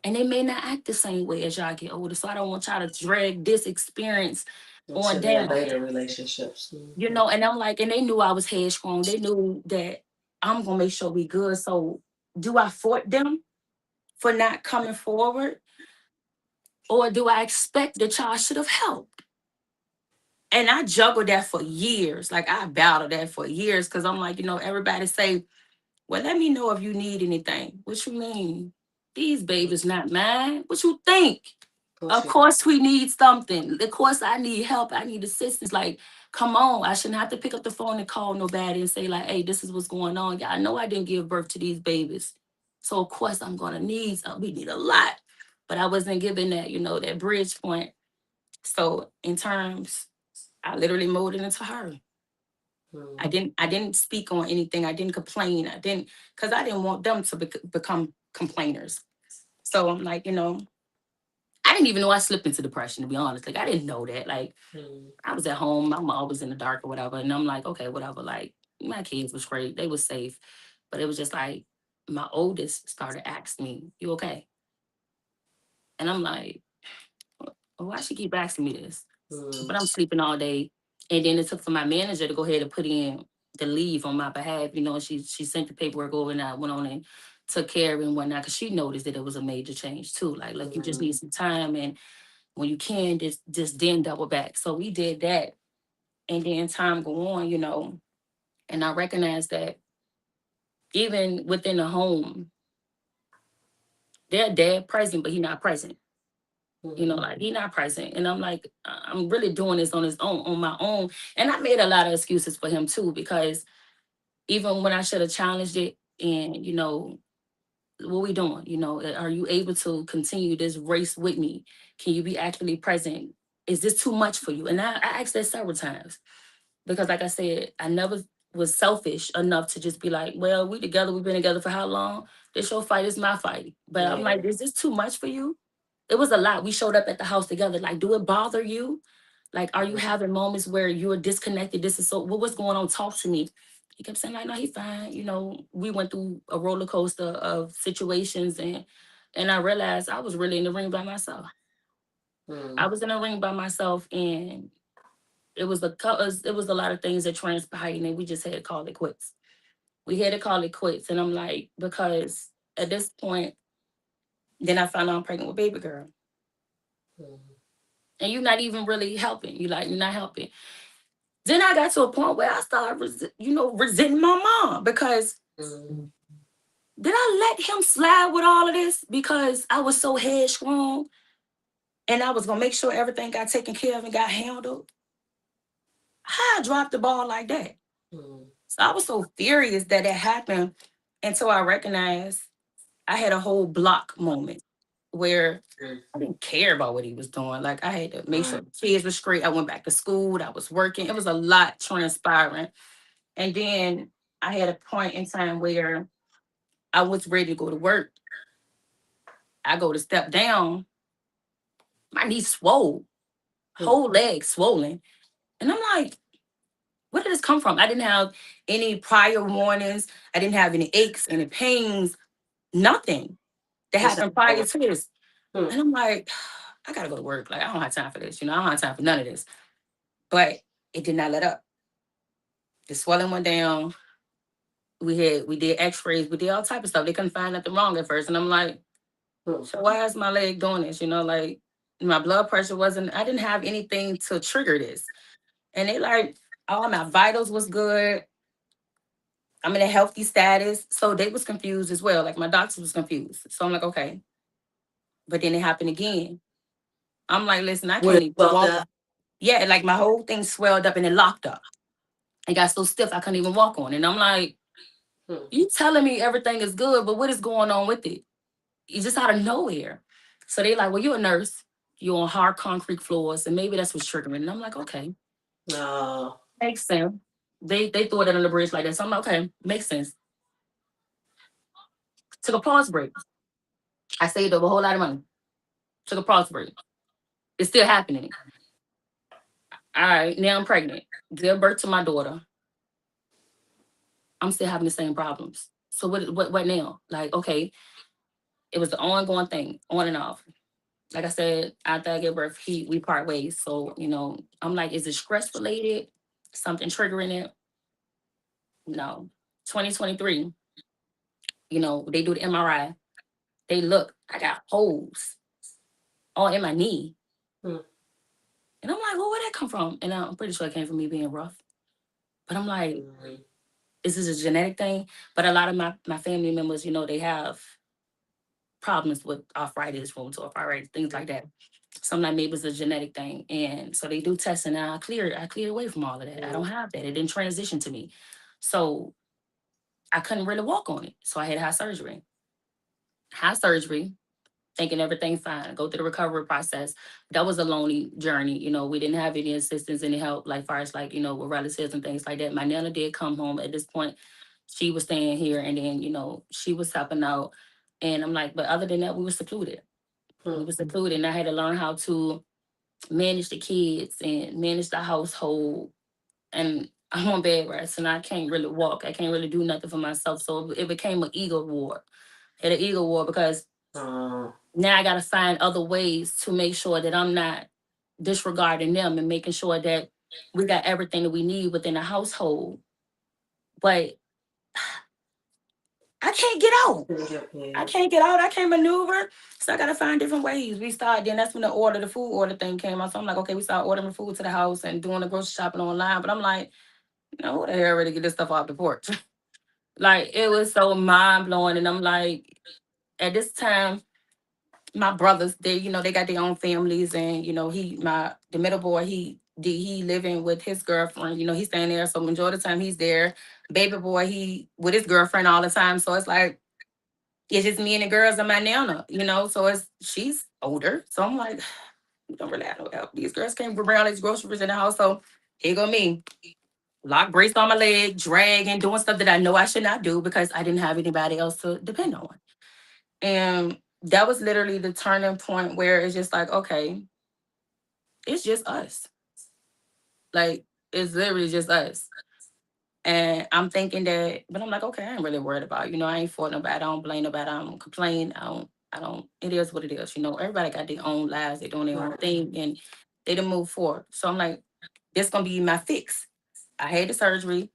And they may not act the same way as y'all get older. So I don't want y'all to drag this experience on Into their down. later relationships. And I'm like, and they knew I was headstrong. They knew that I'm gonna make sure we good. So do I fault them for not coming forward? Or do I expect that y'all should have helped? And I juggled that for years. Like I battled that for years because I'm like, everybody say, well, let me know if you need anything. What you mean? These babies not mine. What you think? Of course we need something. Of course I need help. I need assistance. Like, come on. I shouldn't have to pick up the phone and call nobody and say like, hey, this is what's going on. Yeah, I know I didn't give birth to these babies. So of course I'm gonna need something. We need a lot. But I wasn't given that, that bridge point. So in terms, I literally molded into her. I didn't speak on anything. I didn't complain. Because I didn't want them to become complainers. So I'm like, I didn't even know I slipped into depression, to be honest. Like, I didn't know that. Like, I was at home, my mom was in the dark or whatever. And I'm like, okay, whatever. Like, my kids was great. They was safe. But it was just like my oldest started asking me, "You okay?" And I'm like, why she keep asking me this? But I'm sleeping all day. And then it took for my manager to go ahead and put in the leave on my behalf. You know, she sent the paperwork over and I went on and took care of it and whatnot because she noticed that it was a major change too. Like, look, you just need some time and when you can, just then double back. So we did that. And then time go on, you know, and I recognize that even within the home, their dad present, but he not present. You know, like he not present. And I'm like, I'm really doing this on his own, on my own. And I made a lot of excuses for him too, because even when I should have challenged it and, you know, what we doing? You know, are you able to continue this race with me? Can you be actually present? Is this too much for you? And I asked that several times because like I said, I never was selfish enough to just be like, well, we together, we've been together for how long? This your fight is my fight. But I'm like, is this too much for you? It was a lot. We showed up at the house together. Like, do it bother you? Like, are you having moments where you're disconnected? This is so, what's going on? Talk to me. He kept saying, like, no, he's fine. You know, we went through a roller coaster of situations and I realized I was really in the ring by myself. I was in the ring by myself and it was a lot of things that transpired and we just had to call it quits. We had to call it quits. And I'm like, because at this point, then I found out I'm pregnant with baby girl. And you're not even really helping. You're not helping. Then I got to a point where I started, resenting my mom because did I let him slide with all of this because I was so headstrong and I was gonna make sure everything got taken care of and got handled? How I dropped the ball like that? So I was so furious that it happened until I recognized I had a whole block moment where I didn't care about what he was doing. Like I had to make sure the kids were straight. I went back to school. I was working. It was a lot transpiring. And then I had a point in time where I was ready to go to work. I go to step down. My knee swole, whole leg swollen. And I'm like, where did this come from? I didn't have any prior warnings. I didn't have any aches, any pains, nothing that happened prior to this. And I'm like, I gotta go to work. Like, I don't have time for this. I don't have time for none of this. But it did not let up. The swelling went down. We did x-rays, we did all type of stuff. They couldn't find nothing wrong at first. And I'm like, so why is my leg doing this? Like my blood pressure I didn't have anything to trigger this. And they like, all my vitals was good. I'm in a healthy status. So they was confused as well. Like my doctor was confused. So I'm like, okay. But then it happened again. I'm like, listen, I can't even walk. Yeah, like my whole thing swelled up and it locked up. It got so stiff I couldn't even walk on it. And I'm like, you telling me everything is good, but what is going on with it? It's just out of nowhere. So they like, well, you're a nurse. You're on hard concrete floors, and maybe that's what's triggering. And I'm like, okay, makes sense. They threw it under the bridge like that. So I'm like, okay, makes sense. Took a pause break. I saved up a whole lot of money. Took a pause break. It's still happening. All right, now I'm pregnant. Give birth to my daughter. I'm still having the same problems. So what now? Like, okay, it was the ongoing thing, on and off. Like I said, after I give birth, we part ways. So, I'm like, is it stress related? Something triggering it? No. 2023, they do the MRI. They look, I got holes all in my knee. And I'm like, well, where'd that come from? And I'm pretty sure it came from me being rough. But I'm like, is this a genetic thing? But a lot of my family members, they have problems with arthritis, rheumatoid arthritis, things like that. So I'm like, maybe it's a genetic thing. And so they do tests and I cleared away from all of that. I don't have that. It didn't transition to me. So I couldn't really walk on it. So I had high surgery. High surgery, thinking everything fine. Go through the recovery process. That was a lonely journey. We didn't have any assistance, any help, like far as like, with relatives and things like that. My nana did come home at this point. She was staying here and then, she was helping out. And I'm like, but other than that, we were secluded. We were secluded and I had to learn how to manage the kids and manage the household. And I'm on bed rest and I can't really walk. I can't really do nothing for myself. So it became an ego war. Had an ego war because Uh, now I got to find other ways to make sure that I'm not disregarding them and making sure that we got everything that we need within the household. But I can't get out. I yeah. can't get out. I can't maneuver. So I gotta find different ways. We started, then that's when the food order thing came out. So I'm like, okay, we start ordering food to the house and doing the grocery shopping online. But I'm like, who the hell ready to get this stuff off the porch? Like it was so mind blowing. And I'm like, at this time, my brothers, they got their own families, and the middle boy, he living with his girlfriend. He's staying there. So majority of the time he's there. Baby boy, he with his girlfriend all the time. So it's like it's just me and the girls and my nana. So she's older. So I'm like, we don't really have no help. These girls can't bring around these groceries in the house. So here go me. Lock brace on my leg, dragging, doing stuff that I know I should not do because I didn't have anybody else to depend on. And that was literally the turning point where it's just like, okay, it's just us. Like, it's literally just us. And I'm thinking that, but I'm like, okay, I ain't really worried about, I ain't for nobody. I don't blame nobody. I don't complain. It is what it is. Everybody got their own lives. They're doing their own Right. thing and they done move forward. So I'm like, this going to be my fix. I had the surgery.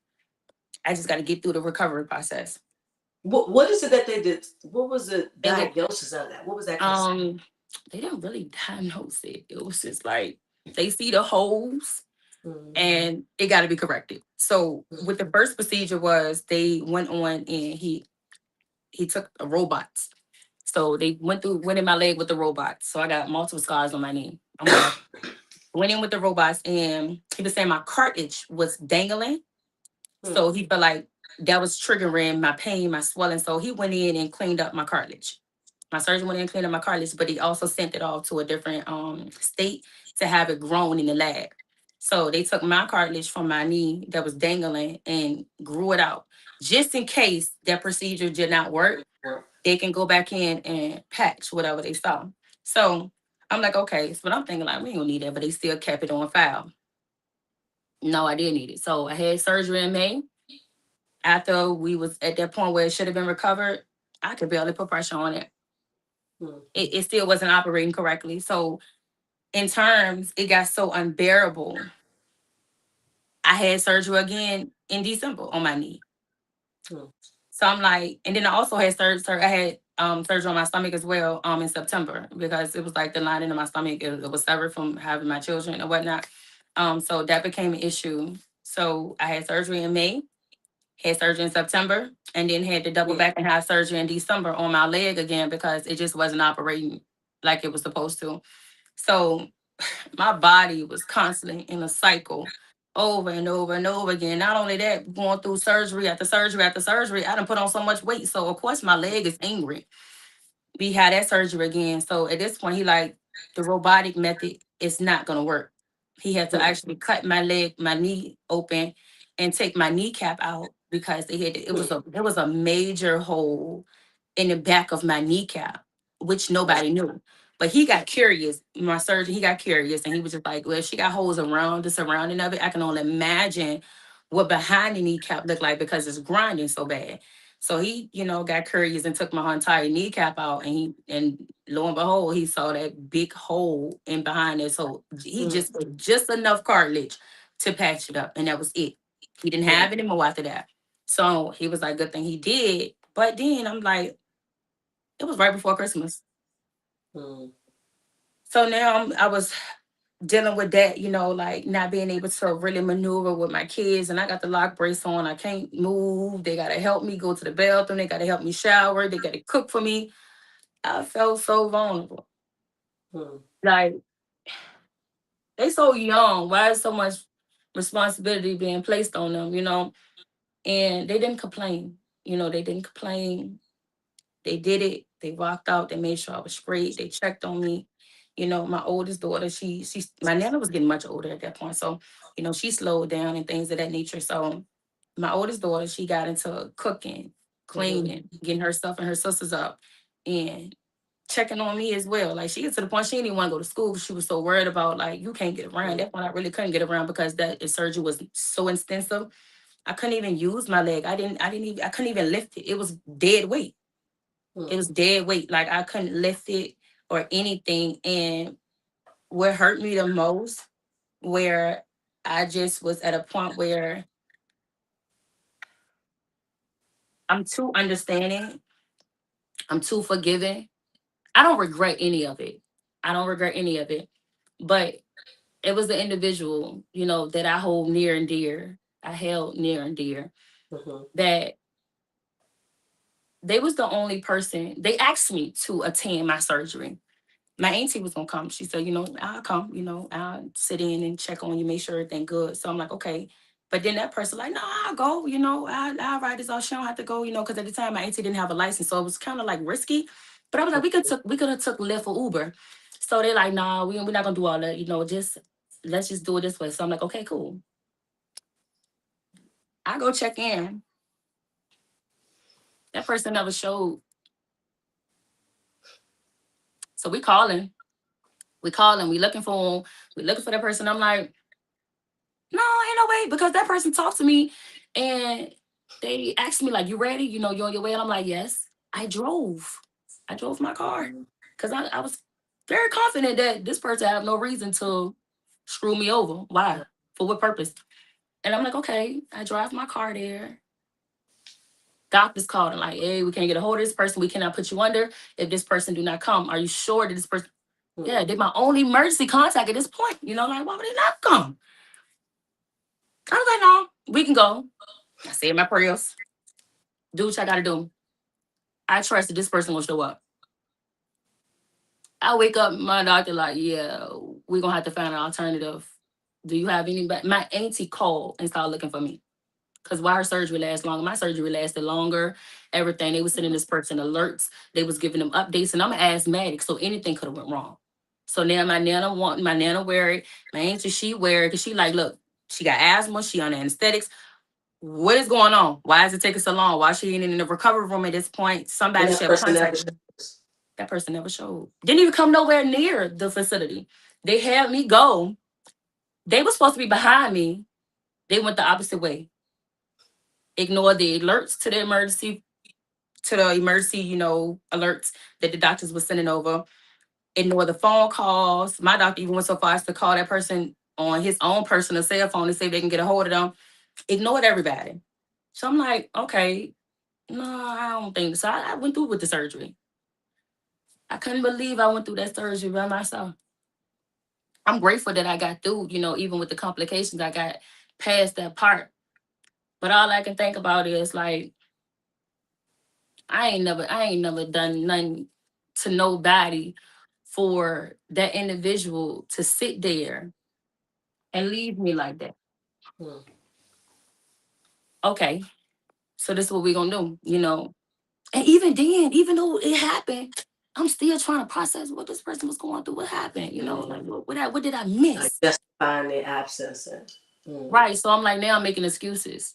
I just got to get through the recovery process. What is it that they did? What was the It was, diagnosis of that? What was that considered? um, they didn't really diagnose it. It was just like, they see the holes Mm, and it got to be corrected. So what the first procedure was, they went on and he took a robots. So they went in my leg with the robots. So I got multiple scars on my knee. On my left. Went in with the robots and he was saying my cartilage was dangling. mm, So he felt like that was triggering my pain, my swelling. So he went in and cleaned up my cartilage. My surgeon went in and cleaned up my cartilage, but he also sent it off to a different state to have it grown in the lab. So they took my cartilage from my knee that was dangling and grew it out. Just in case that procedure did not work, work. they can go back in and patch whatever they saw. So I'm like, okay. So but I'm thinking like we don't need that, but they still kept it on file. No, I didn't need it. So I had surgery in May. After we was at that point where it should have been recovered, I could barely put pressure on it. Mm, It still wasn't operating correctly. So in terms, it got so unbearable. I had surgery again in December on my knee. mm, So I'm like, and then I also had surgery. I had surgery on my stomach as well in September because it was like the lining of my stomach. It was severed from having my children and whatnot. So that became an issue. So I had surgery in May, had surgery in September, and then had to double yeah. back and have surgery in December on my leg again because it just wasn't operating like it was supposed to. So my body was constantly in a cycle over and over and over again. Not only that, going through surgery after surgery after surgery, I done put on so much weight. So of course my leg is angry. We had that surgery again. So at this point, he like the robotic method is not gonna work. He had to Mm, actually cut my knee open and take my kneecap out because mm, it was a major hole in the back of my kneecap, which right. nobody knew. But he got curious. My surgeon, he got curious and he was just like, well, if she got holes around the surrounding of it, I can only imagine what behind the kneecap looked like because it's grinding so bad. So he, got curious and took my entire kneecap out and lo and behold, he saw that big hole in behind it. So he Mm, just put just enough cartilage to patch it up. And that was it. He didn't mm, have any more after that. So he was like, good thing he did. But then I'm like, it was right before Christmas. mm, So now I was dealing with that, like not being able to really maneuver with my kids. And I got the lock brace on. I can't move. They got to help me go to the bathroom. They got to help me shower. They got to cook for me. I felt so vulnerable. mm, Like, they so young. Why is so much responsibility being placed on them? And they didn't complain. They didn't complain. They did it. They walked out. They made sure I was straight. They checked on me. My oldest daughter, my nana was getting much older at that point. So, she slowed down and things of that nature. So my oldest daughter, she got into cooking, mhm, cleaning, getting her stuff and her sisters up. And checking on me as well. Like she gets to the point she didn't even want to go to school. She was so worried about like you can't get around. That's when I really couldn't get around because that surgery was so extensive. I couldn't even use my leg. I couldn't even lift it. It was dead weight. It was dead weight. Like I couldn't lift it or anything. And what hurt me the most, where I just was at a point where I'm too understanding, I'm too forgiving. I don't regret any of it. I don't regret any of it. But it was the individual, that I hold near and dear. I held near and dear. That they was the only person. They asked me to attend my surgery. My auntie was gonna come. She said, I'll come. I'll sit in and check on you, make sure everything good. So I'm like, okay. But then that person like, no, I'll go. I'll ride this off. She don't have to go. Because at the time my auntie didn't have a license, so it was kind of like risky. But I was like, we could have took Lyft or Uber. So they're like, nah, we're not gonna do all that. Just let's just do it this way. So I'm like, okay, cool. I go check in. That person never showed. So we calling. We looking for him. We looking for that person. I'm like, no, ain't no way. Because that person talked to me and they asked me, like, you ready? You on your way? And I'm like, yes. I drove. I drove my car. Because I was very confident that this person have no reason to screw me over. Why? For what purpose? And I'm like, okay, I drive my car there. Doctors called and like, hey, we can't get a hold of this person. We cannot put you under if this person do not come. Are you sure that this person? Yeah, they're my only emergency contact at this point. Like, why would they not come? I was like, no, we can go. I said my prayers. Do what I gotta do. I trust that this person will show up. I wake up, my doctor like, yeah, we're gonna have to find an alternative. Do you have anybody? My auntie called and started looking for me. Because why her surgery lasts longer, my surgery lasted longer. Everything. They was sending this person alerts. They was giving them updates. And I'm an asthmatic, so anything could have went wrong. So now my nana wear it. My auntie, she wear it because she like, look, she got asthma, she on anesthetics. What is going on? Why is it taking so long? Why she ain't in the recovery room at this point? Somebody should have contacted her. That person never showed. Didn't even come nowhere near the facility. They had me go. They were supposed to be behind me. They went the opposite way. Ignore the alerts to the emergency, alerts that the doctors were sending over. Ignore the phone calls. My doctor even went so far as to call that person on his own personal cell phone to see if they can get a hold of them. Ignored everybody. So I'm like, okay, no, I don't think so. I went through with the surgery. I couldn't believe I went through that surgery by myself. I'm grateful that I got through, even with the complications, I got past that part. But all I can think about is like, I ain't never done nothing to nobody for that individual to sit there and leave me like that. Okay, so this is what we're gonna do. And even then, even though it happened, I'm still trying to process what this person was going through. What happened? Like what did I miss? Justifying their absence. Right. So I'm like, now I'm making excuses.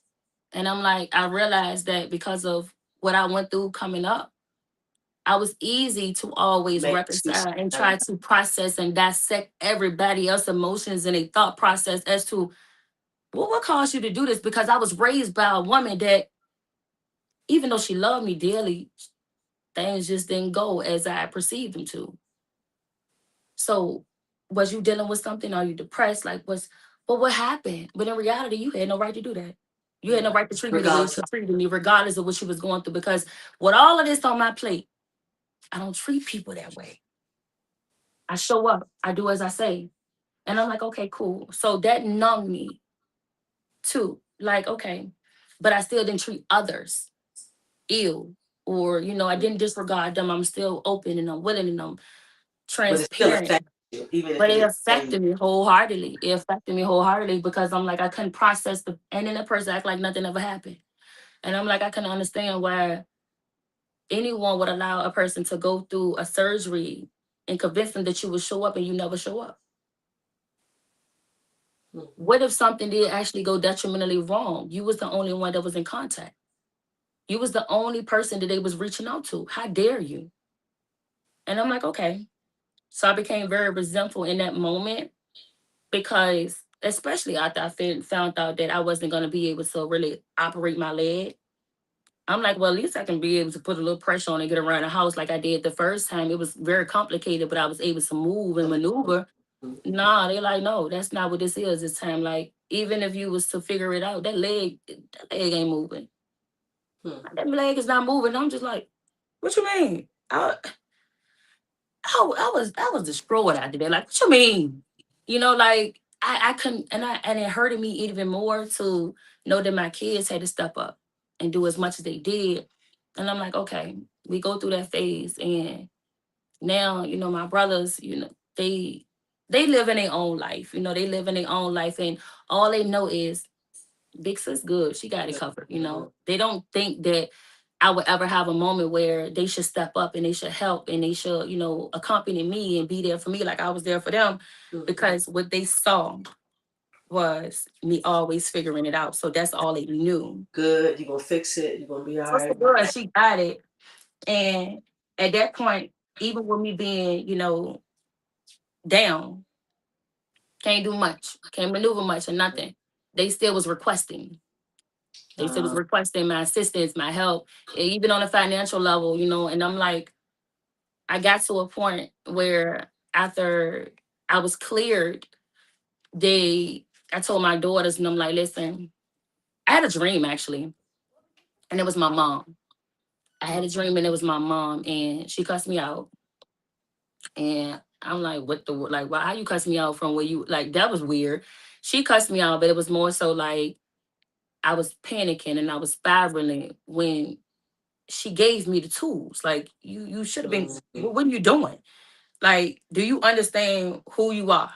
And I'm like, I realized that because of what I went through coming up, I was easy to always reconcile and try to process and dissect everybody else's emotions and a thought process as to what caused you to do this? Because I was raised by a woman that, even though she loved me dearly, things just didn't go as I perceived them to. So was you dealing with something? Are you depressed? Like what happened? But in reality, you had no right to do that. You had no right to treat me the way you treated me, regardless of what she was going through. Because with all of this on my plate, I don't treat people that way. I show up. I do as I say. And I'm like, okay, cool. So that numbed me too. Like, okay. But I still didn't treat others ill. Or, I didn't disregard them. I'm still open and I'm willing and I'm transparent. But it affected me wholeheartedly. It affected me wholeheartedly because I'm like, I couldn't process and then that person act like nothing ever happened. And I'm like, I couldn't understand why anyone would allow a person to go through a surgery and convince them that you will show up and you never show up. What if something did actually go detrimentally wrong? You was the only one that was in contact. You was the only person that they was reaching out to. How dare you? And I'm like, okay. So I became very resentful in that moment because, especially after I found out that I wasn't going to be able to really operate my leg. I'm like, well, at least I can be able to put a little pressure on and get around the house like I did the first time. It was very complicated, but I was able to move and maneuver. Nah, they like, no, that's not what this is this time. Like, even if you was to figure it out, that leg ain't moving. That leg is not moving. I'm just like, what you mean? I was destroyed after that. Like, what you mean? Like I couldn't, and it hurted me even more to know that my kids had to step up and do as much as they did. And I'm like, okay, we go through that phase, and now my brothers, they live in their own life. They live in their own life, and all they know is Big sis good. She got it covered. They don't think that I would ever have a moment where they should step up and they should help and they should, accompany me and be there for me like I was there for them. Because what they saw was me always figuring it out. So that's all they knew. Good, you're gonna fix it, you're gonna be all right. Good, she got it. And at that point, even with me being, down, can't do much, can't maneuver much or nothing, they still was requesting. They still was requesting my assistance, my help, even on a financial level, and I'm like, I got to a point where after I was cleared, I told my daughters, and I'm like, listen, I had a dream actually, and it was my mom. I had a dream and it was my mom, and she cussed me out. And I'm like, what the, like, why you cuss me out from where you, like, that was weird. She cussed me out, but it was more so like I was panicking and I was spiraling when she gave me the tools. Like, you should have been, what are you doing? Like, do you understand who you are?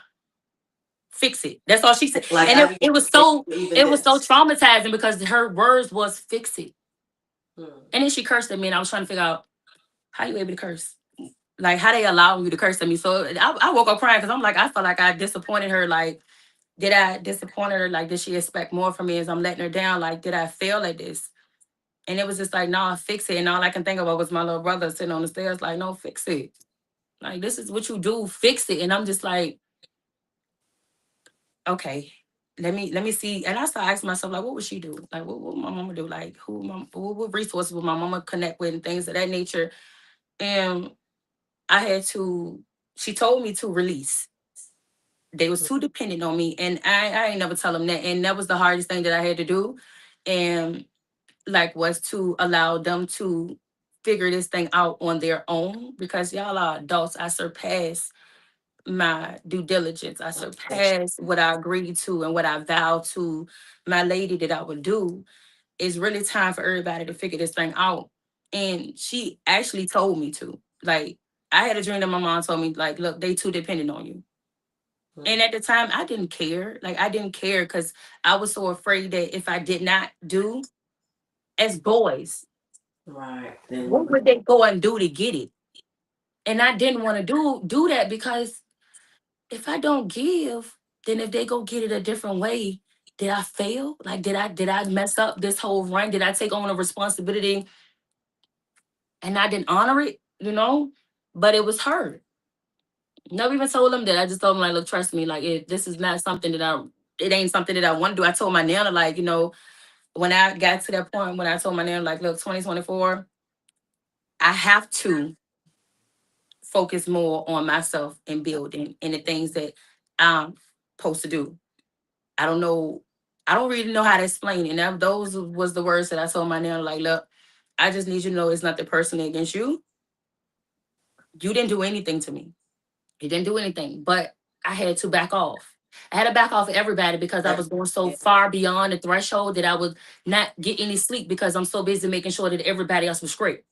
Fix it. That's all she said. Like, and it was so traumatizing because her words was fix it. And then she cursed at me, and I was trying to figure out how you able to curse. Like, how they allow you to curse at me. So I woke up crying because I'm like, I felt like I disappointed her. Like, did I disappoint her? Like, did she expect more from me as I'm letting her down? Like, did I fail at this? And it was just like, nah, fix it. And all I can think about was my little brother sitting on the stairs, like, no, fix it. Like, this is what you do, fix it. And I'm just like, okay, let me see. And I started asking myself, like, what would she do? Like, what would my mama do? Like, what resources would my mama connect with and things of that nature? And I had to, she told me to release. They was too dependent on me. And I ain't never tell them that. And that was the hardest thing that I had to do. And like, was to allow them to figure this thing out on their own, because y'all are adults. I surpassed my due diligence. I surpassed what I agreed to and what I vowed to my lady that I would do. It's really time for everybody to figure this thing out. And she actually told me to. Like, I had a dream that my mom told me, like, look, they too dependent on you. And at the time, I didn't care. Like, I didn't care because I was so afraid that if I did not do, as boys, right, what would they go and do to get it? And I didn't want to do that, because if I don't give, then if they go get it a different way, did I fail? Like, did I mess up this whole run? Did I take on a responsibility and I didn't honor it? But it was her. Never even told them that. I just told them, like, look, trust me, like, this is not something it ain't something that I want to do. I told my nana, like, when I got to that point when I told my nana, like, look, 2024, I have to focus more on myself and building and the things that I'm supposed to do. I don't know. I don't really know how to explain it. And those was the words that I told my nana, like, look, I just need you to know it's nothing personal against you. You didn't do anything to me. You didn't do anything. But I had to back off. I had to back off of everybody because I was going so far beyond the threshold that I would not get any sleep because I'm so busy making sure that everybody else was straight.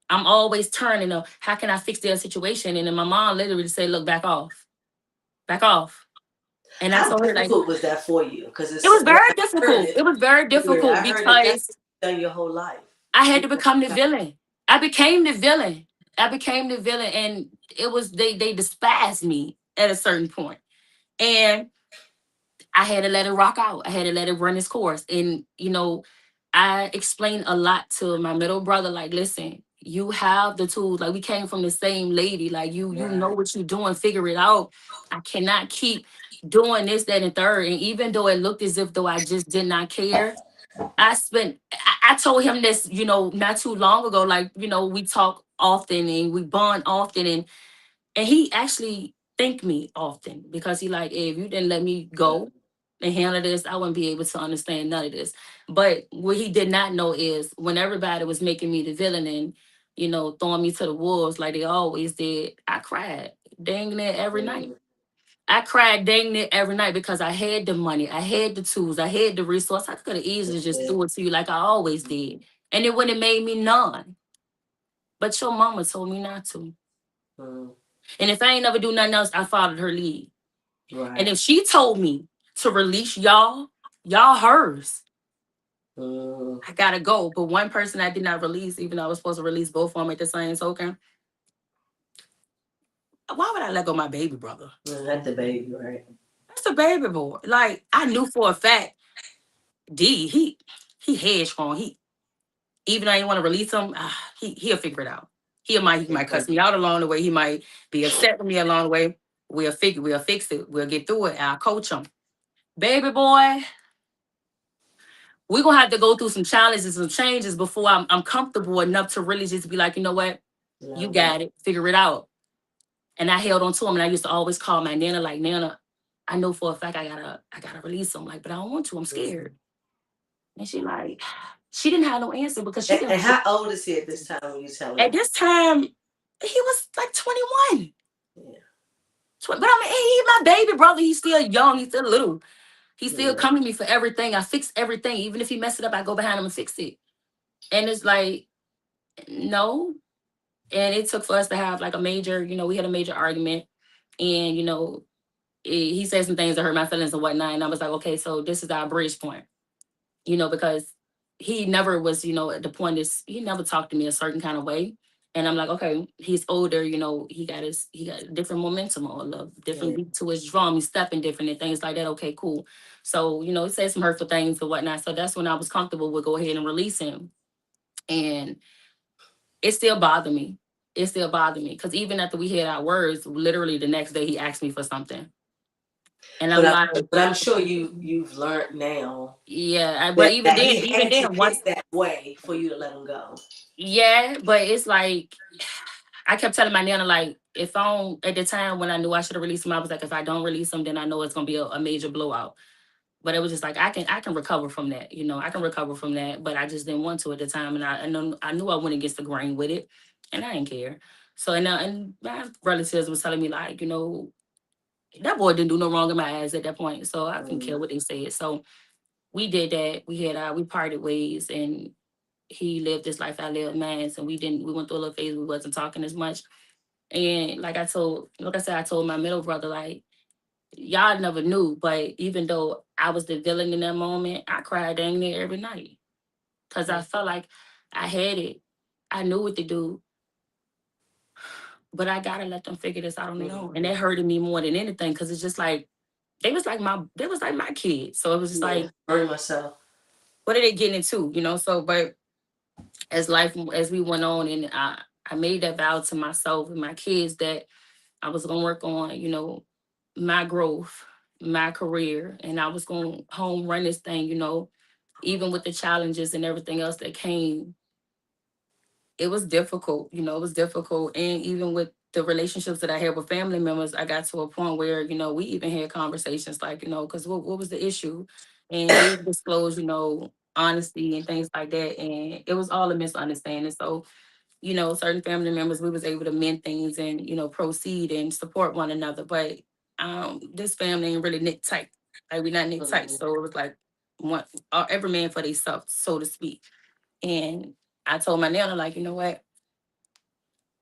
I'm always turning to how can I fix their situation? And then my mom literally said, look, back off. Back off. And I told her, like, difficult was that for you? Because it was very difficult. It was very difficult because done your whole life. I had to become the villain. I became the villain. And it was they despised me at a certain point. And I had to let it rock out. I had to let it run its course. And I explained a lot to my middle brother, like, listen, You have the tools. Like we came from the same lady. Like you know Right. what you're doing. Figure it out. I cannot keep doing this, that, and third. And even though it looked as if though I just did not care, I told him this, not too long ago. Like, we talk often and we bond often, and he actually thanked me often because he like, "Hey, if you didn't let me Good. go and handle this, I wouldn't be able to understand none of this." But what he did not know is when everybody was making me the villain and, throwing me to the wolves like they always did, I cried dang near every night. Mm, I cried dang near every night because I had the money, I had the tools, I had the resource. I could have easily just yeah. threw it to you like I always did. And it wouldn't have made me none. But your mama told me not to. Mm, And if I ain't never do nothing else, I followed her lead. And right. if she told me to release y'all hers. Mm, I gotta go. But one person I did not release, even though I was supposed to release both of them at the same token. Why would I let go of my baby brother? that's the baby, right? That's a baby boy. Like I knew for a fact, D, he headstrong. Even though I didn't want to release him, he'll figure it out. He might cuss me out along the way. He might be upset with me along the way. We'll fix it. We'll get through it. I'll coach him. Baby boy, we're gonna have to go through some challenges, some changes before I'm comfortable enough to really just be like, you know what, Let you him go. got it, figure it out. And I held on to him, and I used to always call my Nana, like, Nana, I know for a fact I gotta release him, like, but I don't want to. I'm Mm. scared. And she didn't have no answer because she And didn't. how old is he at this time when you tell At him? this time, he was like 21. Yeah. But I mean, he's my baby brother. He's still young. He's still little. He still Yeah. come to me for everything. I fix everything. Even if he mess it up, I go behind him and fix it. And it's like, no. And it took for us to have like a major, we had a major argument. And, he said some things that hurt my feelings and whatnot. And I was like, okay, so this is our bridge point, because he never was, at the point is he never talked to me a certain kind of way. And I'm like, okay, he's older, he got a different momentum or a different Yeah. beat to his drum. He's stepping different and things like that. Okay, cool. So, he said some hurtful things and whatnot. So that's when I was comfortable with go ahead and release him. And it still bothered me. It still bothered me. Because even after we had our words, literally the next day he asked me for something. And I'm like, But I'm sure you've learned now yeah, but that, even then, he even had to then, once get that way for you to let him go. yeah, but it's like I kept telling my nana, like, if I don't, at the time when I knew I should have released him, I was like, if I don't release him, then I know it's gonna be a major blowout. But it was just like I can recover from that, I can recover from that. But I just didn't want to at the time, and I knew I went against the grain with it, and I didn't care. So and my relatives was telling me like, that boy didn't do no wrong in my eyes at that point, so I didn't care Mm, what they said. So we did that. We parted ways, and he lived his life, I lived mine. So we went through a little phase. We wasn't talking as much. And like I said, I told my middle brother, like, y'all never knew, but even though I was the villain in that moment, I cried dang near every night. Cause I mm, felt like I had it. I knew what to do, but I gotta let them figure this out on their own. And mm. that hurted me more than anything. Cause it's just like they was like my kids. So it was just Yeah. like, Very much so. what are they getting into? So but as we went on, and I made that vow to myself and my kids that I was gonna work on, my growth, my career, and I was gonna home run this thing, even with the challenges and everything else that came. It was difficult, it was difficult. And even with the relationships that I had with family members, I got to a point where, we even had conversations like, because what was the issue? And they disclosed, honesty and things like that. And it was all a misunderstanding. So certain family members, we was able to mend things and, proceed and support one another. But this family ain't really knit tight. Like we not knit tight. Mm, So it was like one every man for themselves, so to speak. And I told my nana, like, you know what?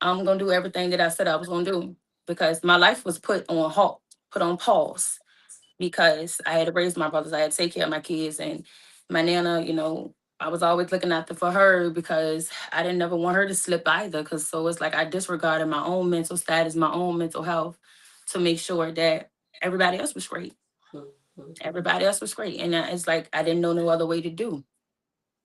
I'm gonna do everything that I said I was gonna do because my life was put on halt, put on pause because I had to raise my brothers. I had to take care of my kids and my nana, I was always looking after for her because I didn't ever want her to slip either. Cause so it's like I disregarded my own mental status, my own mental health to make sure that everybody else was great. mm, mm. Everybody else was great. And it's like I didn't know no other way to do.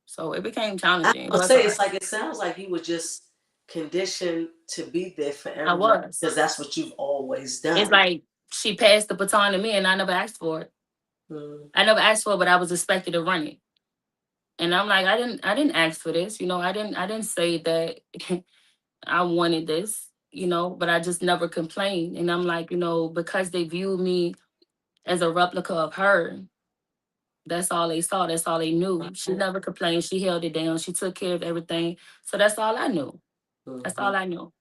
So it became I challenging. It would was say it's hard. like it sounds like you were just conditioned to be there for I everyone was. because that's what you've always It's done. like she passed the baton to me and I never asked for it. Mm. I never asked for it, but I was expected to run it. And I'm like, I didn't ask for this. I didn't say that I wanted this, but I just never complained. And I'm like, because they viewed me as a replica of her, that's all they saw. That's all they knew. She Right. never complained. She held it down. She took care of everything. So that's all I knew. That's Mm-hmm. all I knew.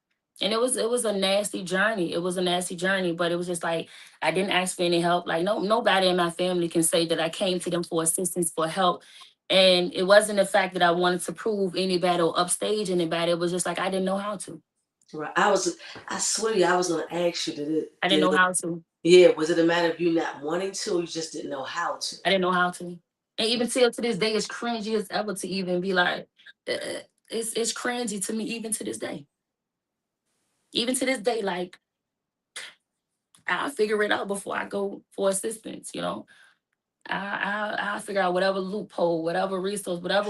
And it was a nasty journey. It was a nasty journey, but it was just like I didn't ask for any help. Like nobody in my family can say that I came to them for assistance, for help. And it wasn't the fact that I wanted to prove anybody or upstage anybody. It was just like I didn't know how to. Right. I swear to you, I was going to ask you, I didn't know how to. yeah, was it a matter of you not wanting to or you just didn't know how to? I didn't know how to. And even till to this day, it's cringy as ever to even be like, it's cringy to me even to this day. Even to this day, like I'll figure it out before I go for assistance, I'll figure out whatever loophole, whatever resource, whatever.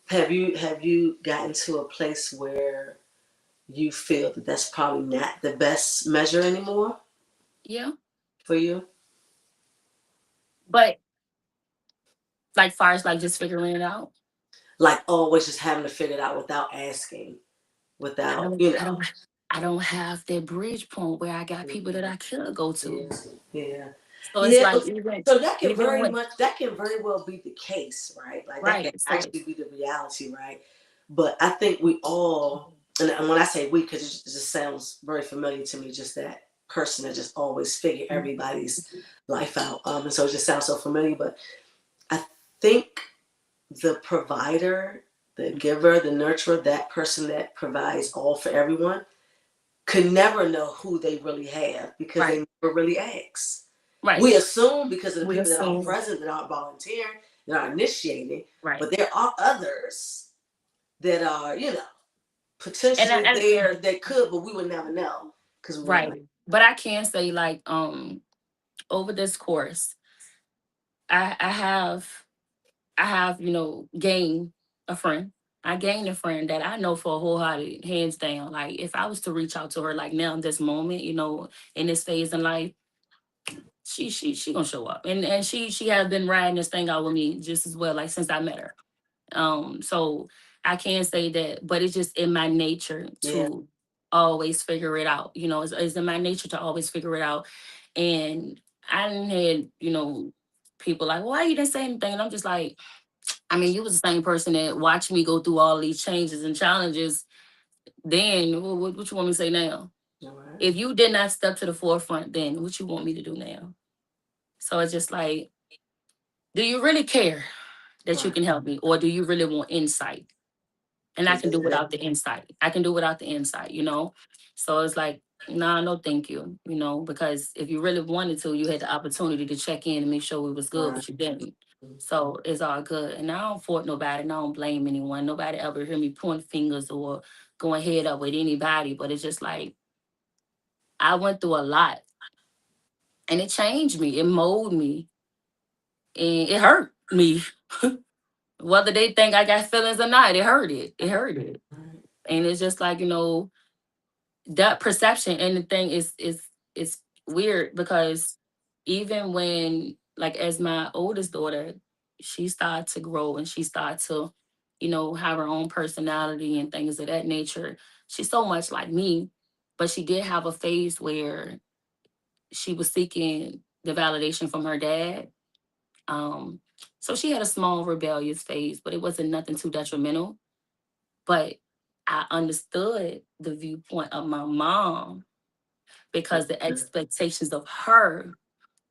Have you gotten to a place where you feel that that's probably not the best measure anymore Yeah. for you? But like far as like just figuring it out. Like always just having to figure it out without asking, I without, don't I don't I don't have that bridge point where I got people that I could go to. Yeah, yeah, So it's yeah. like even So that can even when that can very well be the case, right? Like that can right. So actually be the reality, right? But I think we all, and when I say we, because it just sounds very familiar to me, just that person that just always figure everybody's life out. And so it just sounds so familiar. But I think the provider, the giver, the nurturer, that person that provides all for everyone, could never know who they really have because right, they never really ask. right. We assume because of the We people that are assume present, that aren't volunteering, that are initiating, right. but there are others that are, And potentially there that could, but we would never know because we wouldn't. right. But I can say like over this course, I have gained a friend. I gained a friend that I know for a wholehearted, hands down. Like if I was to reach out to her like now in this moment, in this phase in life, she gonna show up. And she has been riding this thing out with me just as well, like since I met her. So I can say that, but it's just in my nature Yeah, to always figure it out. It's in my nature to always figure it out. And I didn't had, people like, why you didn't say anything? And I'm just like, I mean, you was the same person that watched me go through all these changes and challenges. Then what you want me to say now? all right, If you did not step to the forefront, then what you want me to do now? So it's just like, do you really care that you right. can help me, or do you really want insight? And I Because can do without the insight. I can do without the insight. So it's like, nah, no, thank you. Because if you really wanted to, you had the opportunity to check in and make sure it was good, right. but you didn't. So it's all good. And I don't fault nobody, and I don't blame anyone. Nobody ever hear me point fingers or going head up with anybody. But it's just like I went through a lot and it changed me. It molded me and it hurt me. Whether they think I got feelings or not, it hurt it. It hurt it. Right. And it's just like, that perception and the thing is weird because even when like as my oldest daughter, she started to grow and she started to, have her own personality and things of that nature. She's so much like me, but she did have a phase where she was seeking the validation from her dad. Um, so she had a small rebellious phase, but it wasn't nothing too detrimental. But I understood the viewpoint of my mom because the expectations of her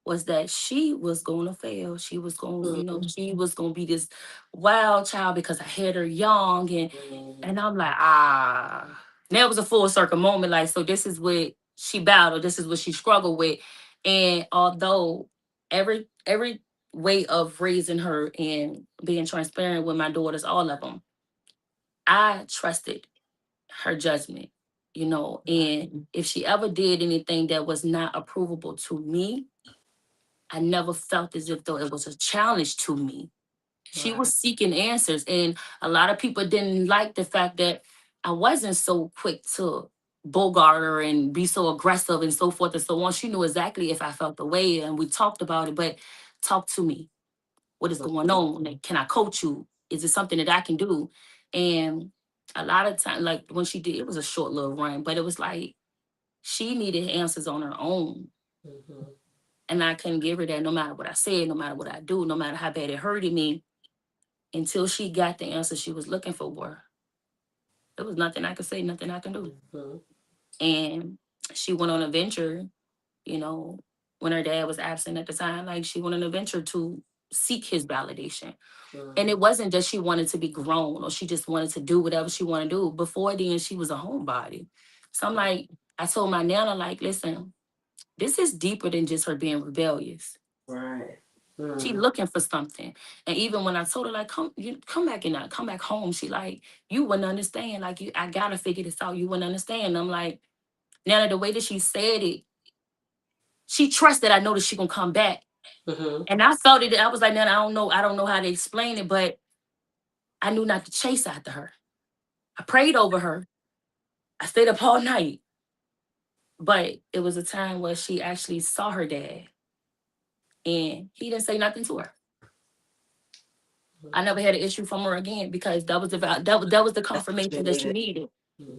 was that she was going to fail. She was going, she was going to be this wild child because I had her young. And I'm like, That was a full circle moment. Like, so this is what she battled. This is what she struggled with. And although every way of raising her and being transparent with my daughters, all of them, I trusted her judgment, and if she ever did anything that was not approvable to me, I never felt as if though it was a challenge to me. She Right. was seeking answers, and a lot of people didn't like the fact that I wasn't so quick to bogart her and be so aggressive and so forth and so on. She knew exactly if I felt the way, and we talked about it. But talk to me. What is going on? Like, can I coach you? Is it something that I can do? And a lot of time, like when she did, it was a short little run, but it was like she needed answers on her own. Mm-hmm. And I couldn't give her that no matter what I said, no matter what I do, no matter how bad it hurted me, until she got the answer she was looking for. There was nothing I could say, nothing I can do. Mm-hmm. And she went on a venture, you know, when her dad was absent at the time, like she went on a venture to seek his validation. And Mm-hmm. it wasn't that she wanted to be grown or she just wanted to do whatever she wanted to do. Before then, she was a homebody. So I'm like, I told my nana, like, listen, this is deeper than just her being rebellious. Right. She Mm. looking for something. And even when I told her, like, come back and come back home, she like, you wouldn't understand. Like, I gotta figure this out. You wouldn't understand. And I'm like, Nana, the way that she said it, she trusted I know that she gonna come back. Mm-hmm. And I felt it. I was like, Nana, I don't know how to explain it, but I knew not to chase after her. I prayed over her. I stayed up all night. But it was a time where she actually saw her dad and he didn't say nothing to her. I never had an issue from her again because that was that was the That's what you confirmation that she needed. needed. Mm-hmm.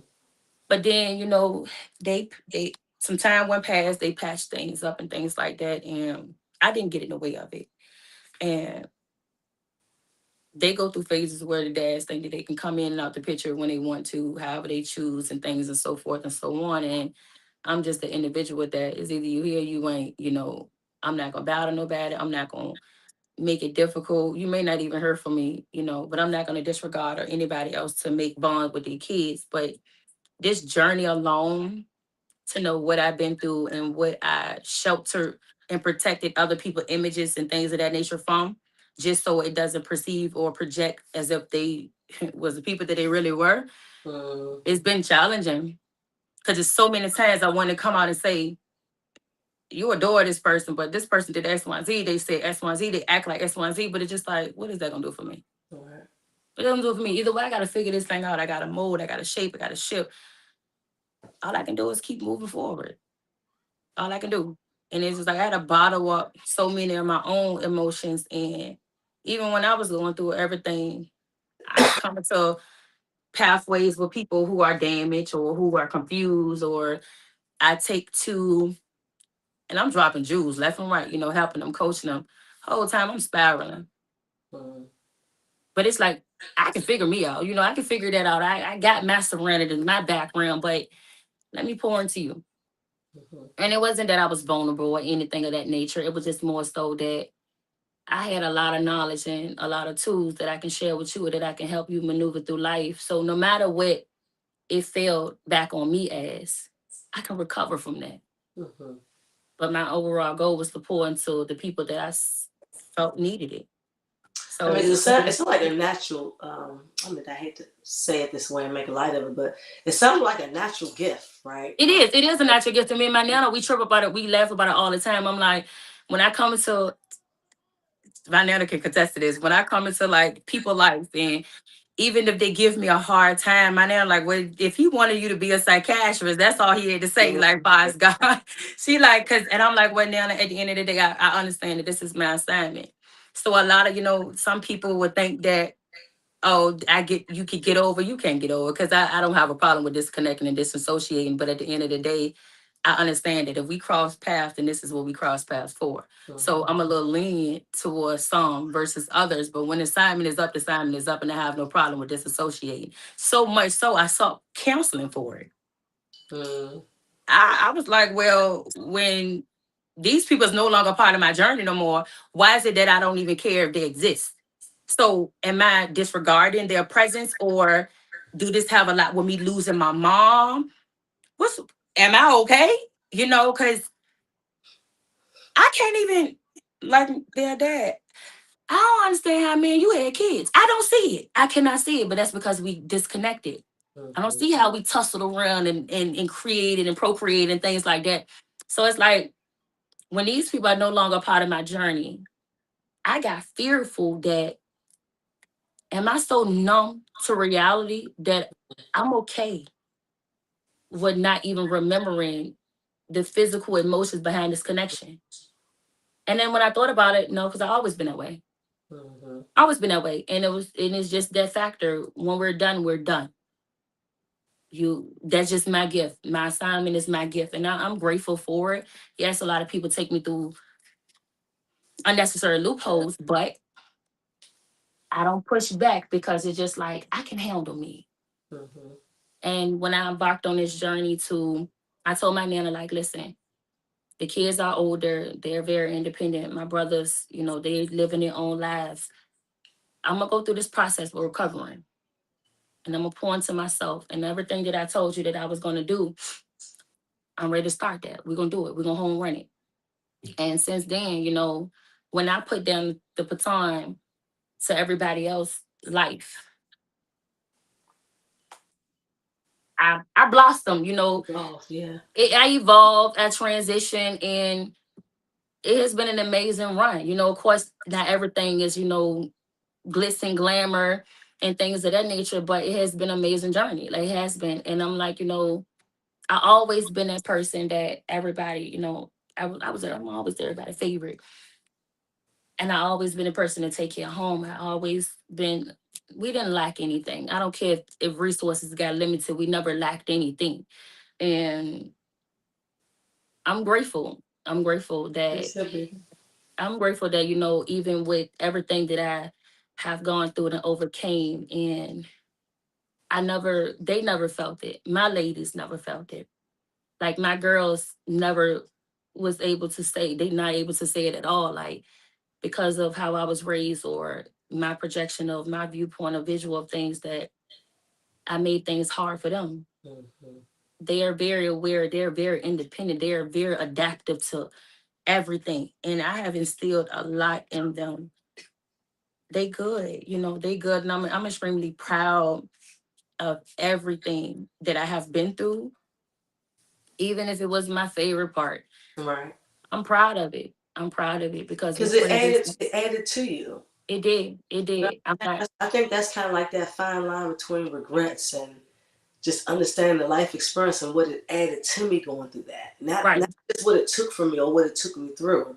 But then, they some time went past, they patched things up and things like that. And I didn't get in the way of it. And they go through phases where the dads think that they can come in and out the picture when they want to, however they choose and things and so forth and so on. And I'm just the individual that is either you here, you ain't, I'm not gonna bow to nobody. I'm not gonna make it difficult. You may not even hear from me, but I'm not gonna disregard or anybody else to make bonds with their kids. But this journey alone, to know what I've been through and what I sheltered and protected other people images and things of that nature from, just so it doesn't perceive or project as if they was the people that they really were. Mm-hmm. It's been challenging because there's so many times I want to come out and say, you adore this person, but this person did X, Y, and Z. They said X, Y, and Z. They act like X, Y, and Z, but it's just like, what is that gonna do for me? Right. It doesn't do it for me. Either way, I gotta figure this thing out. I gotta mold, I gotta shape, I gotta shift. All I can do is keep moving forward. All I can do. And it's just like I had to bottle up so many of my own emotions. And even when I was going through everything, I come into pathways with people who are damaged or who are confused, or I take to, and I'm dropping jewels left and right, helping them, coaching them. Whole time I'm spiraling. Mm-hmm. But it's like I can figure me out. I can figure that out. I got master rented in my background, but let me pour into you. Mm-hmm. And it wasn't that I was vulnerable or anything of that nature. It was just more so that I had a lot of knowledge and a lot of tools that I can share with you that I can help you maneuver through life. So no matter what it fell back on me as, I can recover from that. Mm-hmm. But my overall goal was to pour into the people that felt needed it. I mean, So it's like a natural. I mean, I hate to say it this way and make light of it, but it sounds like a natural gift, right? it is. It is a natural gift to me and my nana. We trip about it. We laugh about it all the time. I'm like, when I come into my nana can contest to this. When I come into like people life, and even if they give me a hard time, my nana like, well, if he wanted you to be a psychiatrist, that's all he had to say. Like, by God, she like, and I'm like, well, nana, at the end of the day, I understand that this is my assignment. So a lot of some people would think that, oh, you could get over, you can't get over, because I don't have a problem with disconnecting and disassociating. But at the end of the day, I understand that if we cross paths, then this is what we cross paths for. So I'm a little lenient towards some versus others. But when the assignment is up, the assignment is up, and I have no problem with disassociating. So much so I sought counseling for it. Mm-hmm. I was like, well, when these people is no longer part of my journey no more, why is it that I don't even care if they exist? So am I disregarding their presence, or do this have a lot with me losing my mom? What's Am I okay? Because I can't even, like their dad. I don't understand how, man, you had kids. I don't see it. I cannot see it, but that's because we disconnected. I don't Mm-hmm. see how we tussled around and created and procreated and things like that. So it's like when these people are no longer part of my journey, I got fearful that am I so numb to reality that I'm okay with not even remembering the physical emotions behind this connection? And then when I thought about it, no, because I always been that way. Mm-hmm. Always been that way. And it's just that factor. When we're done, we're done. That's just my gift. My assignment is my gift. And I'm grateful for it. Yes, a lot of people take me through unnecessary loopholes, but I don't push back because it's just like I can handle me. Mm-hmm. And when I embarked on this journey I told my nana, like, listen, the kids are older, they're very independent. My brothers, they living their own lives. I'm gonna go through this process of recovering. And I'm gonna pour into myself. And everything that I told you that I was gonna do, I'm ready to start that. We're gonna do it. We're gonna home run it. And since then, when I put down the baton to everybody else life, I blossomed, Oh, yeah. I evolved, I transitioned, and it has been an amazing run. Of course, not everything is, glitz and glamour and things of that nature, but it has been an amazing journey. Like, it has been. And I'm like, I always been that person that everybody, I'm always everybody's favorite. And I always been a person to take care of home. We didn't lack anything. I don't care if resources got limited. We never lacked anything. And I'm grateful. You should be. I'm grateful that, even with everything that I have gone through and overcame, and they never felt it. My ladies never felt it. Like, my girls never was able to say, they not able to say it at all. Like, because of how I was raised or my projection of my viewpoint of visual of things, that I made things hard for them. Mm-hmm. They are very aware. They're very independent. They are very adaptive to everything. And I have instilled a lot in them. They good, they good. And I'm extremely proud of everything that I have been through, even if it was my favorite part. Right. I'm proud of it. I'm proud of it because Because with transition, it added to you. it did. It You know, did. I'm not I think that's kind of like that fine line between regrets and just understanding the life experience and what it added to me going through that. right, Not just what it took from me or what it took me through.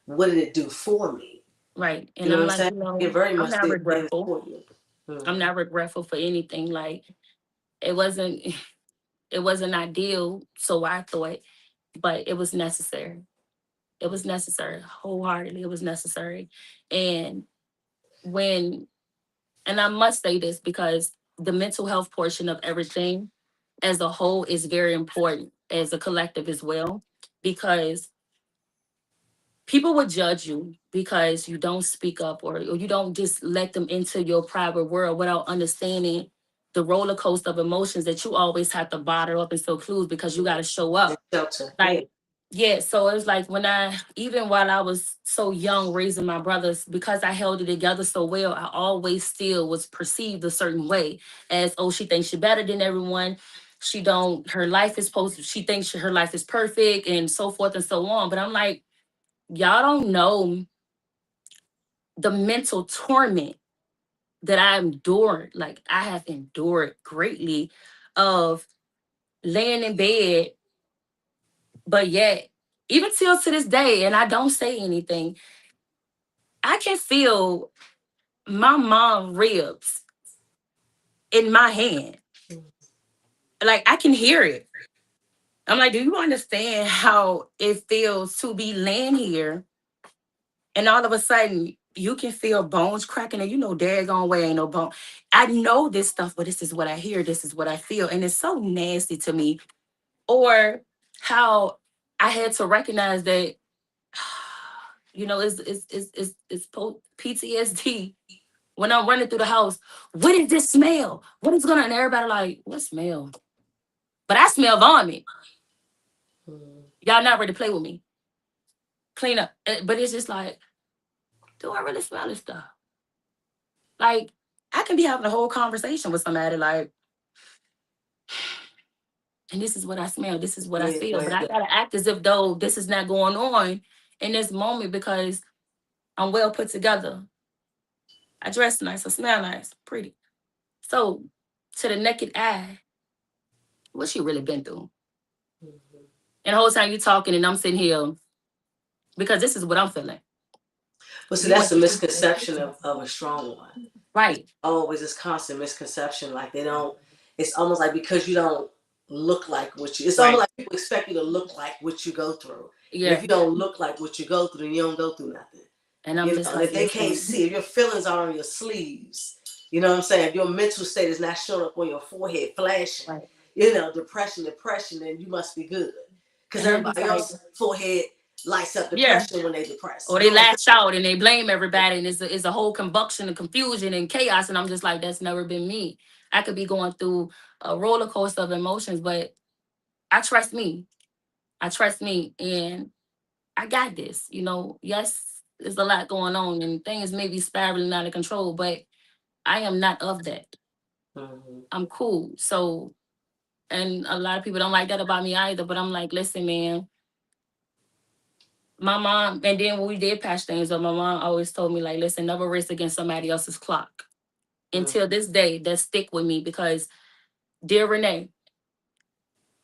What did it do for me? right. You And know what I'm I'm like, saying? It very I'm much not did things regretful. for you. I'm Mm-hmm. not regretful for anything. Like, it wasn't it wasn't ideal, so I thought, but it was necessary. It was necessary. Wholeheartedly, it was necessary. And when and I must say this because the mental health portion of everything as a whole is very important as a collective as well, because people would judge you because you don't speak up, or you don't just let them into your private world without understanding the roller coaster of emotions that you always have to bottle up and so clues because you got to show And up. shelter. Yeah. Like, yeah, so it was like even while I was so young raising my brothers, because I held it together so well, I always still was perceived a certain way as, oh, she thinks she's better than everyone. Her life is she thinks her life is perfect and so forth and so on. But I'm like, y'all don't know the mental torment that I endured. Like, I have endured greatly of laying in bed, but yet, even till to this day, and I don't say anything, I can feel my mom ribs in my hand. Like, I can hear it. I'm like, do you understand how it feels to be laying here and all of a sudden you can feel bones cracking and daggone way ain't no bone. I know this stuff, but this is what I hear, this is what I feel. And it's so nasty to me. Or how I had to recognize that, PTSD. When I'm running through the house, what is this smell? What is going on? And everybody like, what smell? But I smell vomit. Mm-hmm. Y'all not ready to play with me. Clean up. But it's just like, do I really smell this stuff? Like, I can be having a whole conversation with somebody like, and this is what I smell, this is what I Yeah, feel. But but I gotta act as if though this is not going on in this moment because I'm well put together. I dress nice, I smell nice, pretty. So to the naked eye, what she really been through? Mhm. And the whole time you talking and I'm sitting here because this is what I'm feeling. But see, You that's went the to misconception of a strong one. It's right. always this constant misconception. Like they don't, it's almost like because you don't look like what you, it's almost Right. like people expect you to look like what you go through. And if Yeah. you don't look like what you go through, then you don't go through nothing. And I'm You just know, and like, if they can't listen, see, if your feelings are on your sleeves, you know what I'm saying? If your mental state is not showing up on your forehead, flashing, right. you know, depression, then you must be good. Because And I'm just everybody like, else forehead lights up yeah. depression when they depressed. Or they Yours lash out and they blame everybody and it's a whole combustion and confusion and chaos. And I'm just like, that's never been me. I could be going through a roller coaster of emotions, but I trust me. I trust me and I got this. You know, yes, there's a lot going on and things may be spiraling out of control, but I am not of that. Mhm. I'm cool. So, and a lot of people don't like that about me either, but I'm like, listen, man, my mom, and then when we did patch things up, my mom always told me, like, listen, never race against somebody else's clock. Mhm. Until this day, that stick with me because, dear Renee,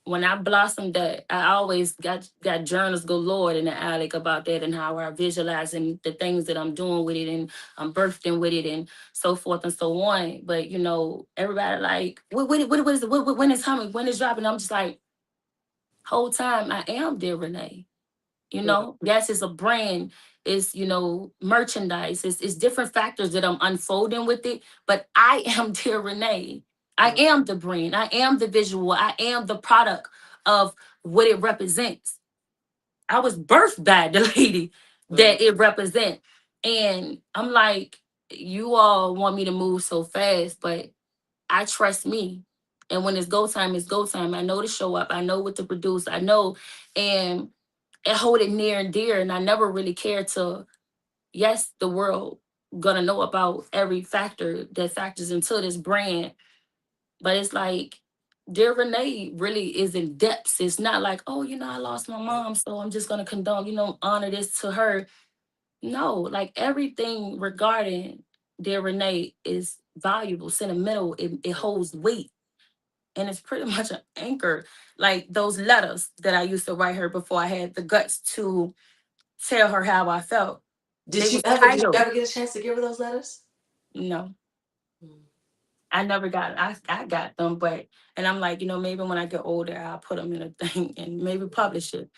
when I blossomed that, I always got journals galore in the attic about that and how I visualize and the things that I'm doing with it and I'm birthing with it and so forth and so on. But you know, everybody like, what is it? When is coming? When is dropping? I'm just like, whole time I am dear Renee. You Mhm. know, yes, it's a brand, it's merchandise, it's different factors that I'm unfolding with it, but I am dear Renee. I Mhm. am the brand, I am the visual, I am the product of what it represents. I was birthed by the lady Mhm. that it represents. And I'm like, you all want me to move so fast, but I trust me. And when it's go time, it's go time. I know to show up. I know what to produce. I know. And hold it near and dear. And I never really cared to, yes, the world gonna know about every factor that factors into this brand. But it's like, dear Renee really is in depths. It's not like, oh, I lost my mom, so I'm just gonna condone, honor this to her. No, like everything regarding dear Renee is valuable, sentimental, it holds weight. And it's pretty much an anchor. Like those letters that I used to write her before I had the guts to tell her how I felt. They was Did you titled. ever get a chance to give her those letters? No, Mhm. I never got. I got them, but and I'm like, maybe when I get older, I'll put them in a thing and maybe publish it.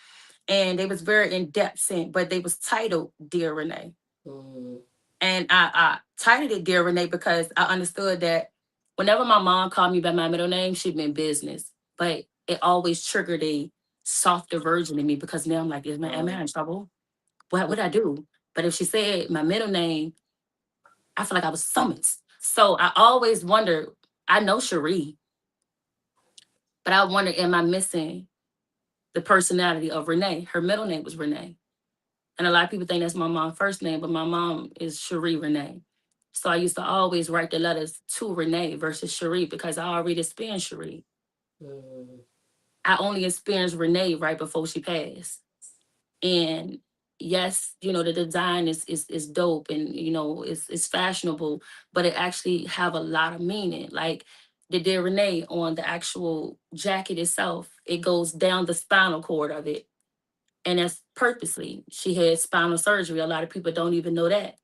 And they was very in depth, but they was titled "Dear Renee," Mhm. and I titled it "Dear Renee" because I understood that whenever my mom called me by my middle name, she meant business, but it always triggered a softer version of me because now I'm like, am I in trouble? What I do? But if she said my middle name, I feel like I was summoned. So I always wonder, I know Cherie, but I wonder, am I missing the personality of Renee? Her middle name was Renee. And a lot of people think that's my mom's first name, but my mom is Cherie Renee. So I used to always write the letters to Renee versus Cherie because I already experienced Cherie. Mhm. I only experienced Renee right before she passed. And yes, the design is dope and it's fashionable, but it actually have a lot of meaning. Like the Dear Renee on the actual jacket itself, it goes down the spinal cord of it. And that's purposely. She had spinal surgery. A lot of people don't even know that.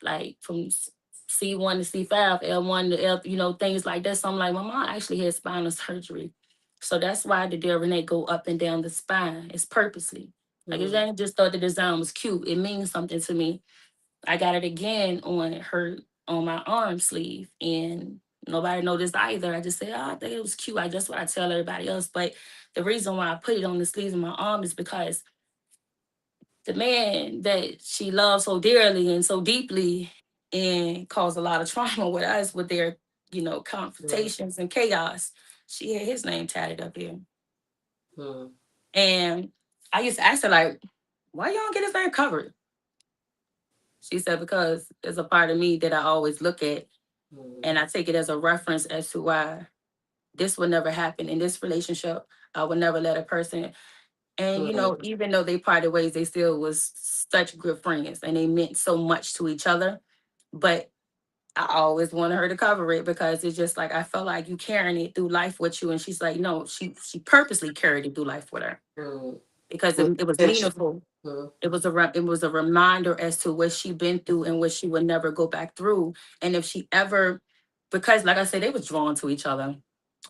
Like from C1 to C5, L1 to L, things like that. So I'm like, my mom actually had spinal surgery. So that's why the Dear Renee go up and down the spine. It's purposely. Like it Mhm. ain't just thought the design was cute. It means something to me. I got it again on my arm sleeve. And nobody noticed either. I just said, oh, I think it was cute. I That's what I tell everybody else. But the reason why I put it on the sleeves of my arm is because the man that she loved so dearly and so deeply and caused a lot of trauma with us with their, Mhm. confrontations and chaos. She had his name tatted up here. Mhm. And I used to ask her, like, why you don't get his name covered? She said, because there's a part of me that I always look at Mhm. and I take it as a reference as to why this would never happen in this relationship. I would never let a person. And Mhm. even though they parted ways, they still was such good friends and they meant so much to each other. But I always wanted her to cover it because it's just like I felt like you carrying it through life with you, and she's like, no, she purposely carried it through life with her because With it was intention. meaningful. It was a reminder as to what she been through and what she would never go back through, and if she ever, because like I said, they was drawn to each other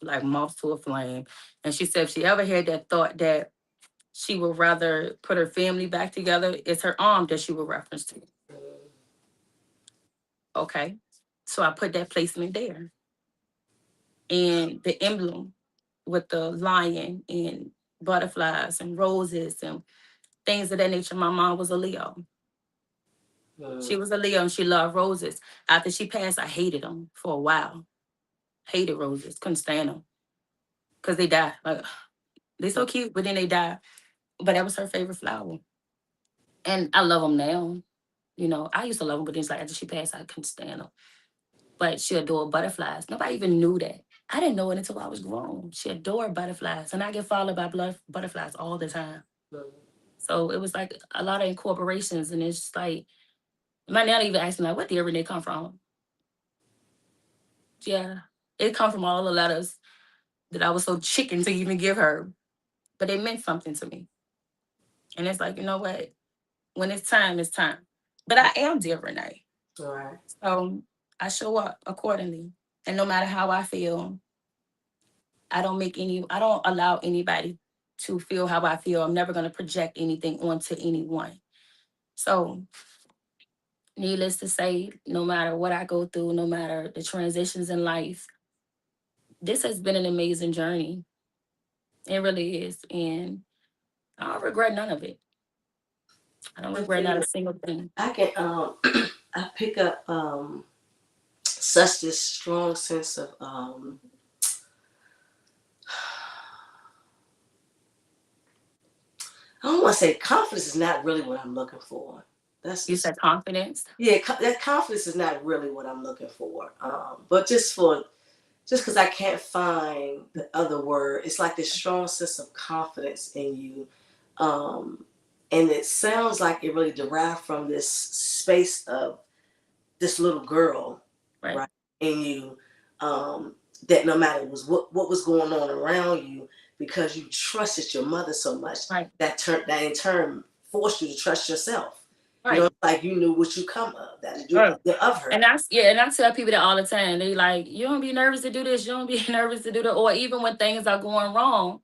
like moths to a flame, and she said if she ever had that thought that she would rather put her family back together, it's her arm that she would reference to. Okay, so I put that placement there, and the emblem with the lion and butterflies and roses and things of that nature. My mom was a Leo. She was a Leo and she loved roses. After she passed, I hated them for a while. Hated roses, couldn't stand them because they die. Like they so cute, but then they die. But that was her favorite flower, and I love them now. You know, I used to love them, but then it's like after she passed, I couldn't stand them. But she adored butterflies. Nobody even knew that. I didn't know it until I was grown. She adored butterflies, and I get followed by butterflies all the time. So it was like a lot of incorporations, and it's just like my nana even asked me like, "What did they come from?" Yeah, it come from all the letters that I was so chicken to even give her, but they meant something to me. And it's like, you know what? When it's time, it's time. But I am dear Renee. All right. So I show up accordingly. And no matter how I feel, I don't allow anybody to feel how I feel. I'm never gonna project anything onto anyone. So needless to say, no matter what I go through, no matter the transitions in life, this has been an amazing journey. It really is. And I don't regret none of it. I don't regret not a single thing. I can I pick up such this strong sense of I don't want to say confidence is not really what I'm looking for. That's You said confidence. Yeah, that confidence is not really what I'm looking for. But just because I can't find the other word, it's like this strong sense of confidence in you, and it sounds like it really derived from this space of this little girl, Right. right, in you, that no matter what was going on around you, because you trusted your mother so much, Right. that in turn forced you to trust yourself. You Right. know, like you knew what you come of, that you Right. of her. And and I tell people that all the time. They like, you don't be nervous to do this, you don't be nervous to do that. Or even when things are going wrong,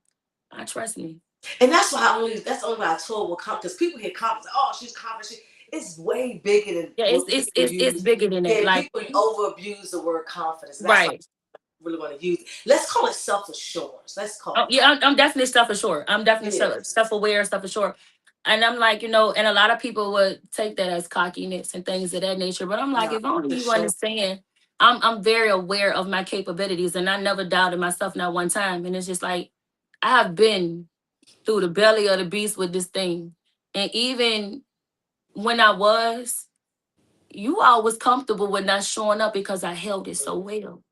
I trust me. And that's the only way I told what because people hear confidence, oh, she's confident. It's way bigger than Yeah, what people it's use. bigger than that. Yeah, Like, people over abuse the word confidence. And that's why right. I really want to use it. Let's call it self assurance. Let's call Oh, it. yeah, I'm definitely self assured. I'm definitely Yeah. self aware, self assured. And I'm like, and a lot of people would take that as cockiness and things of that nature. But I'm like, No, if only you sure. understand, I'm very aware of my capabilities, and I never doubted myself not one time. And it's just like I have been through the belly of the beast with this thing, and even when I was, you all was comfortable with not showing up because I held it so well.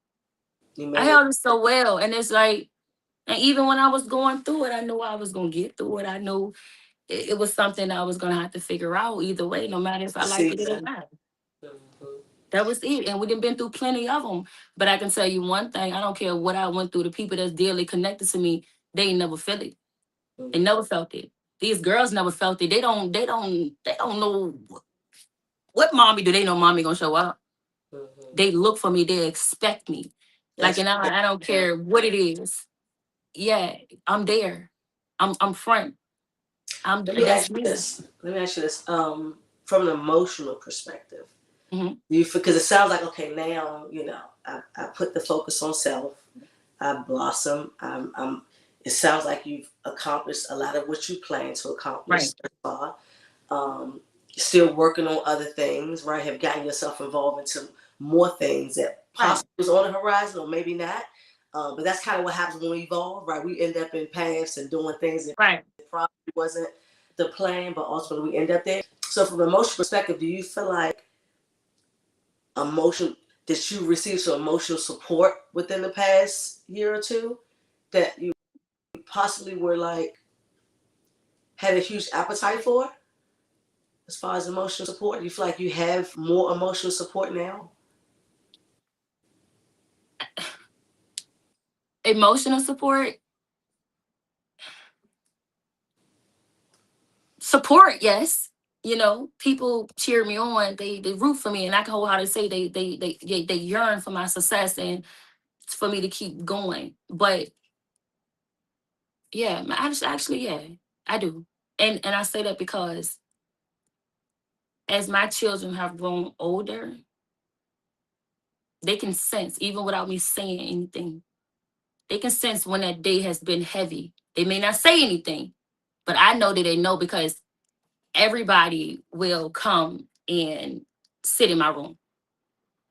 You I made it. held it so well, and it's like. And even when I was going through it, I knew I was going to get through it. I knew it was something I was going to have to figure out either way, no matter if I liked See it or that. not. Mm-hmm. That was it. And we done been through plenty of them. But I can tell you one thing, I don't care what I went through, the people that's dearly connected to me, they ain't never felt it. They never felt it. These girls never felt it. They don't know what mommy do they know mommy gonna show up. Mm-hmm. They look for me, they expect me. Like, That's and I don't care what it is. Yeah, I'm there. I'm front. Let me That's ask you me. this. Let me ask you this. From an emotional perspective, Hmm. you because it sounds like okay now I put the focus on self. I blossom. It sounds like you've accomplished a lot of what you plan to accomplish Right. so far. Still working on other things, right? Have gotten yourself involved into more things that Right. possibly was on the horizon or maybe not. But that's kind of what happens when we evolve, right? We end up in paths and doing things that Right. probably wasn't the plan, but ultimately we end up there. So from an emotional perspective, do you feel like emotion that you received some emotional support within the past year or two that you possibly were like had a huge appetite for as far as emotional support? Do you feel like you have more emotional support now? Emotional support, yes. You know, people cheer me on, they root for me, and I can wholeheartedly say they yearn for my success and for me to keep going. But yeah, actually, yeah, I do. And I say that because as my children have grown older, they can sense, even without me saying anything, they can sense when that day has been heavy. They may not say anything, but I know that they know because everybody will come and sit in my room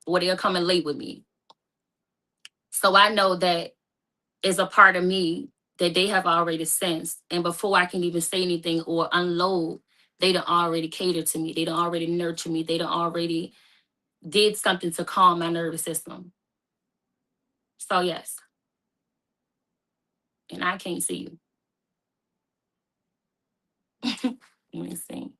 or they'll come and lay with me. So I know that is a part of me that they have already sensed. And before I can even say anything or unload, they done already catered to me. They done already nurtured me. They done already did something to calm my nervous system. So yes, and I can't see you. Let me see.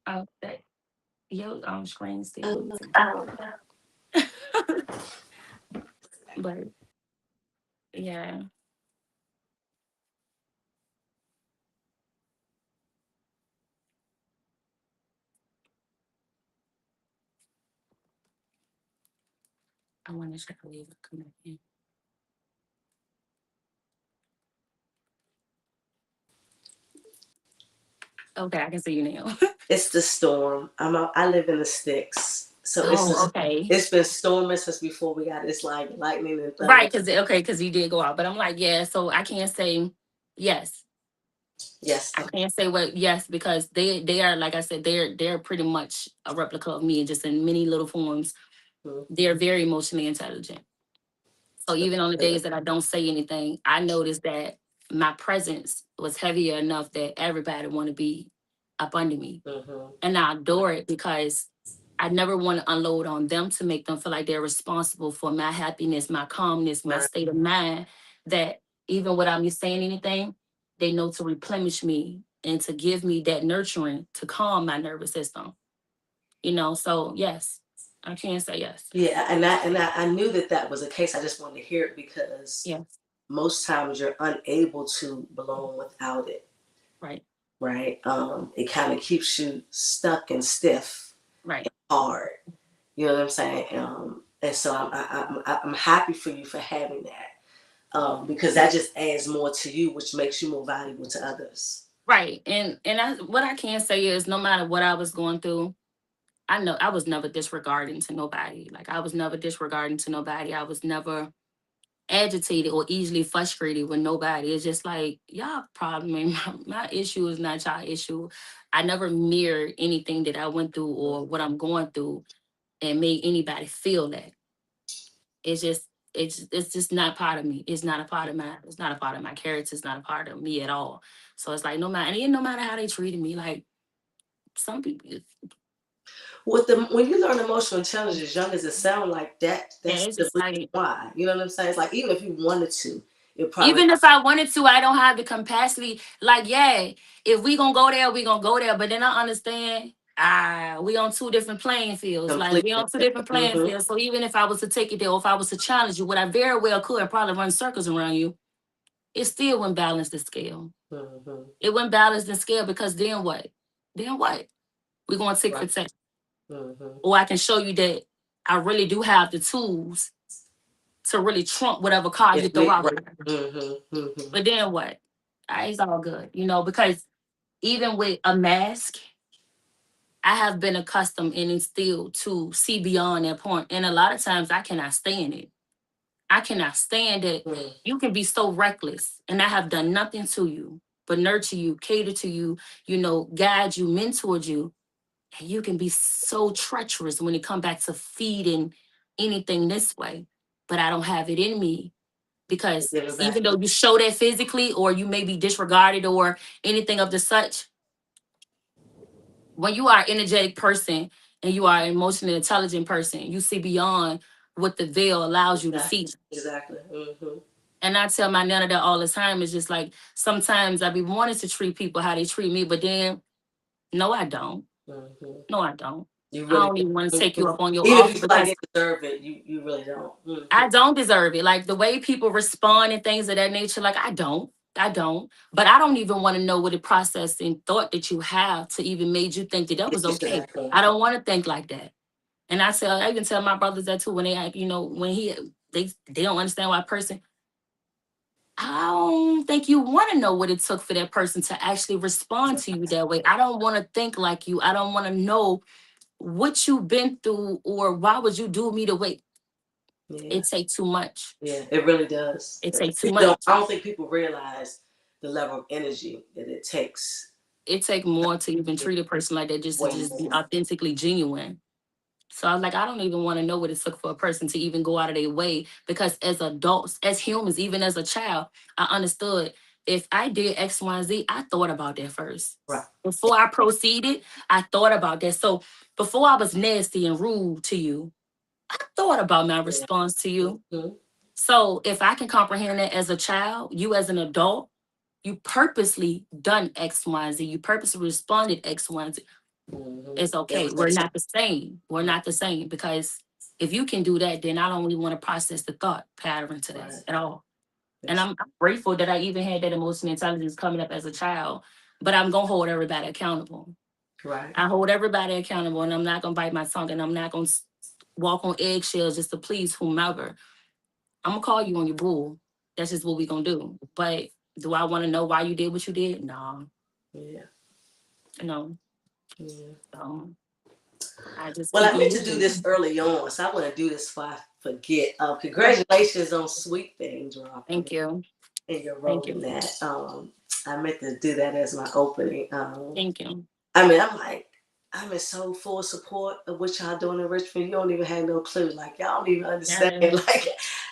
Oh, that your screen still moving. Oh, But yeah, I want to try to leave it connected. Okay, I can see you now. it's the storm. I live in the sticks, so Oh, okay. it's been storming since before we got this like lightning and thunder. Right, because he did go out. But I'm like, yeah, so I can't say yes. Yes. I can't say what yes because they are like I said they're pretty much a replica of me and just in many little forms. Mhm. They're very emotionally intelligent. So even on the days that I don't say anything, I noticed that my presence was heavier enough that everybody want to be up under me. Mhm. And I adore it because I never want to unload on them to make them feel like they're responsible for my happiness, my calmness, my Right. state of mind. That even without me saying anything, they know to replenish me and to give me that nurturing to calm my nervous system. You know, so yes, I can say yes. Yeah, I knew that that was the case. I just wanted to hear it because Yes, most times you're unable to belong without it, right, right? It kind of keeps you stuck and stiff right. and hard. You know what I'm saying? And so I'm happy for you for having that, because that just adds more to you, which makes you more valuable to others. Right. And what I can say is no matter what I was going through, I know I was never disregarding to nobody. Like I was never disregarding to nobody. I was never agitated or easily frustrated with nobody. It's just like y'all problem ain't my issue is not y'all issue. I never mirrored anything that I went through or what I'm going through and made anybody feel that. It's just it's just not part of me. It's not a part of my it's not a part of my character. It's not a part of me at all. So it's like no matter and no matter how they treated me, like some people With the when you learn emotional intelligence as young as it sounds like that, yeah, that's it's the just reason like why. You know what I'm saying? It's like even if you wanted to, it probably even if I wanted to, I don't have the capacity. Like, yeah, if we gonna go there, we gonna go there. But then I understand, we on two different playing fields. Like we completely. on two different playing Mm-hmm. fields. So even if I was to take it there, or if I was to challenge you, what I very well could and probably run circles around you, it still wouldn't balance the scale. Mm-hmm. It wouldn't balance the scale because then what? Then what? We're gonna tick Right. for tack. Mm-hmm. Or I can show you that I really do have the tools to really trump whatever card you It throw make out right. there. Mm-hmm. Mm-hmm. But then what? It's all good, because even with a mask, I have been accustomed and instilled to see beyond that point. And a lot of times I cannot stand it. I cannot stand it. Mm-hmm. You can be so reckless and I have done nothing to you but nurture you, cater to you, guide you, mentored you. And you can be so treacherous when it comes back to feeding anything this way. But I don't have it in me Because Give it back. even though you show that physically or you may be disregarded or anything of the such, when you are an energetic person and you are an emotionally intelligent person, you see beyond what the veil allows you to Exactly. see. Exactly. Mm-hmm. And I tell my nana that all the time. It's just like sometimes I be wanting to treat people how they treat me, but then no, I don't. Mm-hmm. No, I don't. You I really don't even want to don't. take you up on your Even if you offer feel like because they deserve it, you really don't. Mm-hmm. I don't deserve it. Like the way people respond and things of that nature, like I don't. I don't. But I don't even want to know what the process and thought that you have to even made you think that that Get was you to okay. that point. I don't want to think like that. And I even tell my brothers that too when they act, when they don't understand why a person. I don't think you want to know what it took for that person to actually respond to you that way. I don't want to think like you. I don't want to know what you've been through or why would you do me the way. Yeah. It takes too much. Yeah, it really does. It takes too People don't. much. I don't think people realize the level of energy that it takes. It take more to even treat a person like that just to Way just be more. authentically genuine. So I was like, I don't even want to know what it took for a person to even go out of their way because as adults, as humans, even as a child, I understood if I did X, Y, and Z, I thought about that first. Right. Before I proceeded, I thought about that. So before I was nasty and rude to you, I thought about my Yeah. response to you. Mm-hmm. So if I can comprehend that as a child, you as an adult, you purposely done X, Y, and Z. You purposely responded X, Y, and Z. Mm-hmm. It's It okay. was We're intentional. not the same. We're not the same because if you can do that, then I don't really want to process the thought pattern to that Right. at all. And That's I'm grateful that I even had that emotional intelligence coming up as a child. But I'm gonna hold everybody accountable. right. I hold everybody accountable, and I'm not gonna bite my tongue, and I'm not gonna walk on eggshells just to please whomever. I'm gonna call you on your bull. That's just what we gonna do. But do I want to know why you did what you did? No, Yeah. no. Yeah. Um, I just Well, keep I it meant to do this moving. early on, so I want to do this before I forget. Congratulations on Sweet Thing dropping Thank you. and your Thank role in you. that. I meant to do that as my opening. Thank you. I mean, I'm in so full support of what y'all doing in Richmond. You don't even have no clue. Like y'all don't even understand. Yeah. Like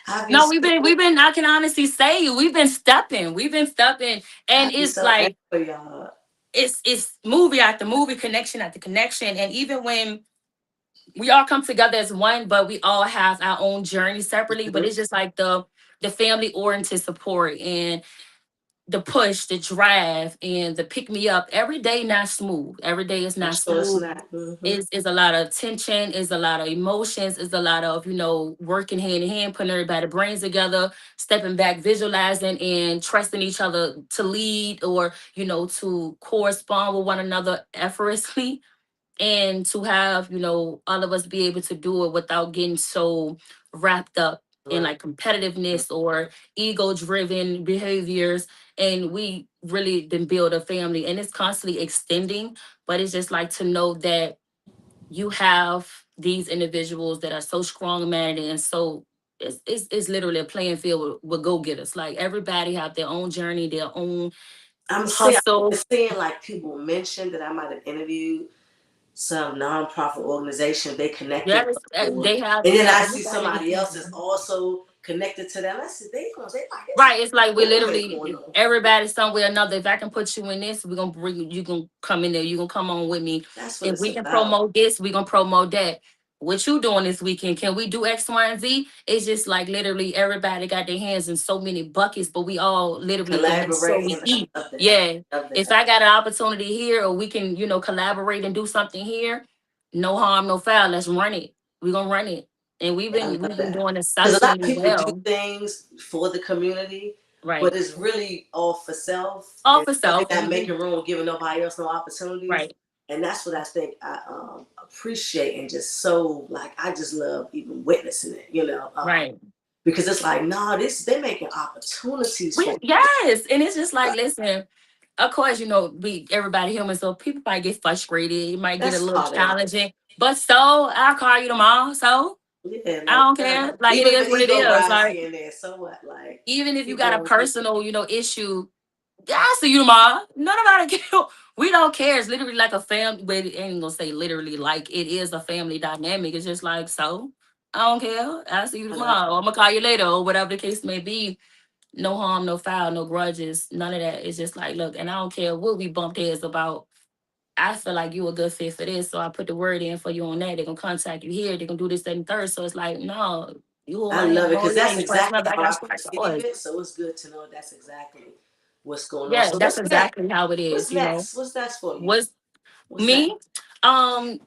I be No, so we've been. I can honestly say we've been stepping. We've been stepping, I and be it's so happy like for y'all. it's movie after movie, connection after connection, and even when we all come together as one, but we all have our own journey separately. But Mhm. it's just like the family oriented support and the push, the drive, and the pick me up. Every day not smooth. Every day is I'm not sure it's smooth. not. Mm-hmm. Is a lot of tension, is a lot of emotions, is a lot of, working hand in hand, putting everybody brains together, stepping back, visualizing and trusting each other to lead or, to correspond with one another effortlessly and to have, all of us be able to do it without getting so wrapped up in Right. like competitiveness or ego driven behaviors. And we really been build a family and it's constantly extending, but it's just like to know that you have these individuals that are so strong minded and so it's literally a playing field with go-getters. Like everybody have their own journey, their own I'm hustle. seeing like people mention that I might have interviewed some nonprofit organization they connected Yes, with, they have, and then yeah, I see everybody in the somebody else is family. also connected to them. I said they like it's Right. It's like we movement going literally on. everybody somewhere or another. If I can put you in this, we're gonna bring you, you gonna come in there, you gonna come on with me. That's what If it's we can about. promote this, we're gonna promote that. What you doing this weekend? Can we do X, Y, and Z? It's just like literally everybody got their hands in so many buckets, but we all literally can make sure we Collaborating. eat. I love that. Yeah. I love If that. I got an opportunity here or we can, collaborate and do something here, no harm, no foul. Let's run it. We're gonna run it. And we've I been love we've been that. doing Because a lot of exceptionally people do well. things for the community, but Right. it's really all for self All and for really self. not And making room, giving nobody else no opportunities. right. And that's what I think I appreciate and just so like I just love even witnessing it, Right. because it's like no, this they're making opportunities for Yes. And it's just like, listen, of course, we everybody human, so people might get frustrated, it might get a that's little part of it. challenging. But so I'll call you tomorrow. So Yeah, I like don't care. Like it even if is an what it ego is. rise Like here and there, so what? Like even if you keep got a going. personal, issue, yeah, I'll see you tomorrow. None about it. We don't care. It's literally like a family, but it ain't gonna say literally like it is a family dynamic. It's just like so. I don't care. I'll see you tomorrow. I'm gonna call you later or whatever the case may be. No harm, no foul, no grudges, none of that. It's just like, look, and I don't care what we bumped heads about. I feel like you a good fit for this, so I put the word in for you on that. They're gonna contact you here. They're gonna do this, that, and third. So it's like, no, you who I I love am. it Oh because yeah, that's you scratch my exactly back, how I I scratch perceive yours. it. So it's good to know that's exactly what's going on. Yeah, So that's what's next? exactly how it What's is. next? What's next for you? Was What's next? me. Um,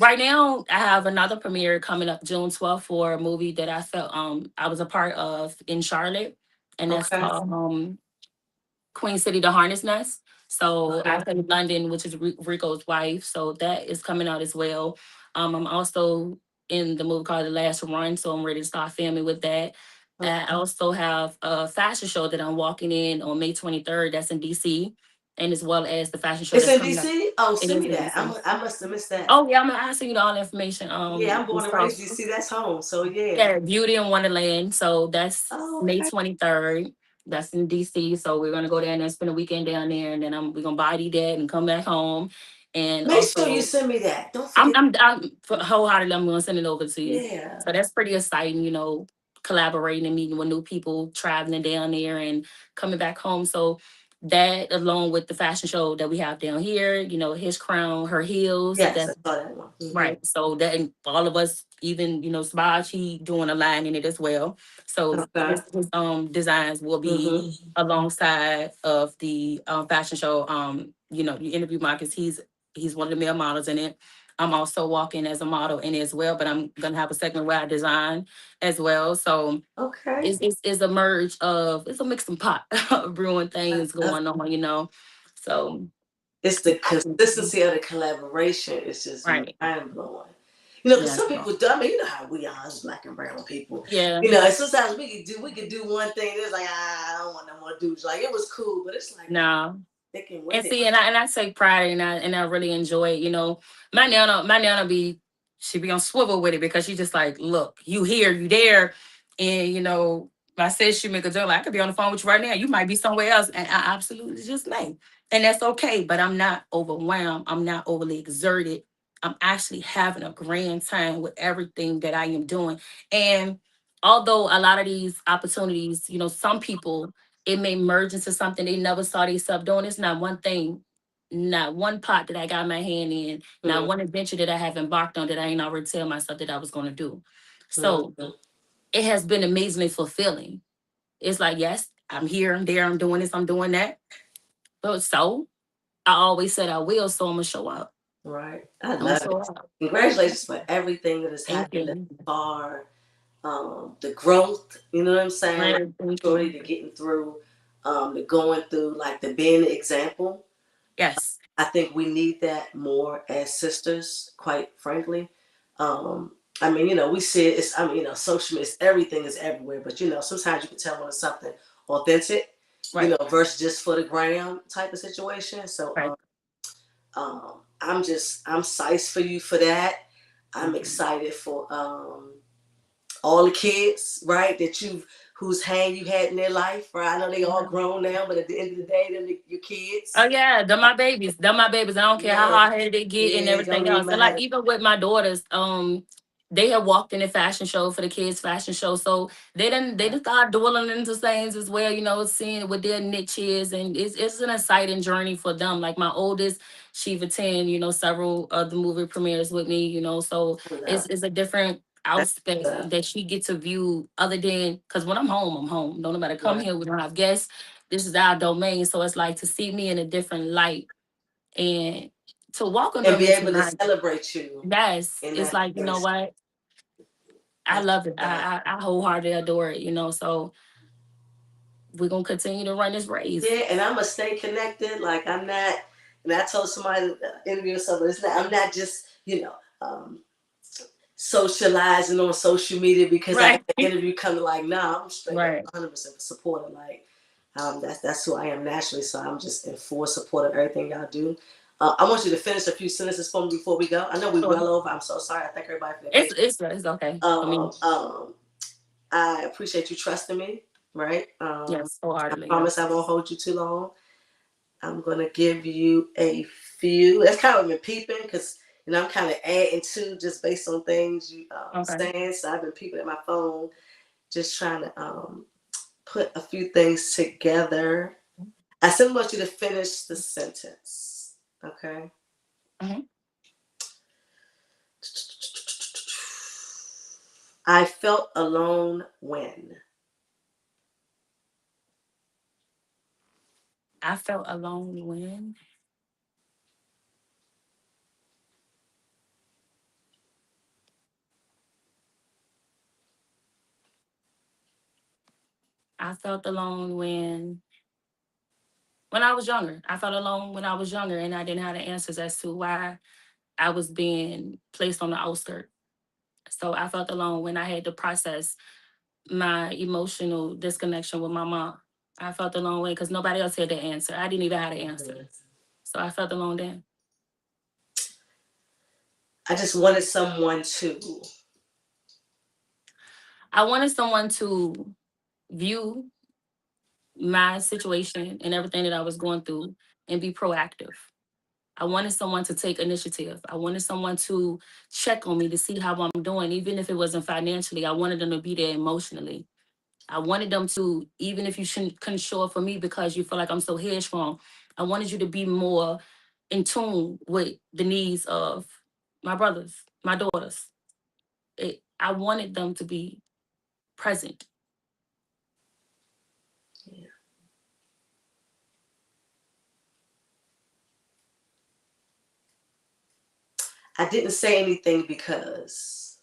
right now I have another premiere coming up June 12th for a movie that I felt I was a part of in Charlotte, and that's Okay. called Queen City, the Harness Nest. So I Okay. played London, which is Rico's wife. So that is coming out as well. I'm also in the movie called The Last Run, so I'm ready to start filming with that. I Okay. also have a fashion show that I'm walking in on May 23rd. That's in DC, and as well as the fashion show It's that's in coming up. DC. Oh, It send is me in that. DC. I must have missed that. Oh yeah, I'll send you all the information. Yeah, I'm born It's and called raised DC. That's home. So yeah. yeah, Beauty in Wonderland. So that's Oh, May okay. 23rd. That's in DC. So we're gonna go down there and spend a weekend down there, and then we're gonna body that and come back home. And Make sure you also, send me that. Don't forget. I'm wholeheartedly I'm gonna send it over to you. Yeah. So that's pretty exciting, collaborating and meeting with new people, traveling down there and coming back home. So that along with the fashion show that we have down here, his crown, her heels. Yes, I That's saw that one. Hmm. right. So that and all of us, even Spaj, he doing a line in it as well. So Okay. his designs will be Hmm. alongside of the fashion show. You interview Marcus, he's one of the male models in it. I'm also walking as a model in it as well, but I'm gonna have a segment where I design as well. So Okay. it's a merge of it's a mix and pot of brewing I things love going on. So it's the consistency of the collaboration is just right. mind blowing. Because Yes. some people do. I mean, you know how we are as black and brown people. Yeah. And sometimes we could do one thing. It's like I don't want no more dudes. Like it was cool, but it's like No. thick and And with it. see, and I take pride and I really enjoy it. My nana she be on swivel with it because she just like, look, you here, you there, and if I said she make a joke, like, I could be on the phone with you right now. You might be somewhere else, and I absolutely just may, and that's okay. But I'm not overwhelmed. I'm not overly exerted. I'm actually having a grand time with everything that I am doing, and although a lot of these opportunities, some people it may merge into something they never saw themselves doing. It's not one thing, not one pot that I got my hand in, not one adventure that I have embarked on that I ain't already tell myself that I was going to do. So Mm-hmm. it has been amazingly fulfilling. It's like, yes, I'm here, I'm there, I'm doing this, I'm doing that. But so I always said I will, so I'm gonna show up. Right. I I'm gonna love show it. up. Congratulations for everything that has Thank happened thus you. far. The growth, you know what I'm saying? Like Right, thank maturity you. to getting through, the going through, like the being the example. Yes. I think we need that more as sisters, quite frankly. I mean, we see it, social media, everything is everywhere, but sometimes you can tell when it's something authentic, Right. versus just for the gram type of situation. So Right. I'm sized for you for that. I'm Thank you. excited for all the kids, right, whose hand you had in their life, right? I know they all Yeah. grown now, but at the end of the day, they're your kids. Oh yeah, they're my babies. They're my babies. I don't care how Yeah, hard headed they get and yeah, don't everything even else. And like matter. even with my daughters, they have walked in a fashion show for the kids' fashion show. So they didn't start dwelling into things as well, seeing what their niche is. And it's an exciting journey for them. Like my oldest, she've attended, several of the movie premieres with me, so I love it's a different that. aspect that she gets to view other than because when I'm home, I'm home. Don't nobody come Right. here. We don't have guests. This is our domain. So it's like to see me in a different light and to welcome And them be into able to my celebrate you yes. in It's that like, space. what? I That's love it. love. I wholeheartedly adore it, so we're gonna continue to run this race. Yeah, and I'm gonna stay connected. Like I'm not, and I told somebody interview someone. It's not. I'm not just socializing on social media because I got Right. the interview coming. Like, nah, I'm straight up Right. 100% supporter. Like, that's who I am naturally. So I'm just in full support of everything y'all do. I want you to finish a few sentences for me before we go. I know we Sure. well over. I'm so sorry. I thank everybody for their It's patience. it's okay. I mean, Um, um, I appreciate you trusting me. Right. yes, I wholeheartedly, promise yes. I won't hold you too long. I'm gonna give you a few. That's kind of been peeping because and I'm kind of adding to just based on things you Okay. saying. So I've been peeping at my phone, just trying to put a few things together. I still want you to finish the sentence. Okay. Mm-hmm. I felt alone when. I felt alone when I felt alone when I was younger. I felt alone when I was younger and I didn't have the answers as to why I was being placed on the outskirts. So I felt alone when I had to process my emotional disconnection with my mom. I felt alone when because nobody else had the answer. I didn't even have the answer. So I felt alone then. I just wanted someone to. I wanted someone to view my situation and everything that I was going through and be proactive. I wanted someone to take initiative. I wanted someone to check on me to see how I'm doing, even if it wasn't financially. I wanted them to be there emotionally. I wanted them to, even if you couldn't show up for me because you feel like I'm so headstrong, I wanted you to be more in tune with the needs of my brothers, my daughters. I wanted them to be present. Yeah. I didn't say anything because.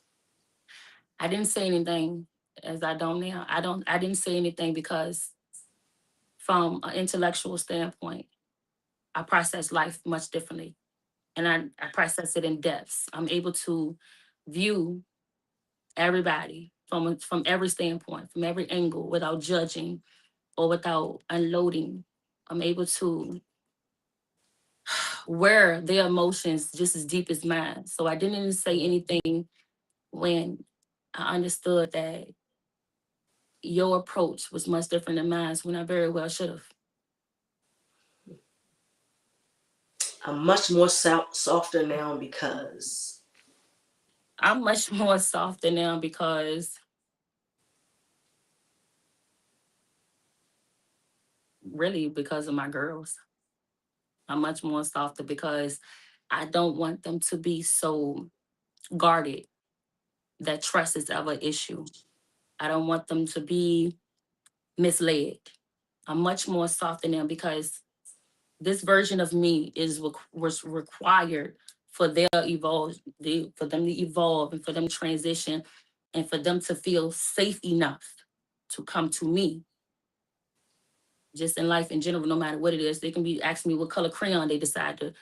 I didn't say anything as I don't now. I didn't say anything because from an intellectual standpoint, I process life much differently. And I process it in depths. I'm able to view everybody from every standpoint, from every angle, without judging or without unloading. I'm able to wear their emotions just as deep as mine. So I didn't even say anything when I understood that your approach was much different than mine when I very well should have. I'm much more softer now because. I'm much more softer now because really because of my girls. I'm much more softer because I don't want them to be so guarded that trust is ever an issue. I don't want them to be misled. I'm much more softer now because this version of me was required for for them to evolve and for them to transition and for them to feel safe enough to come to me. Just in life in general, no matter what it is, they can be asking me what color crayon they decide to.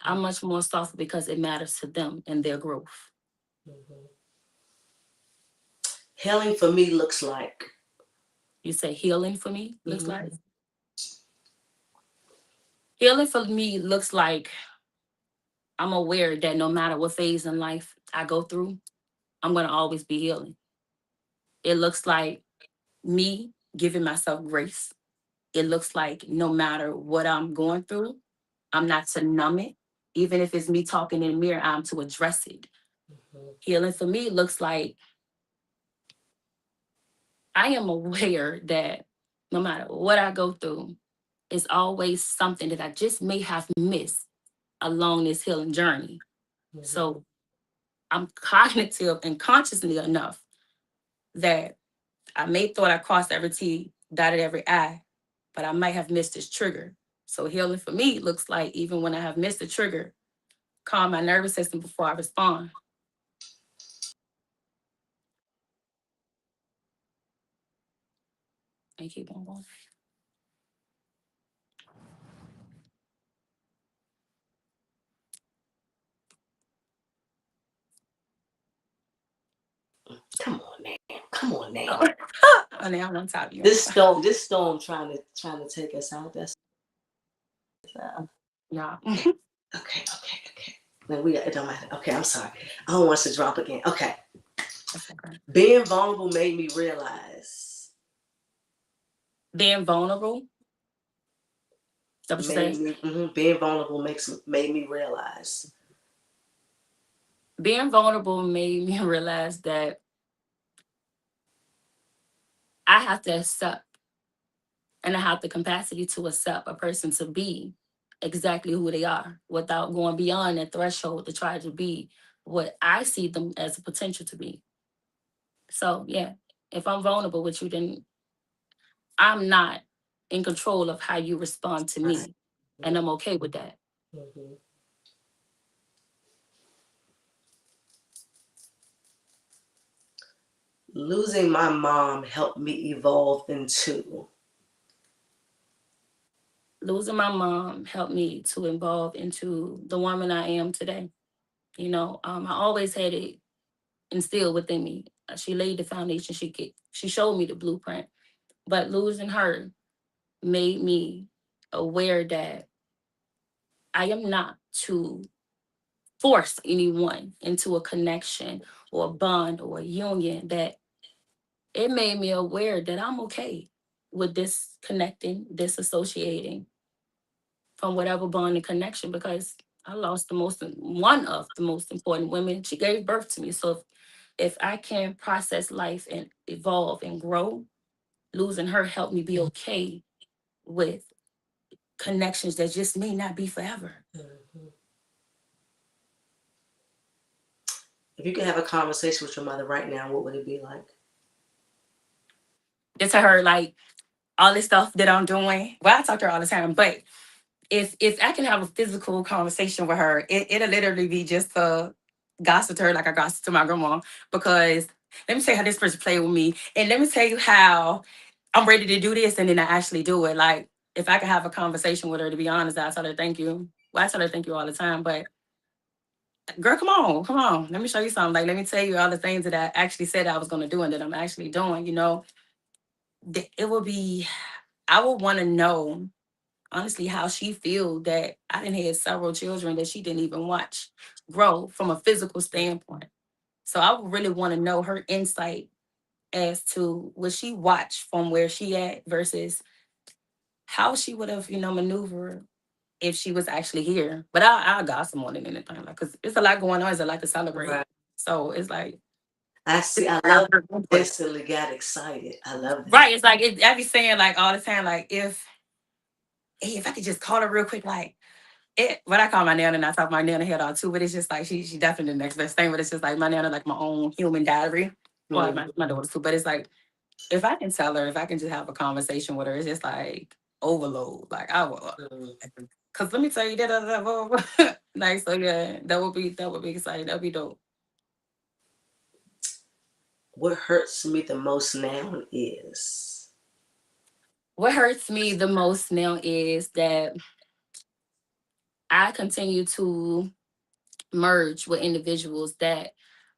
I'm much more softer because it matters to them and their growth. Mm-hmm. Healing for me looks like. You say healing for me looks Mm-hmm. like? Healing for me looks like I'm aware that no matter what phase in life I go through, I'm going to always be healing. It looks like me giving myself grace. It looks like no matter what I'm going through, I'm not to numb it. Even if it's me talking in the mirror, I'm to address it. Mm-hmm. Healing for me looks like I am aware that no matter what I go through, it's always something that I just may have missed along this healing journey. Mm-hmm. So I'm cognitive and consciously enough that I may thought I crossed every T, dotted every I, but I might have missed this trigger. So healing for me looks like even when I have missed the trigger, calm my nervous system before I respond and keep on going. Come on now. Come on now. Oh, oh now I'm on top of you. This storm trying to take us out. That's Yeah. okay. Then it don't matter. Okay, I'm sorry. I don't want us to drop again. Okay. That's okay. Being vulnerable made me realize. Being vulnerable. Is that what you Made say? me being vulnerable made me realize. Being vulnerable made me realize that I have to accept, and I have the capacity to accept a person to be exactly who they are without going beyond that threshold to try to be what I see them as a potential to be. So yeah, if I'm vulnerable with you, then I'm not in control of how you respond to Right. me. And I'm okay with that. Mm-hmm. Losing my mom helped me evolve into. Losing my mom helped me to evolve into the woman I am today. I always had it instilled within me. She laid the foundation. She showed me the blueprint. But losing her made me aware that I am not to force anyone into a connection or a bond or a union. That it made me aware that I'm okay with disconnecting, disassociating from whatever bond and connection, because I lost one of the most important women. She gave birth to me. So if I can process life and evolve and grow, losing her helped me be okay with connections that just may not be forever. Mm-hmm. If you could have a conversation with your mother right now, what would it be like? Just to her, like, all this stuff that I'm doing. Well, I talk to her all the time, but if I can have a physical conversation with her, it'll literally be just to gossip to her like I gossip to my grandma. Because let me tell you how this person played with me, and let me tell you how I'm ready to do this, and then I actually do it. Like, if I could have a conversation with her, to be honest, I tell her thank you. Well, I tell her thank you all the time, but girl, come on, let me show you something. Like, let me tell you all the things that I actually said I was going to do and that I'm actually doing. It will be. I would want to know honestly how she feel that I didn't have several children that she didn't even watch grow from a physical standpoint. So I would really want to know her insight as to what she watched from where she at versus how she would have, maneuvered if she was actually here. But I'll gossip more than anything, like, because it's a lot going on. It's a lot to celebrate. Right. So it's like, I see. I love instantly got excited. I love that. right. It's like, I be saying like all the time, like, if I could just call her real quick, like, what I call my nana, and I talk my nana head on too, but it's just like she definitely the next best thing. But it's just like my nana, like my own human diary. Well, my daughter too. But it's like, if I can tell her, if I can just have a conversation with her, it's just like overload. Like, I will, because let me tell you that. Like, so yeah, that would be exciting. That'd be dope. What hurts me the most now is. What hurts me the most now is that I continue to merge with individuals that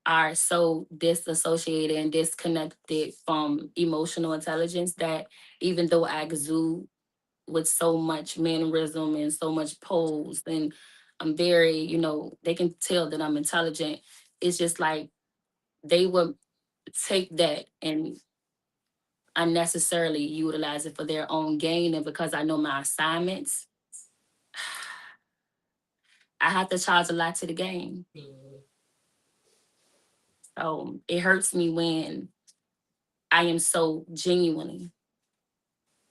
are so disassociated and disconnected from emotional intelligence, that even though I exude with so much mannerism and so much pose, and I'm very, they can tell that I'm intelligent. It's just like they would take that and unnecessarily utilize it for their own gain. And because I know my assignments, I have to charge a lot to the game. So it hurts me when I am so genuinely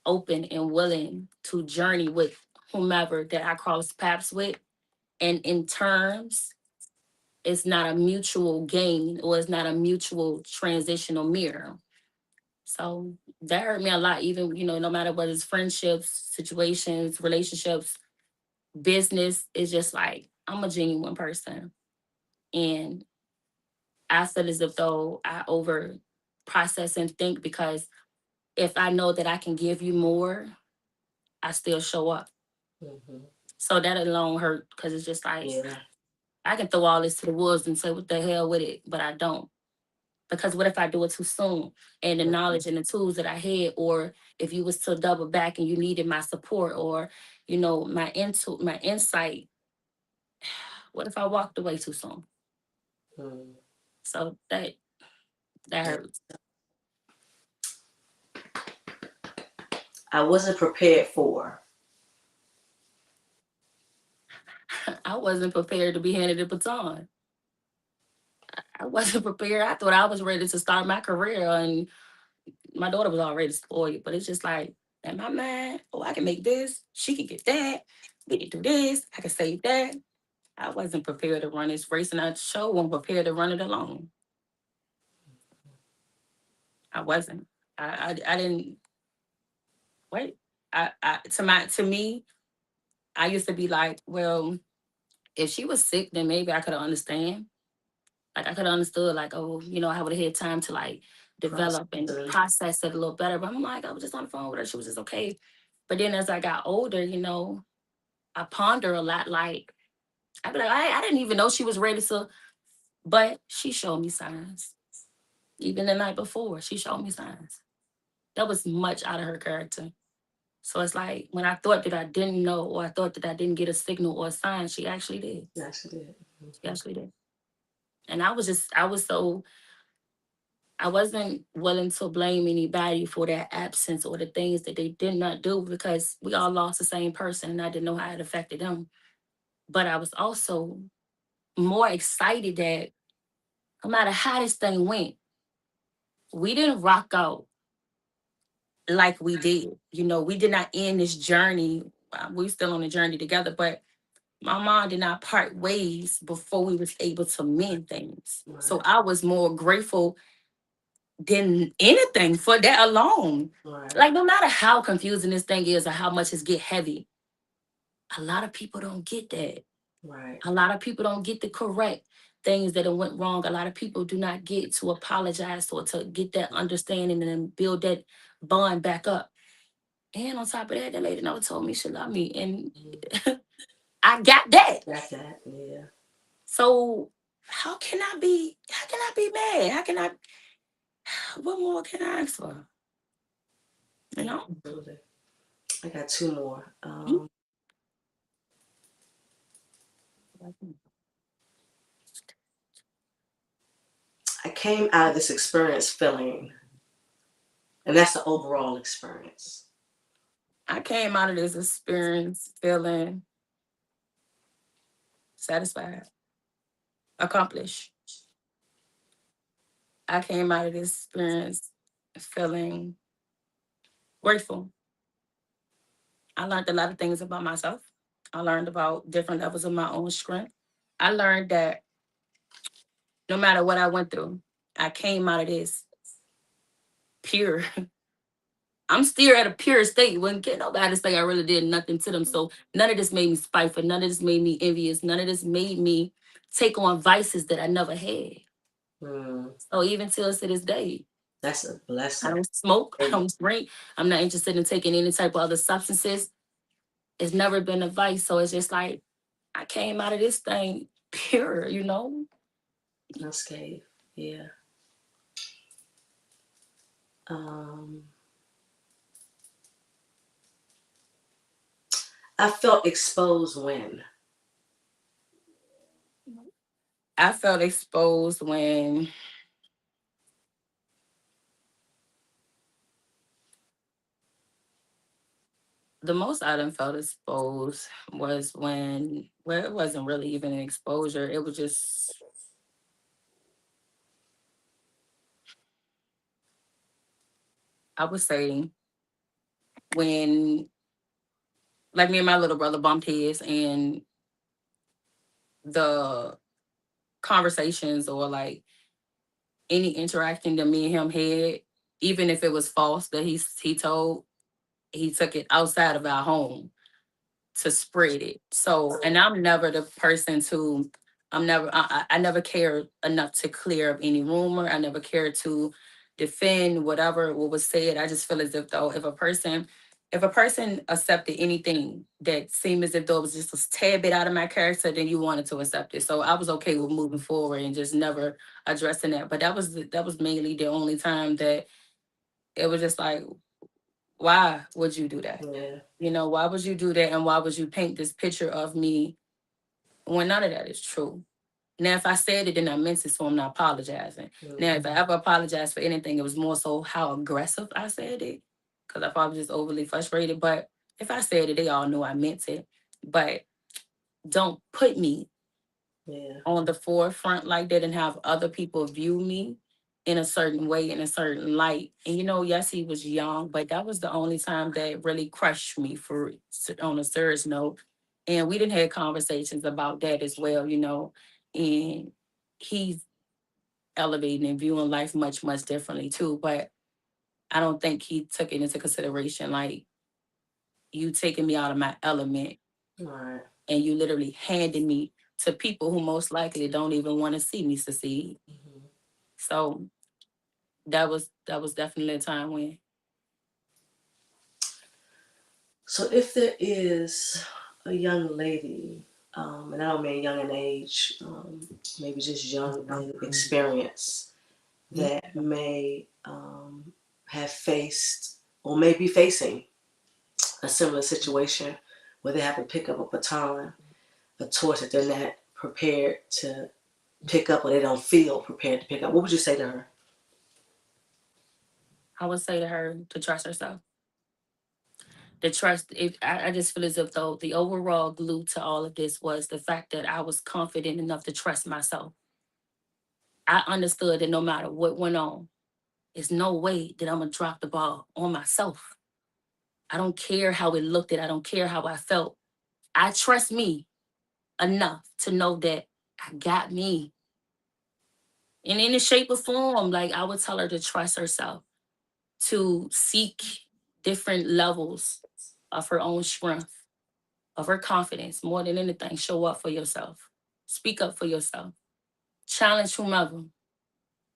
open and willing to journey with whomever that I cross paths with. And in terms, it's not a mutual gain, or it's not a mutual transitional mirror. So that hurt me a lot, even, no matter what it's friendships, situations, relationships, business, it's just like I'm a genuine person. And I feel as if though I over process and think, because if I know that I can give you more, I still show up. Mm-hmm. So that alone hurt, because it's just like, Yeah. I can throw all this to the wolves and say, what the hell with it? But I don't. Because what if I do it too soon? And the knowledge and the tools that I had, or if you was to double back and you needed my support, or, my insight, what if I walked away too soon? Mm. So that hurts. I wasn't prepared for. I wasn't prepared to be handed a baton. I wasn't prepared. I thought I was ready to start my career, and my daughter was already spoiled. But it's just like, in my mind, oh, I can make this. She can get that. We can do this. I can save that. I wasn't prepared to run this race, and I sure wasn't prepared to run it alone. I wasn't. I didn't wait. To me, I used to be like, well, if she was sick, then maybe I could understand. Like I could have understood, like, oh, I would have had time to like develop and Processing. process it a little better. But I'm like, I was just on the phone with her. She was just okay. But then as I got older, I ponder a lot. Like I'd be like, I didn't even know she was ready to, but she showed me signs. Even the night before, she showed me signs. That was much out of her character. So it's like when I thought that I didn't know, or I thought that I didn't get a signal or a sign, she actually did. Yeah, she did. She actually did. And I wasn't willing to blame anybody for their absence or the things that they did not do, because we all lost the same person and I didn't know how it affected them. But I was also more excited that no matter how this thing went, we didn't rock out like we did. We did not end this journey. We're still on the journey together, but my mom did not part ways before we was able to mend things. Right. So I was more grateful than anything for that alone. Right. Like no matter how confusing this thing is or how much it's get heavy, a lot of people don't get that. Right. A lot of people don't get the correct things that went wrong. A lot of people do not get to apologize or to get that understanding and then build that bond back up. And on top of that, that lady never told me she loved me. And I got that. Got that, yeah. So how can I be mad? How can I what more can I ask for? You know? Absolutely. I got two more. I came out of this experience feeling, and that's the overall experience. I came out of this experience feeling satisfied, accomplished. I came out of this experience feeling grateful. I learned a lot of things about myself. I learned about different levels of my own strength. I learned that no matter what I went through, I came out of this pure. I'm still at a pure state. Wouldn't get nobody to say I really did nothing to them. So none of this made me spiteful. None of this made me envious. None of this made me take on vices that I never had. Mm, So even till to this day, that's a I blessing. don't smoke. I Hey, don't drink. I'm not interested in taking any type of other substances. It's never been a vice. So it's just like I came out of this thing pure. unscathed. Yeah. Um, I felt exposed when. I felt exposed when the most I done felt exposed was when, well, it wasn't really even an exposure. It was just, I would say, when, like me and my little brother bumped heads and the conversations or like any interaction that me and him had, even if it was false that he took it outside of our home to spread it. So, and I'm never the person to, I never cared enough to clear up any rumor. I never cared to defend whatever what was said. I just feel as if though if a person accepted anything that seemed as if though it was just a tad bit out of my character, then you wanted to accept it. So I was okay with moving forward and just never addressing that. But that was mainly the only time that it was just like, why would you do that? Yeah. Why would you do that? And why would you paint this picture of me when none of that is true? Now, if I said it, then I meant it, so I'm not apologizing. Now, if I ever apologized for anything, it was more so how aggressive I said it, because I probably just overly frustrated. But if I said it, they all know I meant it. But don't put me on the forefront like that and have other people view me in a certain way, in a certain light. And yes, he was young, but that was the only time that really crushed me for on a serious note. And we didn't have conversations about that as well, and he's elevating and viewing life much, much differently too. But I don't think he took it into consideration, like you taking me out of my element. Right. And you literally handing me to people who most likely don't even want to see me succeed. Mm-hmm. So that was definitely a time when. So if there is a young lady, and I don't mean young in age, maybe just young in experience, that may have faced or may be facing a similar situation where they have to pick up a baton, a torch that they're not prepared to pick up or they don't feel prepared to pick up, what would you say to her? I would say to her to trust herself. The trust, if I just feel as if though the overall glue to all of this was the fact that I was confident enough to trust myself. I understood that no matter what went on, there's no way that I'm gonna drop the ball on myself. I don't care how it looked, I don't care how I felt. I trust me enough to know that I got me. And in a shape or form, like I would tell her to trust herself, to seek different levels of her own strength, of her confidence. More than anything, show up for yourself. Speak up for yourself. Challenge whomever.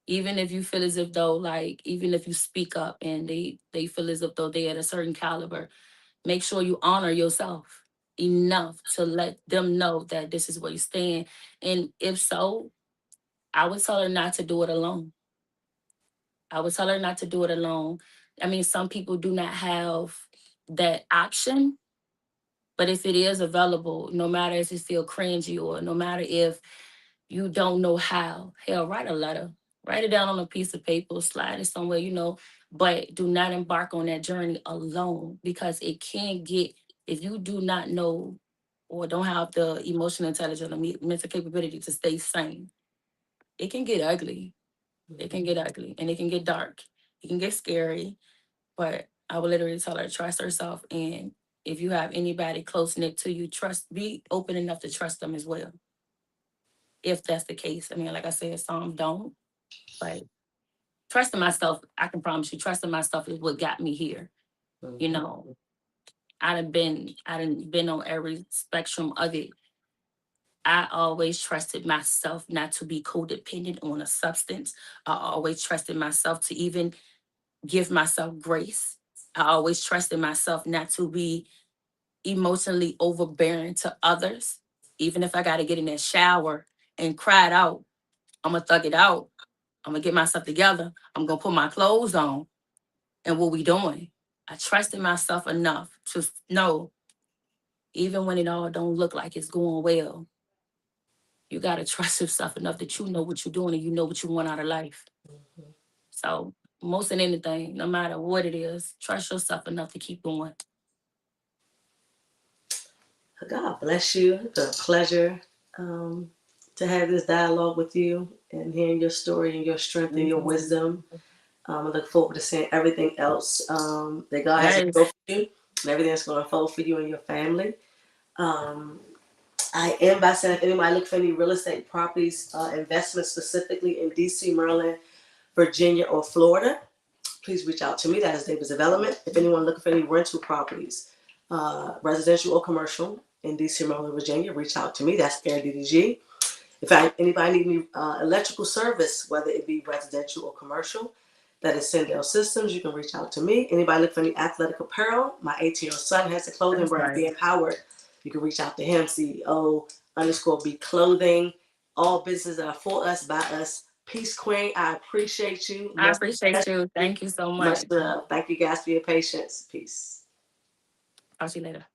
Even if you feel as if though, like, even if you speak up and they feel as if though they at a certain caliber, make sure you honor yourself enough to let them know that this is where you stand. And if so, I would tell her not to do it alone. I would tell her not to do it alone. I mean, some people do not have that option, but if it is available, no matter if it feel cringy or no matter if you don't know how, hell, write a letter, write it down on a piece of paper, slide it somewhere, but do not embark on that journey alone because it can get, if you do not know or don't have the emotional intelligence or mental capability to stay sane, it can get ugly. It can get ugly and it can get dark. It can get scary. But I would literally tell her to trust herself. And if you have anybody close knit to you, be open enough to trust them as well. If that's the case. I mean, like I said, some don't. But trusting myself, I can promise you, trusting myself is what got me here. You Mm-hmm. know, I done been on every spectrum of it. I always trusted myself not to be codependent on a substance. I always trusted myself to even give myself grace. I always trusted myself not to be emotionally overbearing to others. Even if I got to get in that shower and cry it out, I'm going to thug it out. I'm going to get myself together. I'm going to put my clothes on. And what we doing? I trusted myself enough to know, even when it all don't look like it's going well, you got to trust yourself enough that you know what you're doing and you know what you want out of life. Mm-hmm. So most than anything, no matter what it is, trust yourself enough to keep going. God bless you. It's a pleasure to have this dialogue with you and hearing your story and your strength and your wisdom. I look forward to seeing everything else that God has in store Yes. for you and everything that's going to unfold for you and your family. Um, I am by saying if anybody look for any real estate properties, investments specifically in DC, Maryland, Virginia, or Florida, please reach out to me. That is Davis Development. If anyone looking for any rental properties, residential or commercial in DC, Maryland, Virginia, reach out to me. That's Air DDG. If anybody need any electrical service, whether it be residential or commercial, that is Sendell Systems. You can reach out to me. Anybody look for any athletic apparel? My 18-year-old son has a clothing That's brand, right. Be Empowered. You can reach out to him, CEO_B Clothing. All businesses are for us, by us. Peace, Queen. I appreciate you. I Much, appreciate you. Thank you so much much. love. Thank you guys for your patience. Peace. Talk to you later.